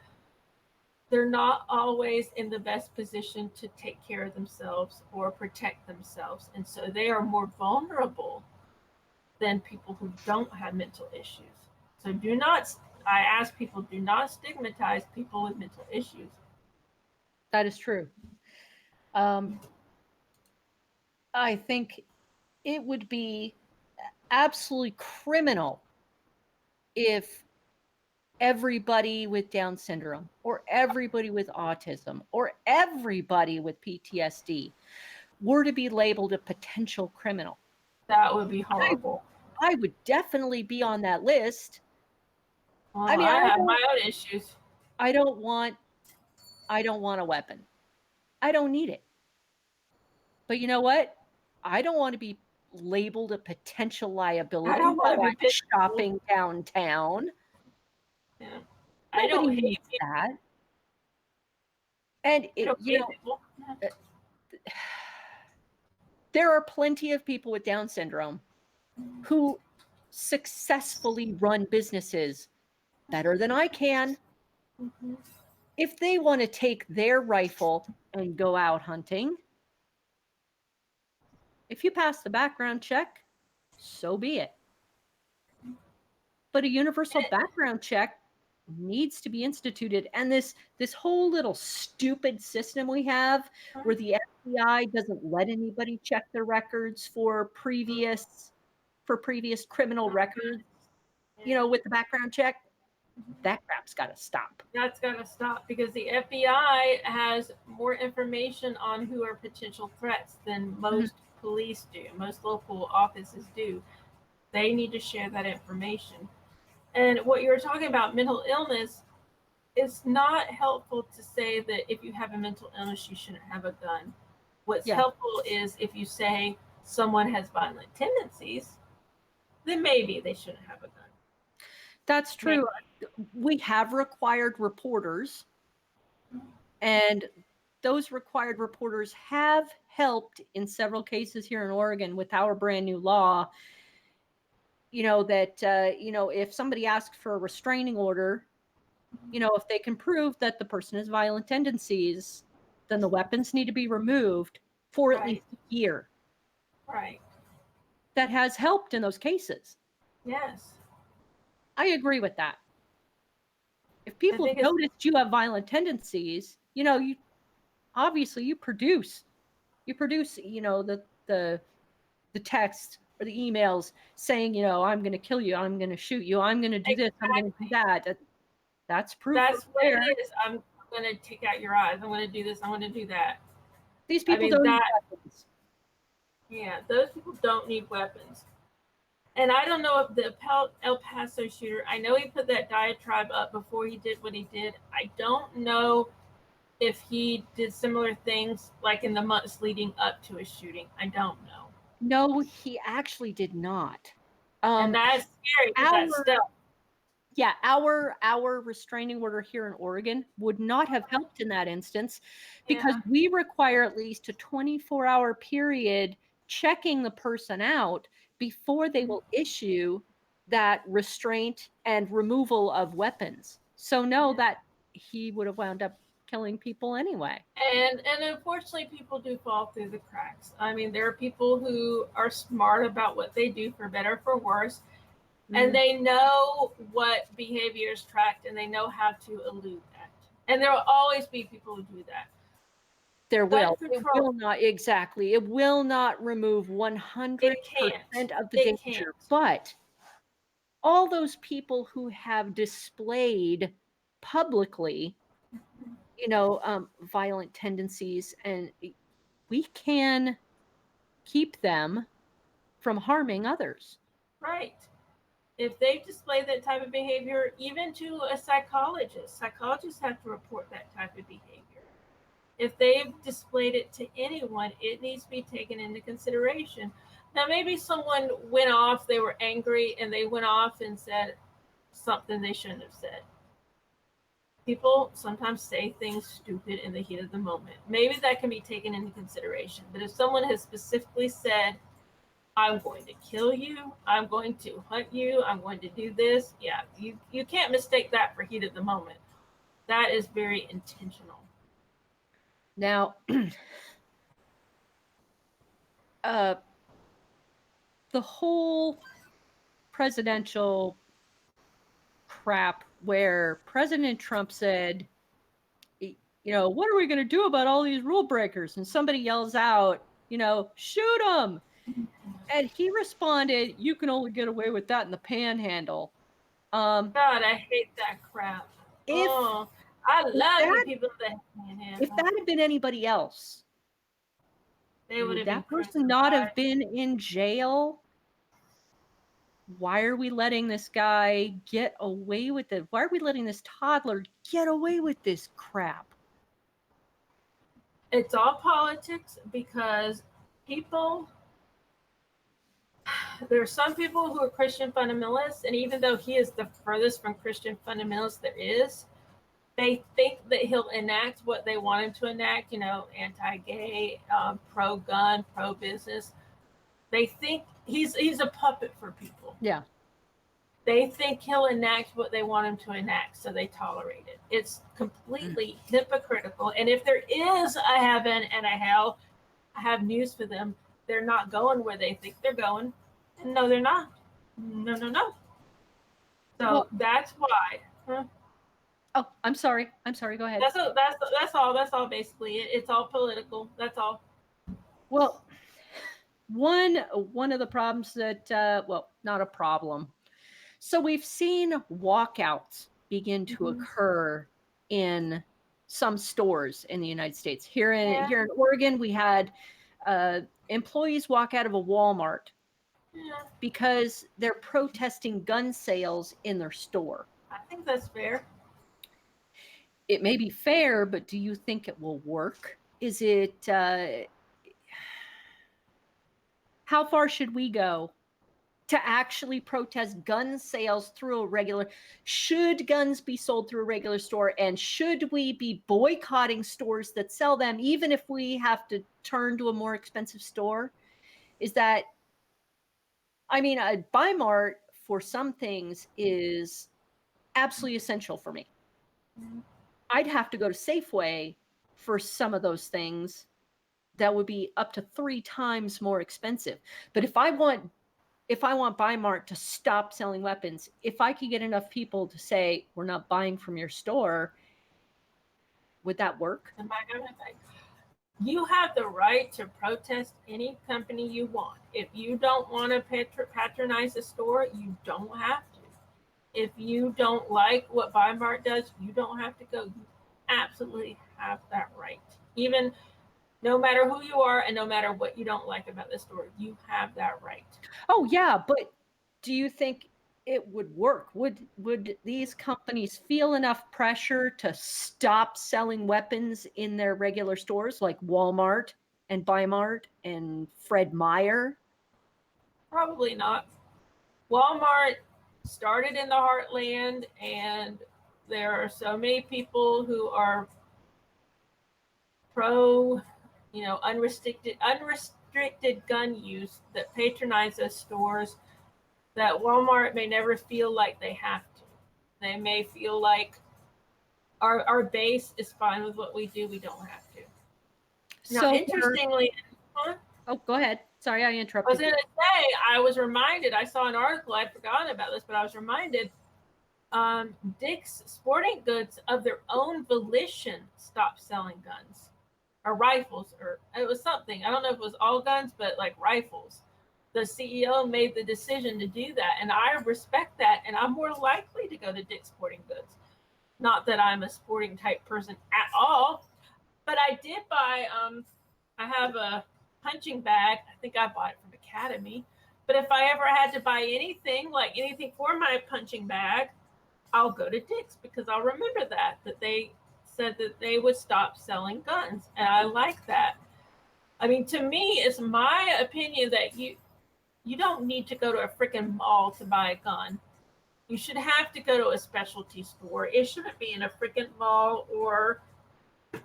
always in the best position to take care of themselves or protect themselves. And so they are more vulnerable than people who don't have mental issues. So I ask people, do not stigmatize people with mental issues. That is true. I think it would be absolutely criminal if everybody with Down syndrome or everybody with autism or everybody with PTSD were to be labeled a potential criminal. That would be horrible. I would definitely be on that list. Well, I mean, I have my own issues. I don't want a weapon. I don't need it. But you know what? I don't want to be labeled a potential liability while I'm shopping downtown. Yeah. I don't hate that. And there are plenty of people with Down syndrome who successfully run businesses better than I can. Mm-hmm. If they want to take their rifle and go out hunting, if you pass the background check, so be it. But a universal background check needs to be instituted. And this whole little stupid system we have where the FBI doesn't let anybody check their records for previous criminal records, with the background check, that crap's got to stop. That's got to stop because the FBI has more information on who are potential threats than most police do, most local offices do. They need to share that information. And what you were talking about, mental illness, it's not helpful to say that if you have a mental illness, you shouldn't have a gun. What's helpful is if you say someone has violent tendencies, then maybe they shouldn't have a gun. That's true. Maybe. We have required reporters, and those required reporters have helped in several cases here in Oregon with our brand new law. If somebody asks for a restraining order, if they can prove that the person has violent tendencies, then the weapons need to be removed for at least a year. Right. That has helped in those cases. Yes. I agree with that. If people have noticed you have violent tendencies, you obviously you produce, the text or the emails saying, I'm going to kill you, I'm going to shoot you, I'm going to do this, I'm going to do that. That's proof. That's what it is. I'm going to take out your eyes. I'm going to do this. I'm going to do that. These people don't need weapons. Yeah, those people don't need weapons. And I don't know if the El Paso shooter, I know he put that diatribe up before he did what he did. I don't know if he did similar things like in the months leading up to his shooting. I don't know. No, he actually did not. And that's scary. That stuff. Yeah, our restraining order here in Oregon would not have helped in that instance because we require at least a 24-hour period checking the person out before they will issue that restraint and removal of weapons. So no, that he would have wound up killing people anyway. And unfortunately, people do fall through the cracks. I mean, there are people who are smart about what they do, for better or for worse, and they know what behavior is tracked, and they know how to elude that. And there will always be people who do that. There will. It will not, exactly. It will not remove 100% of the danger. But all those people who have displayed publicly, violent tendencies, and we can keep them from harming others. Right. If they display that type of behavior, even to a psychologist, psychologists have to report that type of behavior. If they've displayed it to anyone, it needs to be taken into consideration. Now, maybe someone went off, they were angry, and they went off and said something they shouldn't have said. People sometimes say things stupid in the heat of the moment. Maybe that can be taken into consideration. But if someone has specifically said, I'm going to kill you, I'm going to hunt you, I'm going to do this, you can't mistake that for heat of the moment. That is very intentional. Now, the whole presidential crap where President Trump said, what are we going to do about all these rule breakers? And somebody yells out, shoot them. And he responded, you can only get away with that in the panhandle. God, I hate that crap. I love you people that if that had been anybody else, would that person not have been in jail? Why are we letting this guy get away with it? Why are we letting this toddler get away with this crap? It's all politics because there are some people who are Christian fundamentalists, and even though he is the furthest from Christian fundamentalists there is, they think that he'll enact what they want him to enact, anti-gay, pro-gun, pro-business. They think he's a puppet for people. Yeah. They think he'll enact what they want him to enact, so they tolerate it. It's completely hypocritical. And if there is a heaven and a hell, I have news for them. They're not going where they think they're going. And no, they're not. No. So that's why. Huh? Oh, I'm sorry. Go ahead. That's all basically. It's all political. That's all. Well, one of the problems that, not a problem. So we've seen walkouts begin to occur in some stores in the United States. Here in Oregon, we had employees walk out of a Walmart because they're protesting gun sales in their store. I think that's fair. It may be fair, but do you think it will work? Is it how far should we go to actually protest gun sales through a regular? Should guns be sold through a regular store? And should we be boycotting stores that sell them, even if we have to turn to a more expensive store? Is that, I mean, a Buy Mart for some things is absolutely essential for me. I'd have to go to Safeway for some of those things that would be up to 3 times more expensive. But if I want Buy Mart to stop selling weapons, if I could get enough people to say, we're not buying from your store, would that work? You have the right to protest any company you want. If you don't want to patronize a store, you don't have to. If you don't like what Buy Mart does, you don't have to go. You absolutely have that right. Even no matter who you are and no matter what you don't like about the store, you have that right. Oh, yeah, but do you think it would work? Would these companies feel enough pressure to stop selling weapons in their regular stores like Walmart and Buy Mart and Fred Meyer? Probably not. Walmart started in the heartland, and there are so many people who are pro, unrestricted gun use that patronize those stores, that Walmart may never feel like they have to. They may feel like our base is fine with what we do. We don't have to. Now, interestingly, oh, go ahead. Sorry, I interrupted. I was going to say, I was reminded, I saw an article, I'd forgotten about this, but I was reminded Dick's Sporting Goods of their own volition stopped selling guns or rifles, or it was something. I don't know if it was all guns, but like rifles. The CEO made the decision to do that, and I respect that, and I'm more likely to go to Dick's Sporting Goods. Not that I'm a sporting type person at all, but I did buy, I have a punching bag. I think I bought it from Academy. But if I ever had to buy anything for my punching bag, I'll go to Dick's because I'll remember that they said that they would stop selling guns. And I like that. I mean, to me, it's my opinion that you don't need to go to a freaking mall to buy a gun. You should have to go to a specialty store. It shouldn't be in a freaking mall or,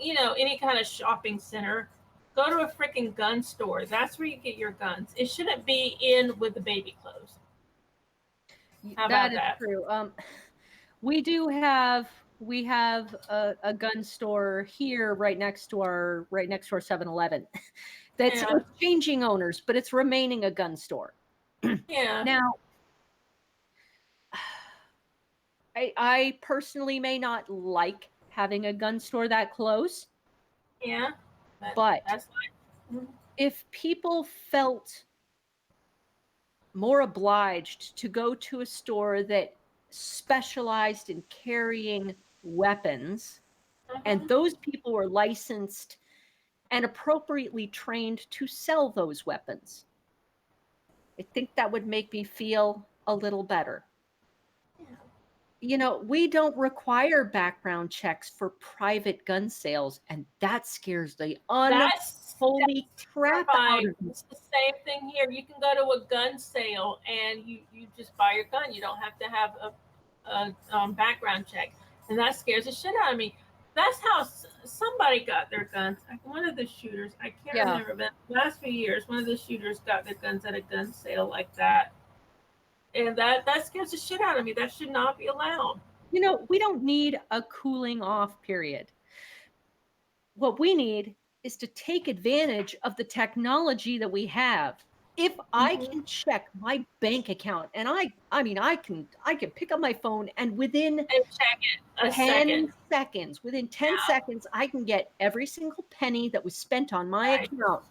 any kind of shopping center. Go to a freaking gun store. That's where you get your guns. It shouldn't be in with the baby clothes. How about that? That is true. We have a gun store here right next to our 7-Eleven that's changing owners, but it's remaining a gun store. Yeah. Now, I personally may not like having a gun store that close. Yeah. But that's fine. If people felt more obliged to go to a store that specialized in carrying weapons, and those people were licensed and appropriately trained to sell those weapons. I think that would make me feel a little better. Yeah. We don't require background checks for private gun sales, and that scares the unholy crap out of me. It's the same thing here. You can go to a gun sale and you just buy your gun. You don't have to have a background check, and that scares the shit out of me. That's how somebody got their guns. One of the shooters, I can't remember, but the last few years, one of the shooters got their guns at a gun sale like that. And that scares the shit out of me. That should not be allowed. We don't need a cooling off period. What we need is to take advantage of the technology that we have. If I can check my bank account, and I can pick up my phone and within check it 10 seconds, within 10 seconds, I can get every single penny that was spent on my account.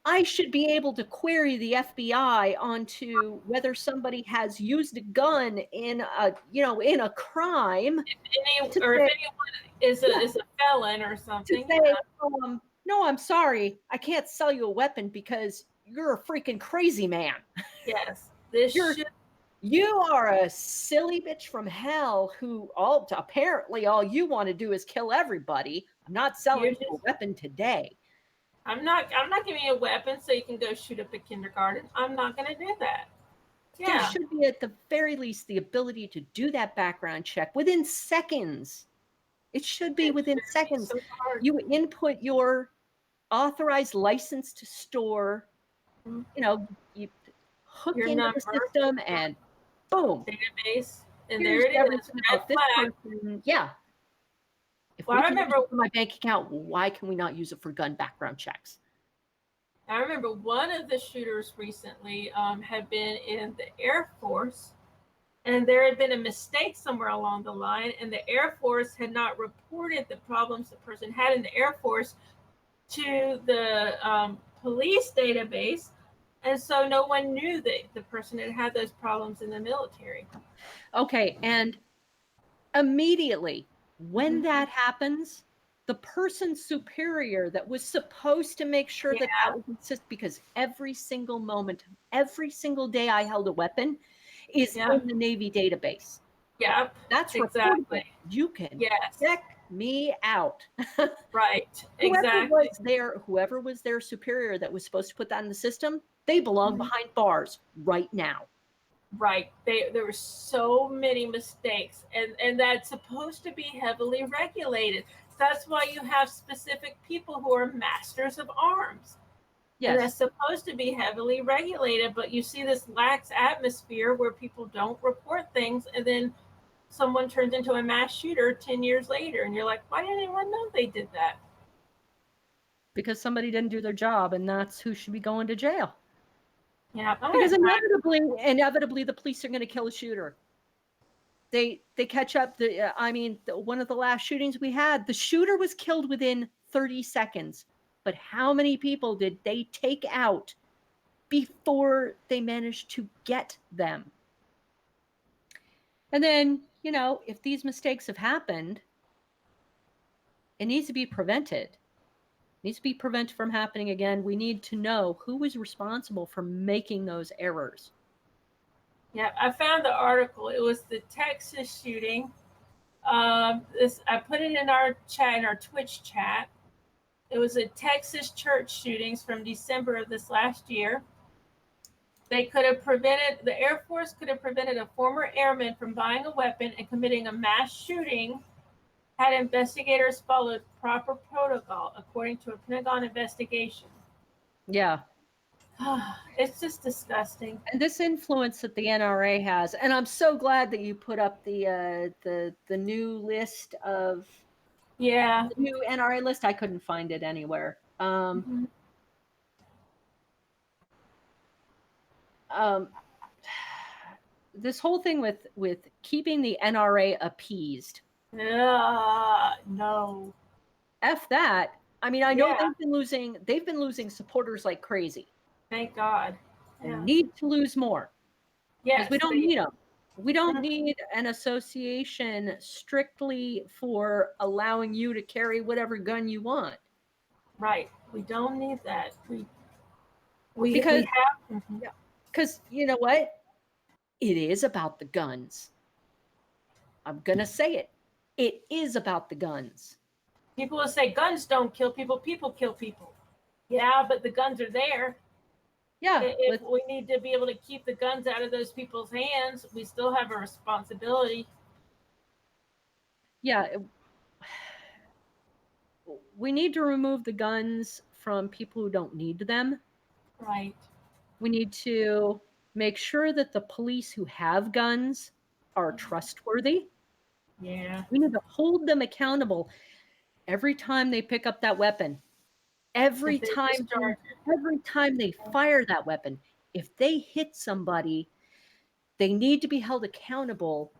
I should be able to query the FBI onto whether somebody has used a gun in a crime. If anyone is a felon or something. To say, no, I'm sorry, I can't sell you a weapon because you're a freaking crazy man. Yes, you are a silly bitch from hell who apparently all you want to do is kill everybody. I'm not selling you a weapon today. I'm not giving you a weapon so you can go shoot up a kindergarten. I'm not going to do that. Yeah. There should be at the very least the ability to do that background check within seconds. It should be within seconds. So you input your authorized license to store, you hook into the system and boom. Database. And there it is. This person, yeah. If we can use it for my bank account, why can we not use it for gun background checks? I remember one of the shooters recently had been in the Air Force, and there had been a mistake somewhere along the line, and the Air Force had not reported the problems the person had in the Air Force to the police database, and so no one knew that the person had had those problems in the military. Okay, and immediately when that happens, the person superior that was supposed to make sure that was consistent, because every single moment, every single day I held a weapon is in the Navy database. Yep. That's exactly. You can check me out. Right. Whoever was their superior that was supposed to put that in the system, they belong behind bars right now. Right. There were so many mistakes, and that's supposed to be heavily regulated. That's why you have specific people who are masters of arms. Yes. And that's supposed to be heavily regulated, but you see this lax atmosphere where people don't report things, and then someone turns into a mass shooter 10 years later, and you're like, why didn't anyone know they did that? Because somebody didn't do their job, and that's who should be going to jail. Yeah, because inevitably the police are going to kill a shooter. They catch up. One of the last shootings we had, the shooter was killed within 30 seconds. But how many people did they take out before they managed to get them? And then, if these mistakes have happened, it needs to be prevented. Needs to be prevented from happening again. We need to know who was responsible for making those errors. Yeah, I found the article. It was the Texas shooting. I put it in our chat, in our Twitch chat. It was a Texas church shootings from December of this last year. The Air Force could have prevented a former airman from buying a weapon and committing a mass shooting had investigators followed proper protocol, according to a Pentagon investigation. Yeah. It's just disgusting. And this influence that the NRA has, and I'm so glad that you put up the new list of the new NRA list. I couldn't find it anywhere. This whole thing with keeping the NRA appeased. No. F that. I mean, I know they've been losing supporters like crazy. Thank God. They need to lose more. Yes, we don't need them. We don't need an association strictly for allowing you to carry whatever gun you want. Right. We don't need that. Because you know what? It is about the guns. I'm going to say it. It is about the guns. People will say guns don't kill people. People kill people. Yeah, but the guns are there. Yeah. If we need to be able to keep the guns out of those people's hands, we still have a responsibility. Yeah. We need to remove the guns from people who don't need them. Right. We need to make sure that the police who have guns are trustworthy. Yeah. We need to hold them accountable every time they pick up that weapon. Every time they fire that weapon. If they hit somebody, they need to be held accountable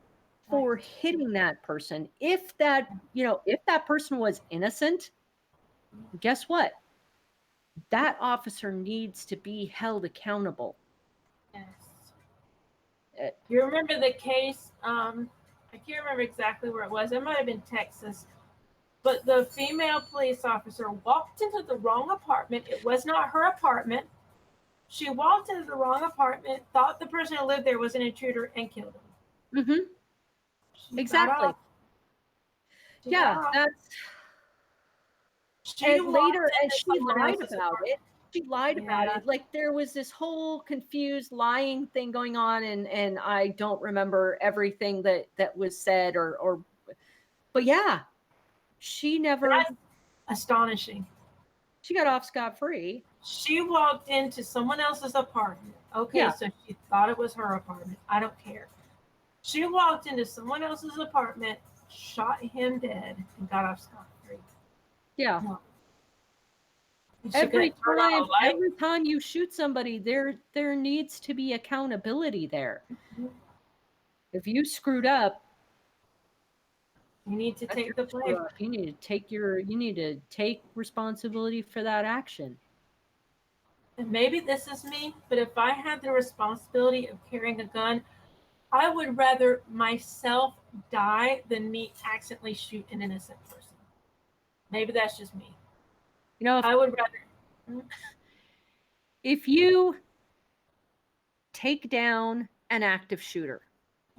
for hitting that person. If that person was innocent, guess what? That officer needs to be held accountable. Yes. You remember the case? I can't remember exactly where it was. It might have been Texas. But the female police officer walked into the wrong apartment. It was not her apartment. She walked into the wrong apartment, thought the person who lived there was an intruder, and killed him. Mm-hmm. Exactly. Yeah, that's. And later, and she lied about it. She lied about it. Like there was this whole confused lying thing going on, and I don't remember everything that was said but yeah, she never. That's astonishing. She got off scot-free. She walked into someone else's apartment. Okay, yeah. So she thought it was her apartment. I don't care. She walked into someone else's apartment, shot him dead, and got off scot-free. Yeah. No. Every time you shoot somebody, there needs to be accountability there. Mm-hmm. If you screwed up, you need to take the blame. You need to take responsibility for that action. And maybe this is me, but if I had the responsibility of carrying a gun, I would rather myself die than me accidentally shoot an innocent person. Maybe that's just me. You know, I would rather. If you take down an active shooter,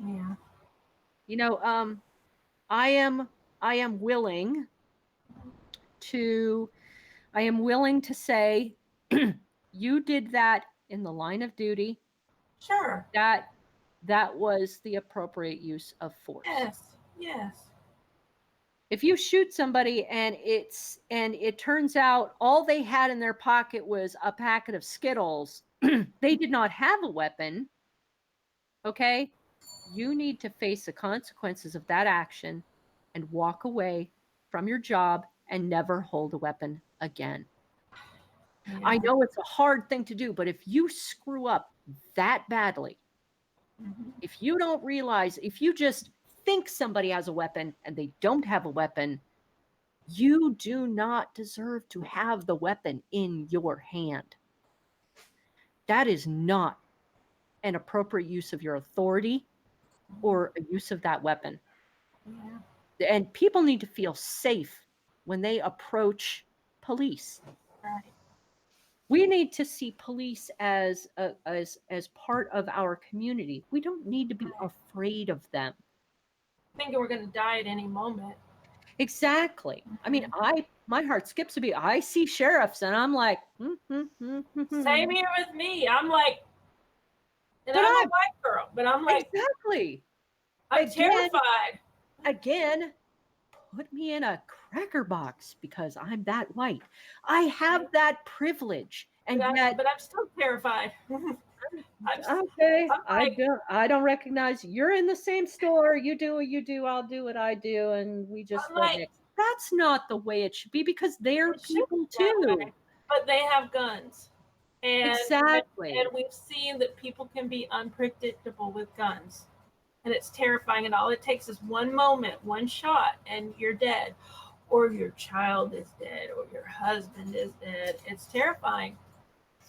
yeah. You know, I am willing to say you did that in the line of duty. Sure. That was the appropriate use of force. Yes. If you shoot somebody and it turns out all they had in their pocket was a packet of Skittles, they did not have a weapon. Okay? You need to face the consequences of that action and walk away from your job and never hold a weapon again. Yeah. I know it's a hard thing to do, but if you screw up that badly, if you don't realize, if you just think somebody has a weapon and they don't have a weapon, you do not deserve to have the weapon in your hand. That is not an appropriate use of your authority or a use of that weapon. Yeah. And people need to feel safe when they approach police. Right. We need to see police as part of our community. We don't need to be afraid of them. Thinking we're going to die at any moment. Exactly. I mean, my heart skips a beat. I see sheriffs and I'm like, Same here with me. I'm like, and I'm a white girl, but I'm like, exactly. I'm terrified. Again, put me in a cracker box because I'm that white. I have that privilege, and but I'm still terrified. Okay, I don't recognize you're in the same store. You do what you do. I'll do what I do, and we just that's not the way it should be because they're people too. But they have guns. And, exactly. And we've seen that people can be unpredictable with guns. And it's terrifying. And all it takes is one moment, one shot, and you're dead. Or your child is dead, or your husband is dead. It's terrifying.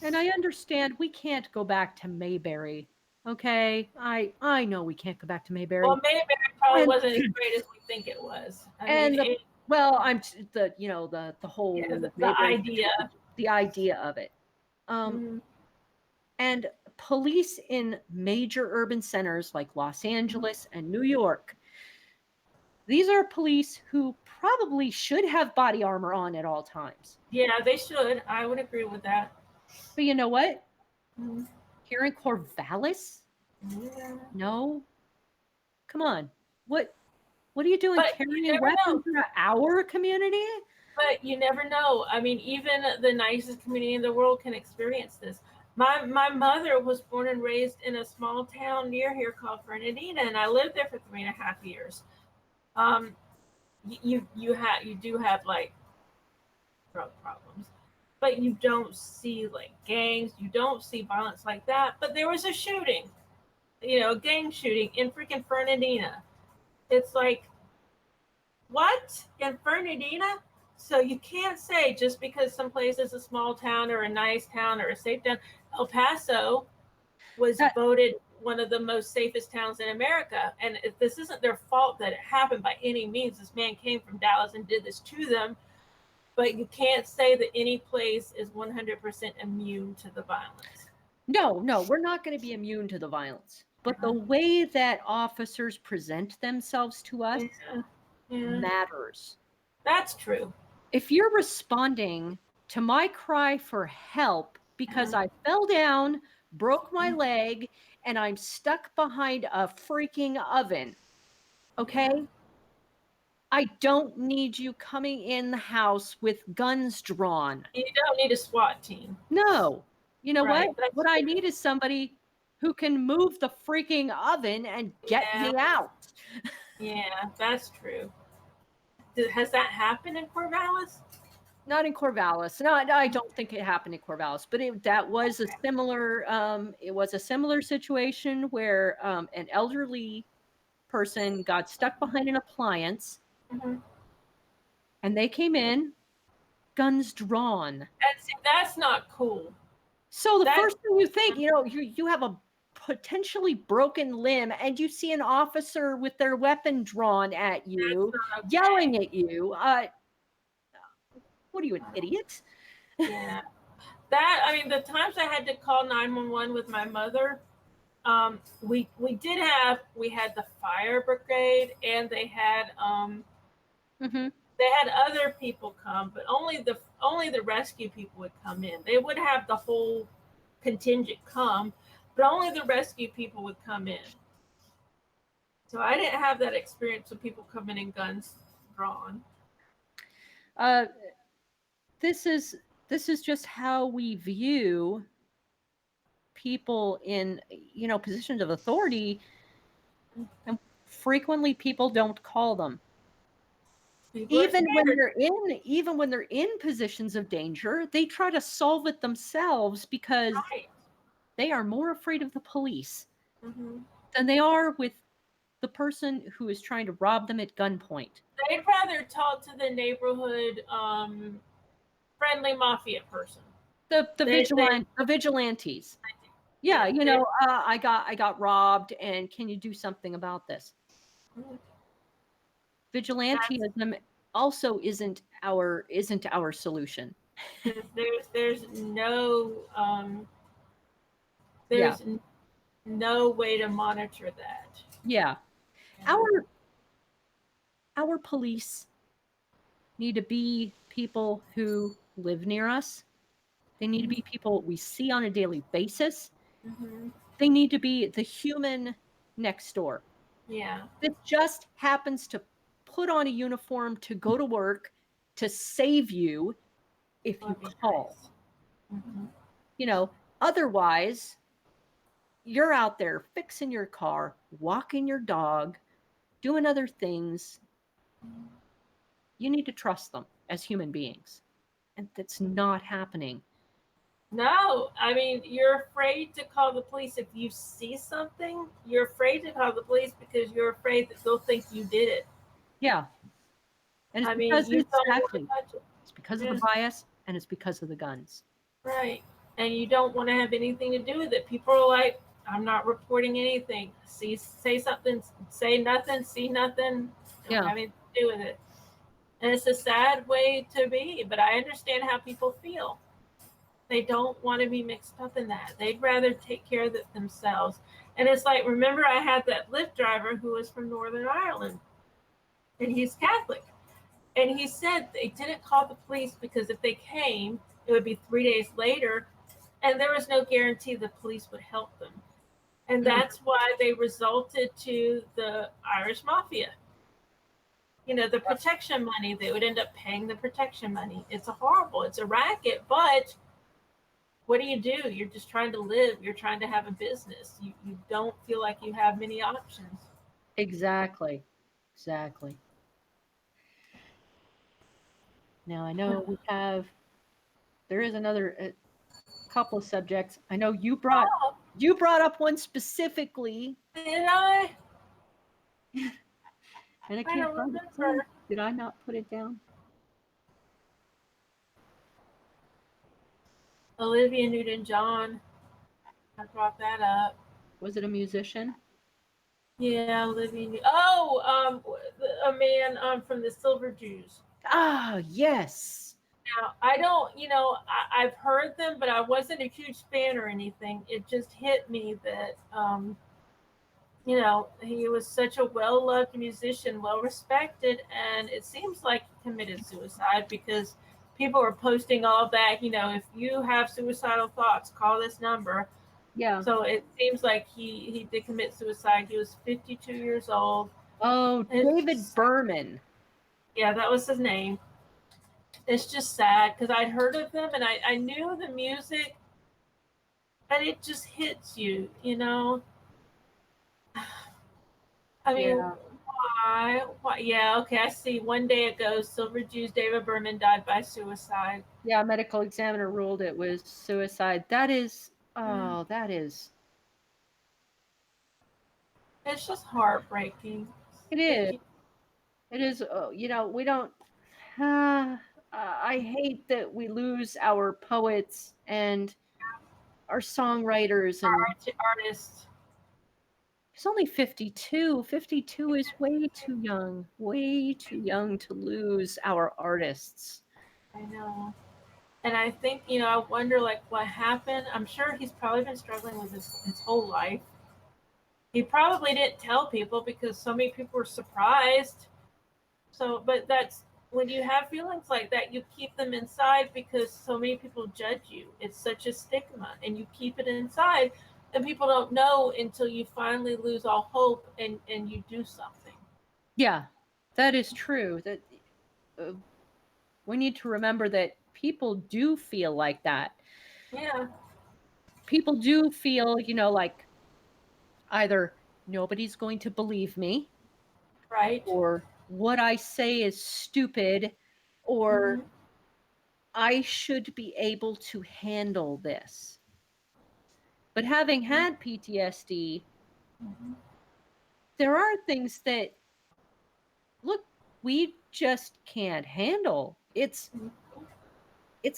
And I understand we can't go back to Mayberry. Okay, I know we can't go back to Mayberry. Well, Mayberry probably wasn't as great as we think it was. I'm the whole the idea. The idea of it. And police in major urban centers like Los Angeles and New York, these are police who probably should have body armor on at all times. Yeah, they should. I would agree with that. But you know what? Here in Corvallis? No. Come on. What are you doing carrying weapons in our community? But you never know. I mean, even the nicest community in the world can experience this. My mother was born and raised in a small town near here called Fernandina, and I lived there for 3.5 years. You do have like drug problems, but you don't see like gangs. You don't see violence like that. But there was a shooting, a gang shooting in freaking Fernandina. It's like, what, in Fernandina? So you can't say just because some place is a small town or a nice town or a safe town. El Paso was voted one of the most safest towns in America. And this isn't their fault that it happened by any means. This man came from Dallas and did this to them. But you can't say that any place is 100% immune to the violence. No, we're not going to be immune to the violence. But the way that officers present themselves to us matters. That's true. If you're responding to my cry for help because I fell down, broke my leg, and I'm stuck behind a freaking oven, okay? I don't need you coming in the house with guns drawn. You don't need a SWAT team. No. You know what? What I need is somebody who can move the freaking oven and get me out. Yeah, that's true. Has that happened in Corvallis? Not in Corvallis. No, I don't think it happened in Corvallis, but that was a similar. It was a similar situation where an elderly person got stuck behind an appliance, and they came in, guns drawn. And see, that's not cool. So the first thing you think, you have a potentially broken limb, and you see an officer with their weapon drawn at you, yelling at you. What are you, an idiot? Yeah. The times I had to call 911 with my mother, we had the fire brigade, and they had other people come, but only the rescue people would come in. They would have the whole contingent come, but only the rescue people would come in. So I didn't have that experience of people coming in guns drawn. This is just how we view people in positions of authority, and frequently people don't call them. Even when they're in positions of danger, they try to solve it themselves because they are more afraid of the police than they are with the person who is trying to rob them at gunpoint. They'd rather talk to the neighborhood friendly mafia person. The vigilantes. Yeah, I got robbed, and can you do something about this? Vigilantism also isn't our solution. There's no way to monitor that. Yeah. Our police need to be people who live near us. They need to be people we see on a daily basis. They need to be the human next door. Yeah. That just happens to put on a uniform to go to work to save you if you call. Otherwise, you're out there fixing your car, walking your dog, doing other things. You need to trust them as human beings. And that's not happening. No, you're afraid to call the police if you see something. You're afraid to call the police because you're afraid that they'll think you did it. Yeah. And it's because of the bias, and it's because of the guns. Right. And you don't want to have anything to do with it. People are like, I'm not reporting anything. Say something, say nothing, see nothing. Don't have anything to do with it. And it's a sad way to be, but I understand how people feel. They don't want to be mixed up in that. They'd rather take care of it themselves. And it's like, remember, I had that Lyft driver who was from Northern Ireland, and he's Catholic. And he said they didn't call the police because if they came, it would be 3 days later, and there was no guarantee the police would help them. And that's why they resulted to the Irish mafia. You know, the protection money, they would end up paying the protection money. It's a racket, but what do? You're just trying to live. You're trying to have a business. You don't feel like you have many options. Exactly. Now I know there is another couple of subjects. I know you brought up one specifically. Did I? And I can't remember. Did I not put it down? Olivia Newton-John. I brought that up. Was it a musician? Yeah, Olivia. A man from the Silver Jews. Ah, yes. Now, I don't, I've heard them, but I wasn't a huge fan or anything. It just hit me that, he was such a well-loved musician, well-respected, and it seems like he committed suicide because people are posting all that, if you have suicidal thoughts, call this number. Yeah. So it seems like he did commit suicide. He was 52 years old. Oh, David Berman. Yeah, that was his name. It's just sad because I'd heard of them and I knew the music, and it just hits you, I mean, why? Yeah, okay, I see. One day ago, Silver Jews, David Berman died by suicide. Yeah, medical examiner ruled it was suicide. That is, It's just heartbreaking. It is. It is, we don't, I hate that we lose our poets and our songwriters and artists. He's only 52. 52 is way too young to lose our artists. I know. And I think, I wonder what happened. I'm sure he's probably been struggling with his whole life. He probably didn't tell people because so many people were surprised. So, but that's when you have feelings like that, you keep them inside because so many people judge you. It's such a stigma, and you keep it inside, and people don't know until you finally lose all hope and you do something. Yeah, that is true. That we need to remember that people do feel like that. Yeah. People do feel, like either nobody's going to believe me, right, or what I say is stupid, or I should be able to handle this. But having had PTSD, there are things that, look, we just can't handle. It's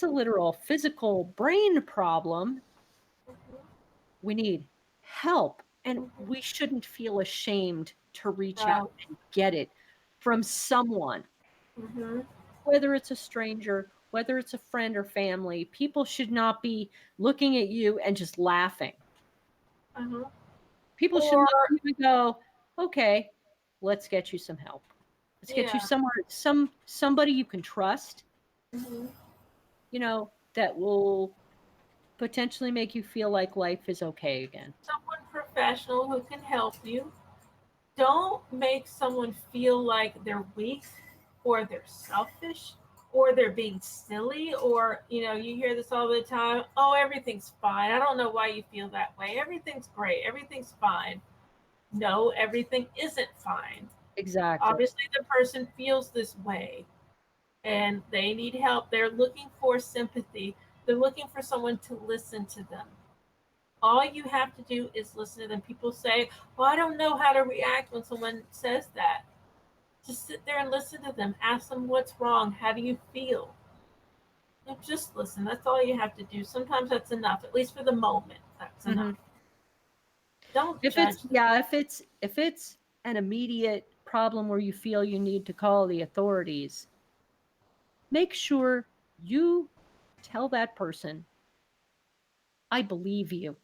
a literal physical brain problem. We need help, and we shouldn't feel ashamed to reach out and get it from someone. Whether it's a stranger, whether it's a friend or family, people should not be looking at you and just laughing. People should look at you and go, okay, let's get you some help. Let's get you somewhere, somebody you can trust, that will potentially make you feel like life is okay again. Someone professional who can help you. Don't make someone feel like they're weak or they're selfish or they're being silly, or you hear this all the time. Oh, everything's fine. I don't know why you feel that way. Everything's great. Everything's fine. No, everything isn't fine. Exactly. Obviously the person feels this way and they need help. They're looking for sympathy. They're looking for someone to listen to them. All you have to do is listen to them. People say, well, I don't know how to react when someone says that. Just sit there and listen to them. Ask them what's wrong. How do you feel? And just listen. That's all you have to do. Sometimes that's enough, at least for the moment. That's enough. Don't If judge. if it's an immediate problem where you feel you need to call the authorities, make sure you tell that person, I believe you.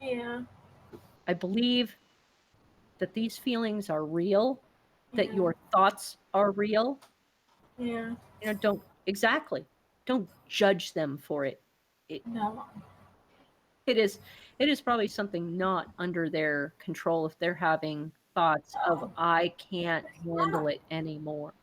Yeah. I believe that these feelings are real, that Yeah. your thoughts are real. Yeah. Don't judge them for it. It No. it is it is probably something not under their control if they're having thoughts of No. I can't It's handle not. it anymore.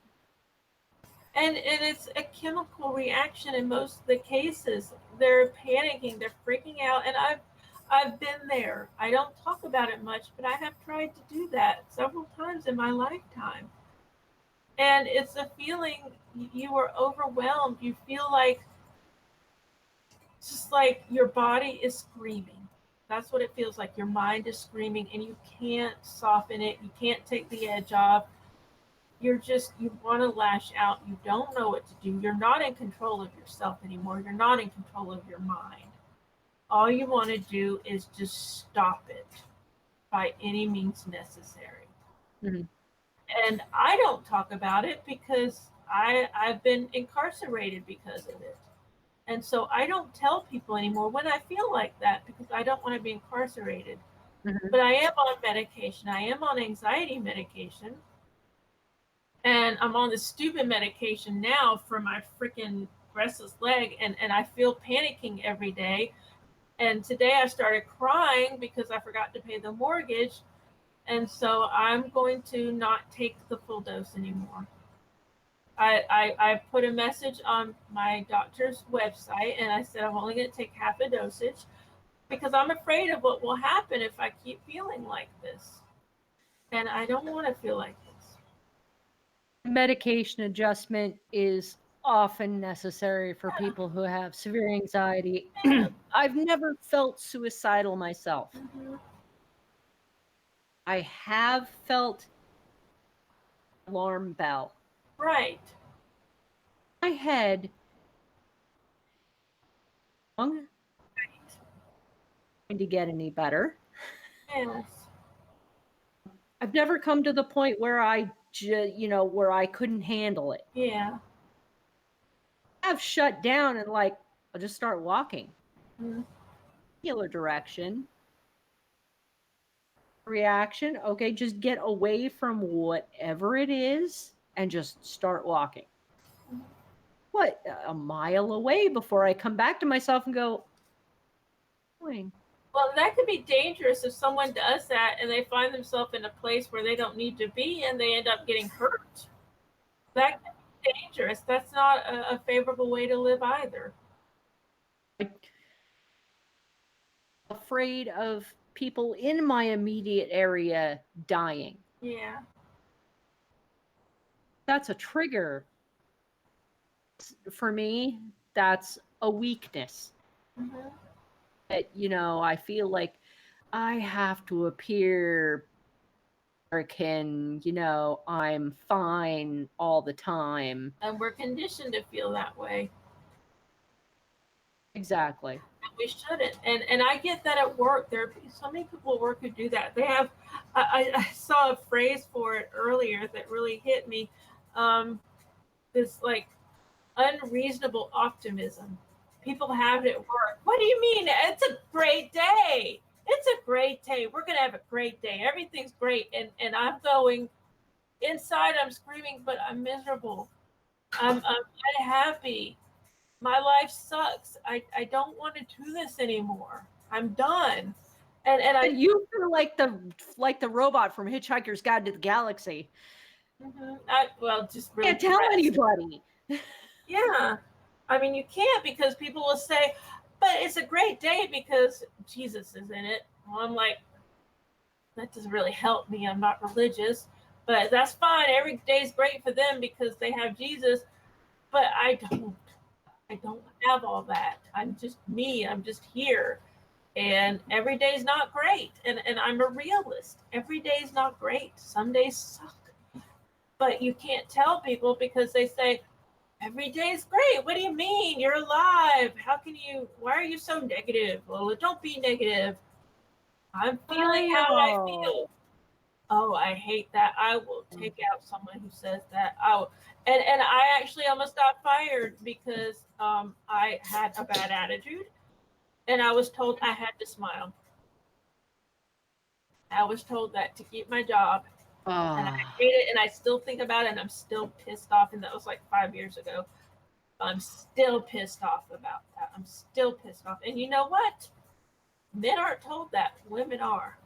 And it's a chemical reaction in most of the cases. They're panicking, they're freaking out, and I've been there. I don't talk about it much, but I have tried to do that several times in my lifetime. And it's a feeling you are overwhelmed. You feel like just like your body is screaming. That's what it feels like. Your mind is screaming and you can't soften it. You can't take the edge off. You want to lash out. You don't know what to do. You're not in control of yourself anymore. You're not in control of your mind. All you want to do is just stop it by any means necessary. Mm-hmm. And I don't talk about it because I've been incarcerated because of it. And so I don't tell people anymore when I feel like that because I don't want to be incarcerated. Mm-hmm. But I am on medication. I am on anxiety medication. And I'm on this stupid medication now for my freaking restless leg. And I feel panicking every day. And today I started crying because I forgot to pay the mortgage. And so I'm going to not take the full dose anymore. I put a message on my doctor's website and I said I'm only going to take half a dosage because I'm afraid of what will happen if I keep feeling like this. And I don't want to feel like this. Medication adjustment is often necessary for people who have severe anxiety. Yeah. I've never felt suicidal myself. Mm-hmm. I have felt alarm bell. Right. My head going to get any better. Yes. I've never come to the point where where I couldn't handle it. Yeah. I've shut down and like I'll just start walking. Mm-hmm. Particular direction. Reaction, okay, just get away from whatever it is and just start walking. What, a mile away before I come back to myself and go, doing? Well, that could be dangerous if someone does that and they find themselves in a place where they don't need to be and they end up getting hurt. That could be dangerous. That's not a favorable way to live either. Afraid of people in my immediate area dying. Yeah. That's a trigger for me. That's a weakness. Mm-hmm. That, I feel like I have to appear American, I'm fine all the time. And we're conditioned to feel that way. Exactly. And we shouldn't. And I get that at work. There are so many people at work who do that. They have, I saw a phrase for it earlier that really hit me. This like unreasonable optimism. People have it at work. What do you mean? It's a great day. It's a great day. We're gonna have a great day. Everything's great. And I'm going inside. I'm screaming, but I'm miserable. I'm unhappy. My life sucks. I don't want to do this anymore. I'm done. And I You feel like the robot from Hitchhiker's Guide to the Galaxy. well, just really Can't tell anybody. Yeah. I mean, you can't because people will say, but it's a great day because Jesus is in it. Well, I'm like, that doesn't really help me. I'm not religious, but that's fine. Every day's great for them because they have Jesus, but I don't. I don't have all that. I'm just me. I'm just here. And every day's not great. And I'm a realist. Every day's not great. Some days suck. But you can't tell people because they say, every day is great. What do you mean? You're alive. Why are you so negative? Lola, don't be negative. I'm feeling how I feel. Oh, I hate that. I will take out someone who says that. And I actually almost got fired because I had a bad attitude, and I was told I had to smile. I was told that to keep my job, and I hate it, and I still think about it, and I'm still pissed off. And that was like 5 years ago. I'm still pissed off about that. I'm still pissed off. And you know what? Men aren't told that. Women are.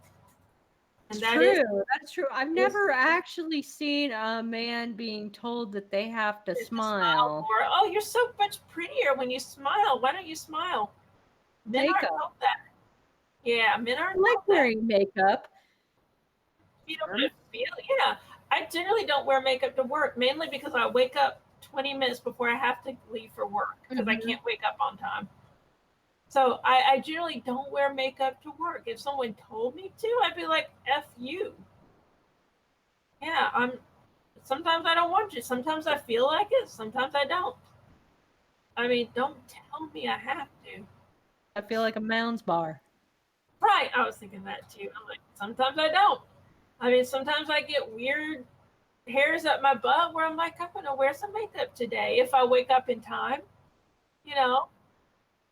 And that's true. I've never actually seen a man being told that they have to smile. More. Oh, you're so much prettier when you smile. Why don't you smile? Men aren't told that. Yeah, men aren't told like wearing makeup. You don't feel. Yeah, I generally don't wear makeup to work, mainly because I wake up 20 minutes before I have to leave for work because I can't wake up on time. So I generally don't wear makeup to work. If someone told me to, I'd be like, F you. Yeah, sometimes I don't want to. Sometimes I feel like it. Sometimes I don't. I mean, don't tell me I have to. I feel like a Mounds bar. Right, I was thinking that too. I'm like, sometimes I don't. I mean, sometimes I get weird hairs up my butt where I'm like, I'm gonna wear some makeup today if I wake up in time. You know,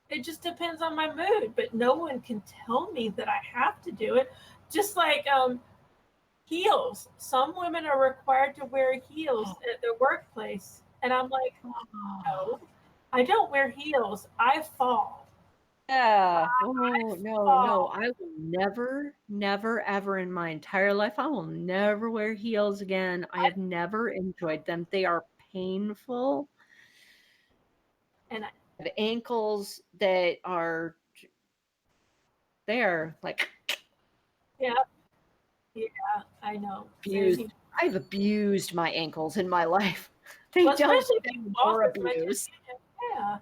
it just depends on my mood, but no one can tell me that I have to do it. Just like heels. Some women are required to wear heels at their workplace. And I'm like, no, I don't wear heels. I fall. Yeah. No. I will never, ever in my entire life, I will never wear heels again. I have never enjoyed them. They are painful. And I have ankles that are, they're like. Yeah. Yeah, I know. I've abused my ankles in my life. They don't stand for abuse. Yeah.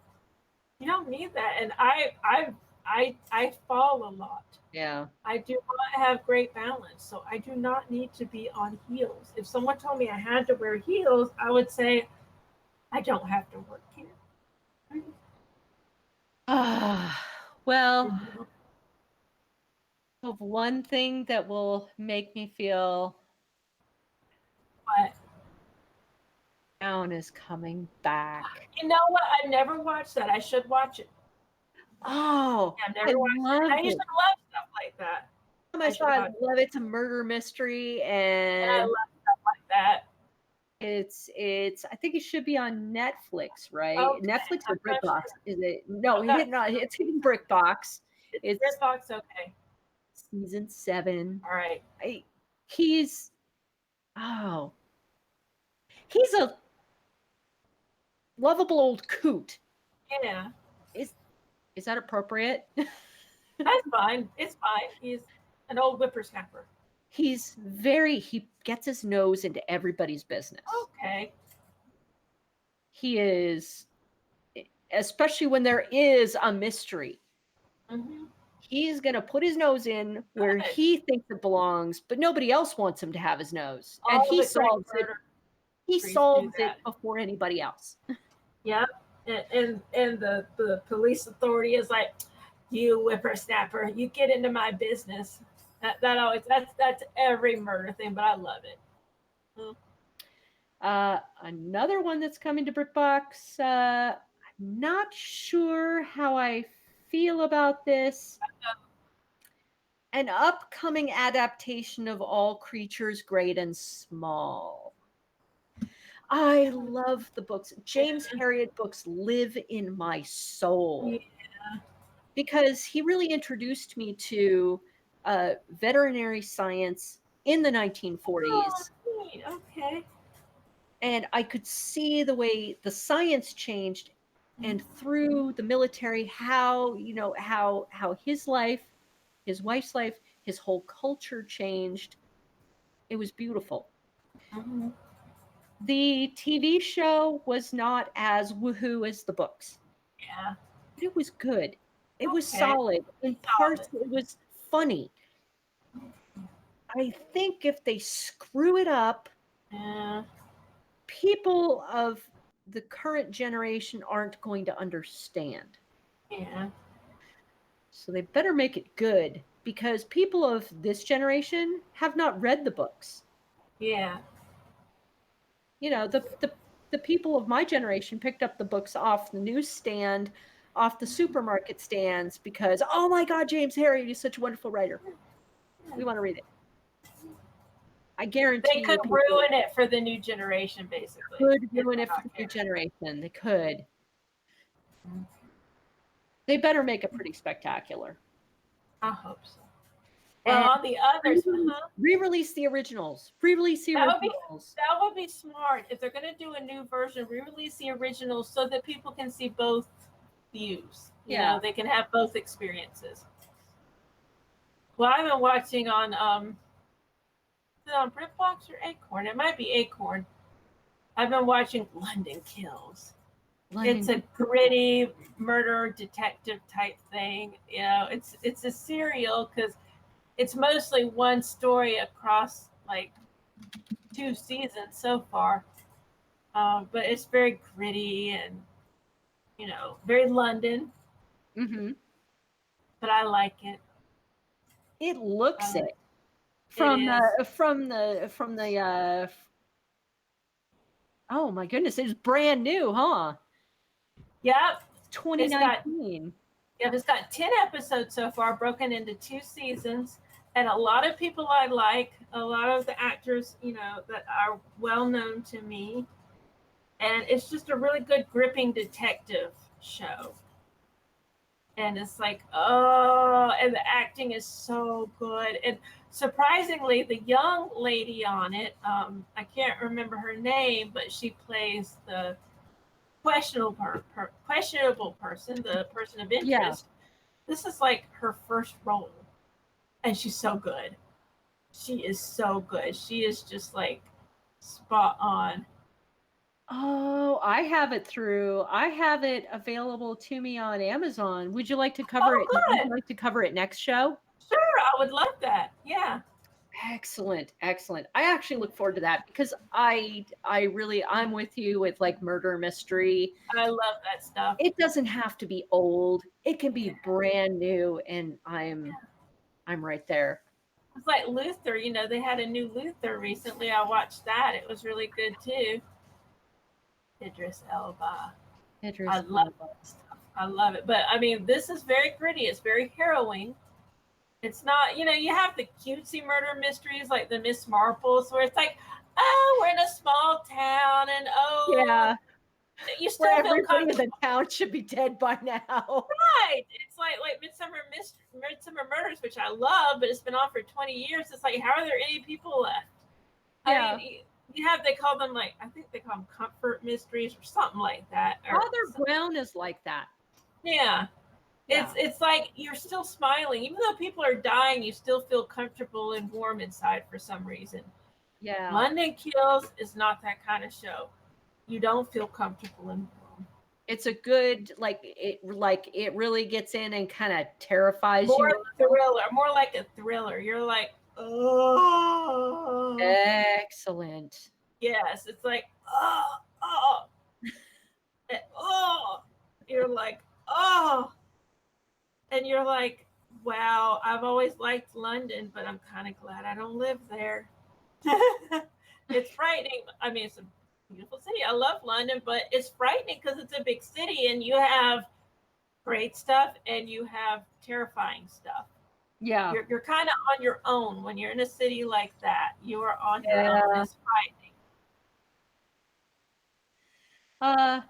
You don't need that. And I fall a lot. Yeah. I do not have great balance, so I do not need to be on heels. If someone told me I had to wear heels, I would say, I don't have to work here. Well, of one thing that will make me feel what Down is coming back. You know what? I never watched that. I should watch it. Oh, I've never watched it. I used to love stuff like that. I love it's a murder mystery, and I love stuff like that. It's I think it should be on Netflix, right? Okay, Netflix or BritBox? Is it? No, it's hitting BritBox. It's BritBox, okay. Season 7. All right. He's a lovable old coot. Yeah. Is that appropriate? That's fine. It's fine. He's an old whippersnapper. He gets his nose into everybody's business. Okay. He is, especially when there is a mystery. Mm-hmm. He's going to put his nose in where he thinks it belongs, but nobody else wants him to have his nose. And he solves it. He solves it before anybody else. Yep. And the police authority is like, you whippersnapper, you get into my business. That's every murder thing, but I love it. Another one that's coming to BritBox. I'm not sure how I feel about this. An upcoming adaptation of All Creatures Great and Small. I love the books. James Herriot books live in my soul. Yeah. Because he really introduced me to veterinary science in the 1940s. Oh, okay. And I could see the way the science changed, and through the military, how his life, his wife's life, his whole culture changed. It was beautiful. Mm-hmm. The TV show was not as woohoo as the books. Yeah. But it was good. It was solid. In parts, it was funny. I think if they screw it up, people of the current generation aren't going to understand. Yeah. So they better make it good, because people of this generation have not read the books. Yeah. You know, the people of my generation picked up the books off the newsstand, off the supermarket stands, because, oh my God, James Harriet is such a wonderful writer. We want to read it. I guarantee they could ruin it for the new generation, basically. Could ruin it for the new generation. They could. They better make it pretty spectacular. I hope so. Well, on the others, re-release the originals. Re-release the originals. That would be smart. If they're going to do a new version, re-release the originals so that people can see both views. You know, they can have both experiences. Well, I've been watching on is it on BritBox or Acorn? It might be Acorn. I've been watching London Kills. It's a gritty murder detective type thing. You know, it's a serial because it's mostly one story across like 2 seasons so far. But it's very gritty and, you know, very London. Mm-hmm. But I like it. It looks it. From the oh my goodness, it's brand new, huh? Yep. 2019. It's got 10 episodes so far, broken into 2 seasons. And a lot of people I like, a lot of the actors, you know, that are well known to me. And it's just a really good gripping detective show. And it's like, oh, and the acting is so good. And surprisingly, the young lady on it, I can't remember her name, but she plays the questionable person, the person of interest. Yeah. This is like her first role. And she's so good. She is so good. She is just like spot on. Oh, I have it available to me on Amazon. Would you like to cover it? Would you like to cover it next show? Sure, I would love that. Yeah. Excellent. I actually look forward to that because I'm with you with like murder mystery. I love that stuff. It doesn't have to be old. It can be brand new, and I'm right there. It's like Luther, you know, they had a new Luther recently. I watched that. It was really good too. Idris Elba. I love that stuff. I love it. But I mean, this is very gritty. It's very harrowing. It's not, you know, you have the cutesy murder mysteries like the Miss Marples where it's like, oh, we're in a small town and you still where everybody in the town should be dead by now. Right. It's like Midsummer Murders, which I love, but it's been on for 20 years. It's like, how are there any people left? Yeah. I mean, they call them like, I think they call them comfort mysteries or something like that. Father Brown is like that. Yeah. It's like you're still smiling. Even though people are dying, you still feel comfortable and warm inside for some reason. Yeah. London Kills is not that kind of show. You don't feel comfortable and warm. It's a good it really gets in and kind of terrifies you. More like a thriller. You're like, oh. Excellent. Yes, it's like, oh. Oh. You're like, oh. And you're like, wow, I've always liked London, but I'm kind of glad I don't live there. It's frightening. I mean, it's a beautiful city. I love London, but it's frightening because it's a big city and you have great stuff and you have terrifying stuff. Yeah. You're kind of on your own when you're in a city like that. You are on your own. It's frightening.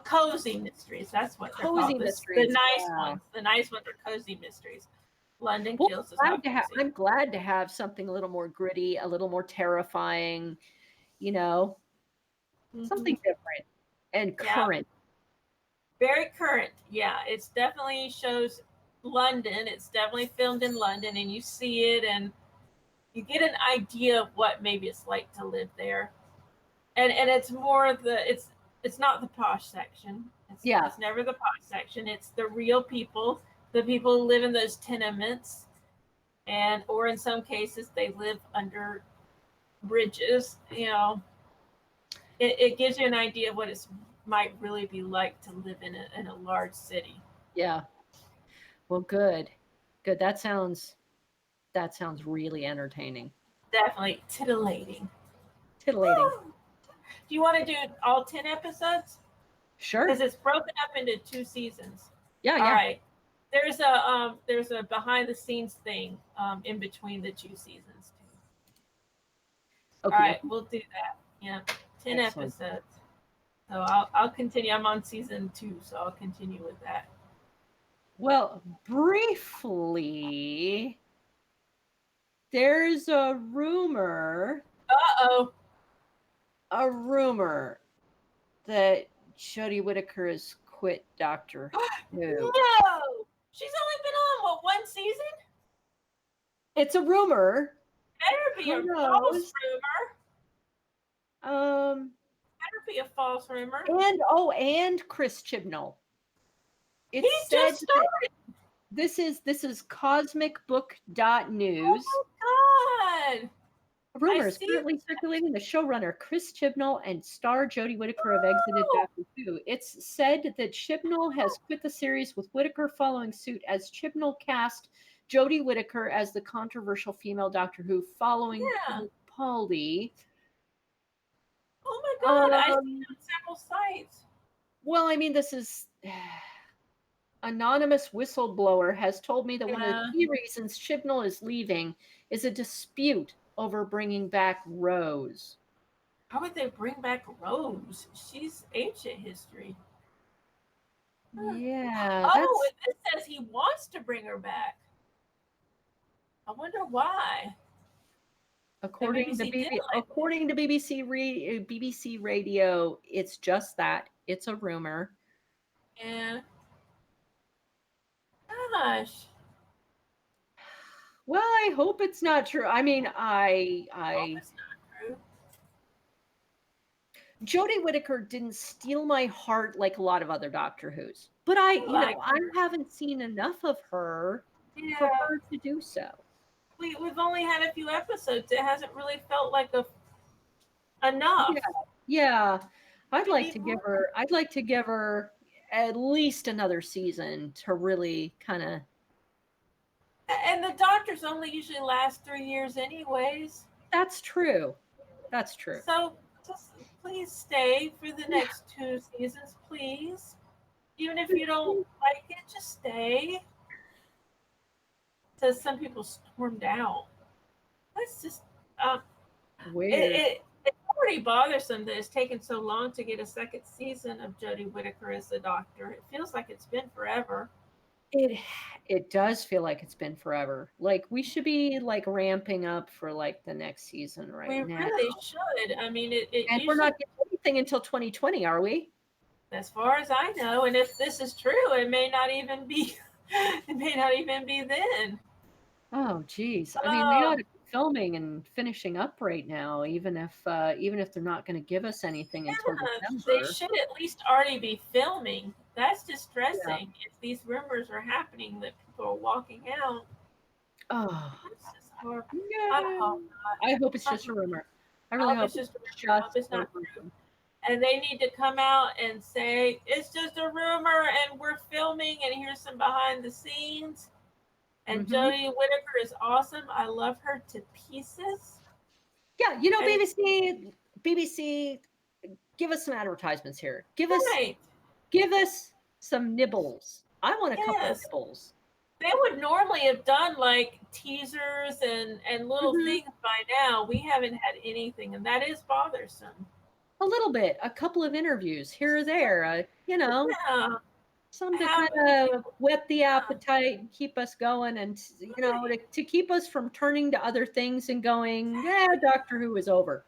Cozy mysteries. That's what they're called. Mysteries. The nice ones. The nice ones are cozy mysteries. London Kills is not cozy. I'm glad to have something a little more gritty, a little more terrifying, you know, something different and current. Very current. Yeah, it's definitely shows London. It's definitely filmed in London, and you see it, and you get an idea of what maybe it's like to live there. And it's more it's not the posh section. It's never the posh section. It's the real people, the people who live in those tenements, or in some cases they live under bridges. You know, it gives you an idea of what it might really be like to live in a large city. Yeah. Well, good. Good. That sounds really entertaining. Definitely titillating. Titillating. Do you want to do all 10 episodes? Sure. Because it's broken up into 2 seasons. Yeah, All yeah. right. There's a behind the scenes thing in between the 2 seasons too. Okay. All right, we'll do that. Yeah, 10 Excellent. episodes. So I'll continue. I'm on season 2, so I'll continue with that. Well, briefly, there's a rumor. Uh-oh. A rumor that Jodie Whittaker has quit Doctor Who. No! She's only been on, what, 1 season? It's a rumor. Better be a false rumor. Better be a false rumor. And Chris Chibnall. He just started. This is cosmicbook.news. Oh my God. A rumor is currently circulating. The showrunner Chris Chibnall and star Jodie Whittaker have exited Doctor Who. It's said that Chibnall has quit the series, with Whittaker following suit, as Chibnall cast Jodie Whittaker as the controversial female Doctor Who following Capaldi. Oh my God, I've seen it on several sites. Well, I mean, this is anonymous whistleblower has told me that one of the key reasons Chibnall is leaving is a dispute over bringing back Rose. How would they bring back Rose? She's ancient history. Yeah. Oh, and this says he wants to bring her back. I wonder why. According to BBC Radio, it's just that. It's a rumor. Yeah. Gosh. Well, I hope it's not true. I mean, I hope it's not true. Jodie Whittaker didn't steal my heart like a lot of other Doctor Who's, but I haven't seen enough of her for her to do so. We've only had a few episodes. It hasn't really felt like enough. Yeah. I'd like to give her at least another season to really kind of. And the Doctors only usually last 3 years anyways. That's true. So just please stay for the next 2 seasons, please. Even if you don't like it, just stay. Says some people stormed out. That's just weird. It's already bothersome that it's taken so long to get a second season of Jodie Whittaker as the Doctor. It feels like it's been forever. It does feel like it's been forever. Like we should be like ramping up for like the next season now. We really should. I mean, and we're not getting anything until 2020, are we? As far as I know, and if this is true, it may not even be. It may not even be then. Oh, geez. I mean, they ought to be filming and finishing up right now, even if they're not going to give us anything until December. They should at least already be filming. That's distressing. If these rumors are happening that people are walking out. Oh, that's just horrible. No. I hope it's just a rumor. I really hope it's just a rumor. It's not true. And they need to come out and say it's just a rumor, and we're filming, and here's some behind the scenes. And Jodie Whittaker is awesome. I love her to pieces. Yeah, BBC, give us some advertisements here. Give us some nibbles. I want a couple of nibbles. They would normally have done like teasers and little things by now. We haven't had anything, and that is bothersome. A little bit, a couple of interviews here or there, some to kind of whet the appetite and keep us going, and to keep us from turning to other things and going, Doctor Who is over.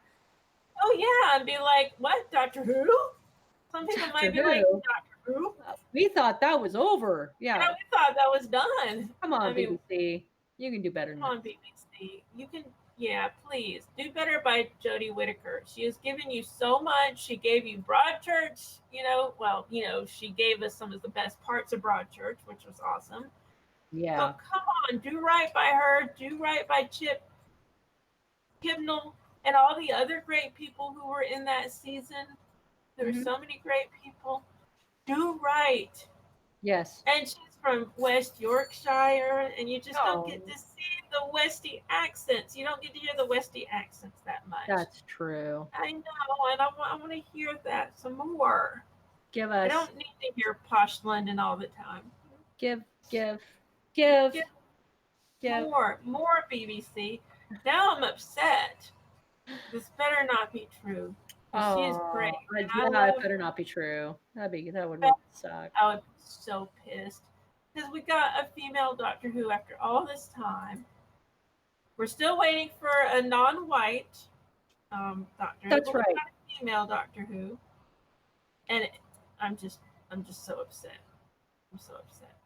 Oh yeah, and be like, what, Doctor Who? Some people might be like, Doctor Who? We thought that was over. Yeah, we thought that was done. Come on, BBC. You can do better than that. Come on, BBC. You can. Yeah, please do better by Jodie Whittaker. She has given you so much. She gave you Broadchurch. She gave us some of the best parts of Broadchurch, which was awesome. Yeah. So come on, do right by her. Do right by Chibnall, and all the other great people who were in that season. There were so many great people. Do right. Yes. And she's from West Yorkshire, and you just don't get to see the Westy accents. You don't get to hear the Westy accents that much. That's true. I know, and I want to hear that some more. Give us. I don't need to hear Posh London all the time. Give more BBC. Now I'm upset. This better not be true. She is great. Yeah, it better not be true. That would really suck. I would be so pissed. Because we got a female Doctor Who after all this time. We're still waiting for a non-white Doctor Who. That's right. We got a female Doctor Who. And I'm just so upset. I'm so upset.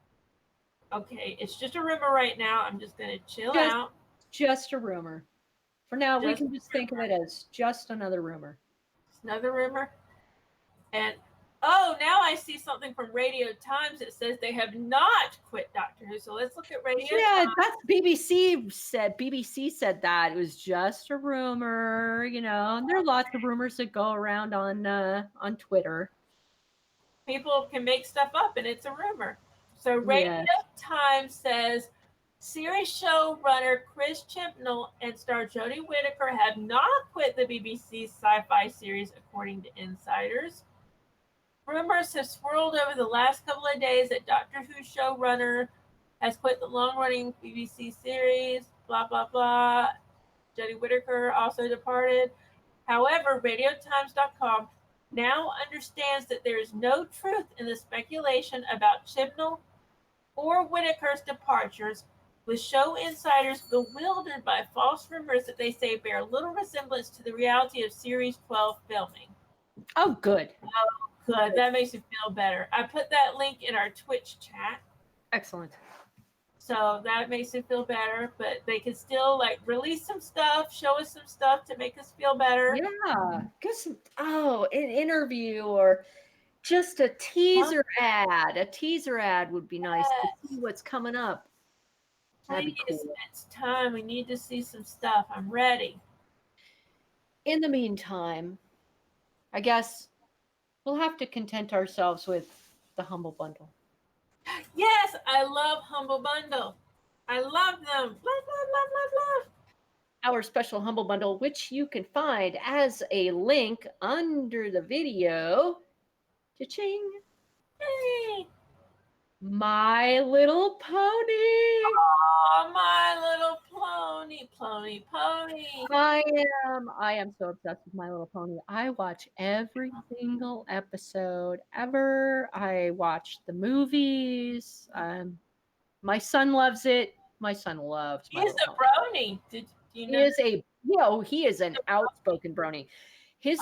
Okay, it's just a rumor right now. I'm just going to chill out. Just a rumor. For now, we can just think of it as just another rumor. Another rumor. And now I see something from Radio Times that says they have not quit Doctor Who. So let's look at Radio Times. Yeah, that's BBC said. BBC said that it was just a rumor. You know, and there are lots of rumors that go around on Twitter. People can make stuff up, and it's a rumor. So Radio Times says series showrunner Chris Chibnall and star Jodie Whittaker have not quit the BBC's sci-fi series, according to insiders. Rumors have swirled over the last couple of days that Doctor Who showrunner has quit the long-running BBC series, blah, blah, blah. Jodie Whittaker also departed. However, RadioTimes.com now understands that there is no truth in the speculation about Chibnall or Whittaker's departures, with show insiders bewildered by false rumors that they say bear little resemblance to the reality of Series 12 filming. Oh, good. Oh, good. That makes me feel better. I put that link in our Twitch chat. Excellent. So that makes me feel better, but they can still release some stuff, show us some stuff to make us feel better. Yeah. An interview or just a teaser ad. A teaser ad would be nice to see what's coming up. That'd be cool. It's time. We need to see some stuff. I'm ready. In the meantime, I guess we'll have to content ourselves with the Humble Bundle. Yes, I love Humble Bundle. I love them. Love. Our special Humble Bundle, which you can find as a link under the video. Cha-ching. Hey. My Little Pony. Oh, My Little Pony. I am so obsessed with My Little Pony. I watch every single episode ever. I watch the movies. My son loves it. My son loves My Little Pony. Brony. Did you know? He is an outspoken brony. His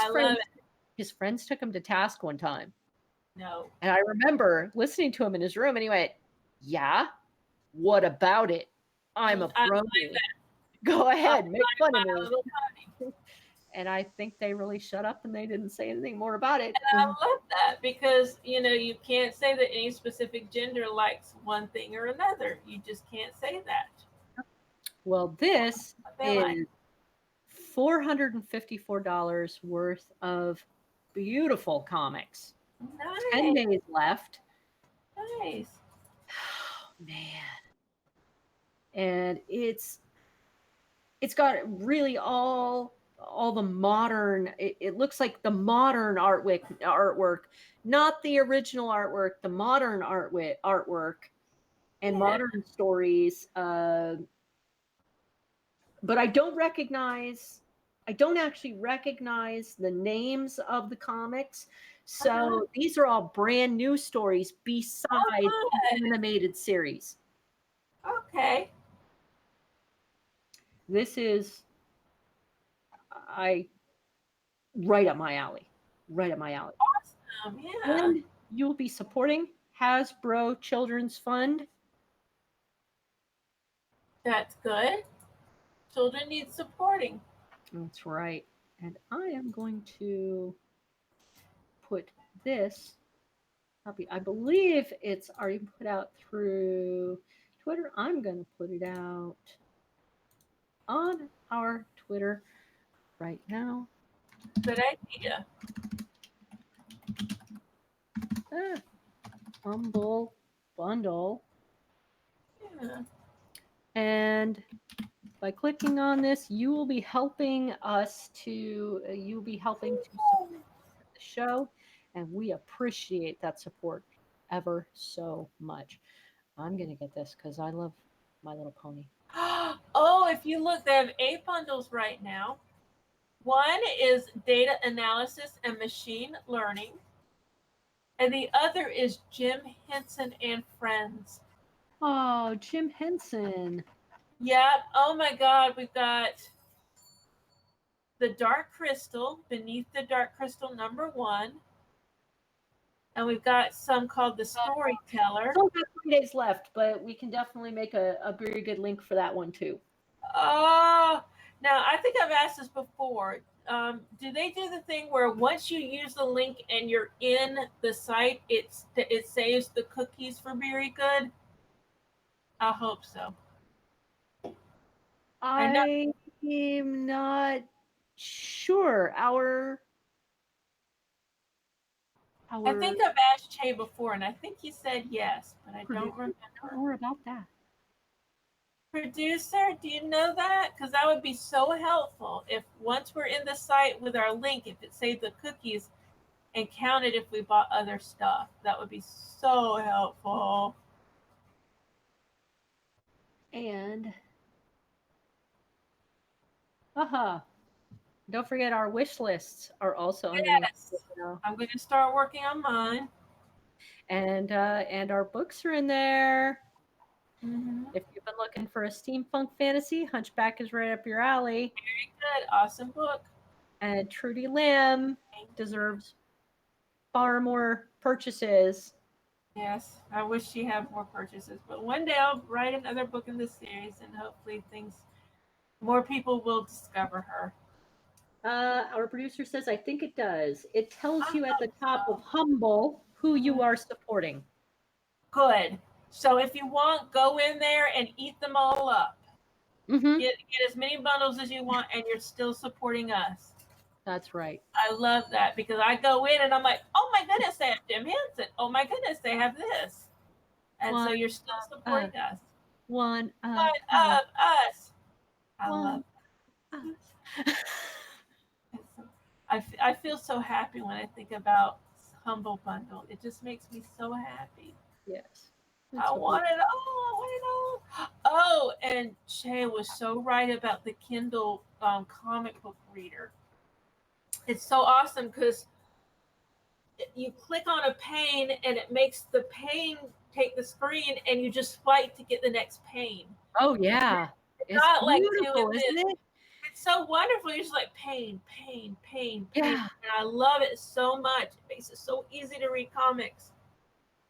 friends took him to task one time. No. And I remember listening to him in his room, and he went, "Yeah, what about it? I'm a brony. Go ahead, make fun of me." And I think they really shut up and they didn't say anything more about it. And I love that because, you can't say that any specific gender likes one thing or another. You just can't say that. Well, this is $454 worth of beautiful comics. Nice. 10 days left. Nice. Oh, man. And it's got really all the modern, it looks like the modern artwork, not the original artwork, the modern artwork and modern stories. But I don't actually recognize the names of the comics. So these are all brand new stories besides the animated series. Okay. This is right up my alley. Awesome. Yeah. And you'll be supporting Hasbro Children's Fund. That's good. Children need supporting. That's right. And I am going to put this copy. I believe it's already put out through Twitter. I'm going to put it out on our Twitter right now. Good idea. Humble bundle. Yeah. And by clicking on this, you will be helping us to support the show, and we appreciate that support ever so much. I'm gonna get this because I love My Little Pony. Oh, if you look, they have 8 bundles right now. One is data analysis and machine learning, and the other is Jim Henson and Friends. Oh, Jim Henson. Yep. Oh my God, we've got the Dark Crystal, Beneath the Dark Crystal #1. And we've got some called the Storyteller. Still got 3 days left, but we can definitely make a very good link for that one too. Oh, now I think I've asked this before. Do they do the thing where once you use the link and you're in the site, it saves the cookies for Beery Good? I hope so. I am not sure. I think I've asked Che before, and I think he said yes, but I don't remember. More about that. Producer, do you know that? Because that would be so helpful if once we're in the site with our link, if it saved the cookies and counted if we bought other stuff. That would be so helpful. And don't forget our wish lists are also underneath. I'm going to start working on mine. And our books are in there. Mm-hmm. If you've been looking for a steampunk fantasy, Hunchback is right up your alley. Very good. Awesome book. And Trudy Lamb deserves far more purchases. Yes, I wish she had more purchases, but one day I'll write another book in this series, and hopefully more people will discover her. Our producer says, I think it does. It tells you at the top of Humble who you are supporting. Good. So if you want, go in there and eat them all up. Mm-hmm. Get as many bundles as you want, and you're still supporting us. That's right. I love that because I go in and I'm like, oh my goodness, they have Jim Henson. Oh my goodness, they have this. And so you're still supporting us. One of us. I love us. I feel so happy when I think about Humble Bundle. It just makes me so happy. Yes. I want it all. Oh, and Che was so right about the Kindle comic book reader. It's so awesome because you click on a pane and it makes the pane take the screen and you just swipe to get the next pane. Oh yeah. It's not like beautiful, isn't it? It's so wonderful. You're just like pane. Yeah. And I love it so much. It makes it so easy to read comics.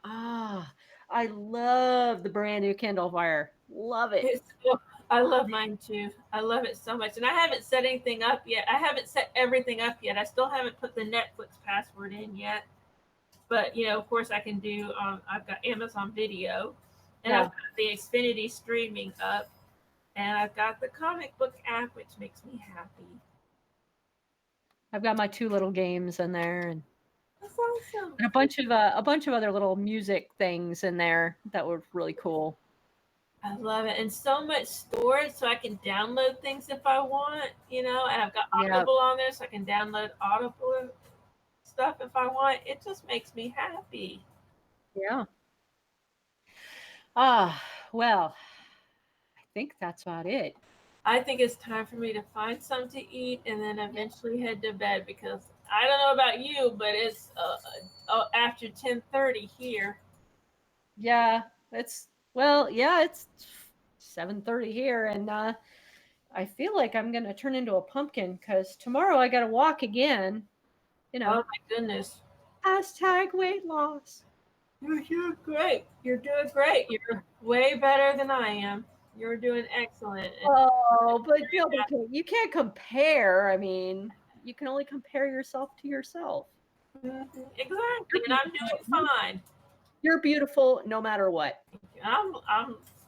I love the brand new Kindle Fire. Love it. I love mine too. I love it so much. And I haven't set anything up yet. I haven't set everything up yet. I still haven't put the Netflix password in yet. But, of course I can do, I've got Amazon Video. And I've got the Xfinity streaming up. And I've got the comic book app, which makes me happy. I've got my 2 little games in there, and that's awesome. And a bunch of other little music things in there that were really cool. I love it, and so much storage, so I can download things if I want. And I've got Audible on there, so I can download Audible stuff if I want. It just makes me happy. Yeah. Well, I think that's about it. I think it's time for me to find something to eat and then eventually head to bed because I don't know about you, but it's after 10:30 here. Yeah, it's 7:30 here, and I feel like I'm gonna turn into a pumpkin because tomorrow I gotta walk again. Oh my goodness. #weight loss. You're great. You're doing great. You're way better than I am. You're doing excellent. Oh, but you can't compare. I mean, you can only compare yourself to yourself. Mm-hmm. Exactly, and I'm doing fine. You're beautiful no matter what. I'm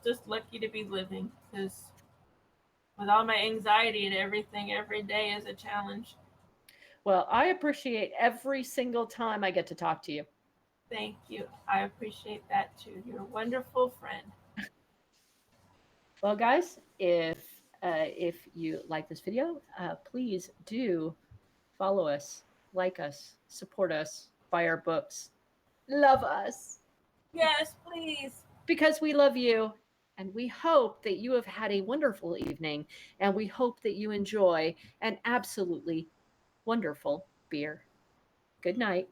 just lucky to be living because with all my anxiety and everything, every day is a challenge. Well, I appreciate every single time I get to talk to you. Thank you. I appreciate that too. You're a wonderful friend. Well, guys, if you like this video, please do follow us, like us, support us, buy our books, love us. Yes, please. Because we love you. And we hope that you have had a wonderful evening. And we hope that you enjoy an absolutely wonderful beer. Good night.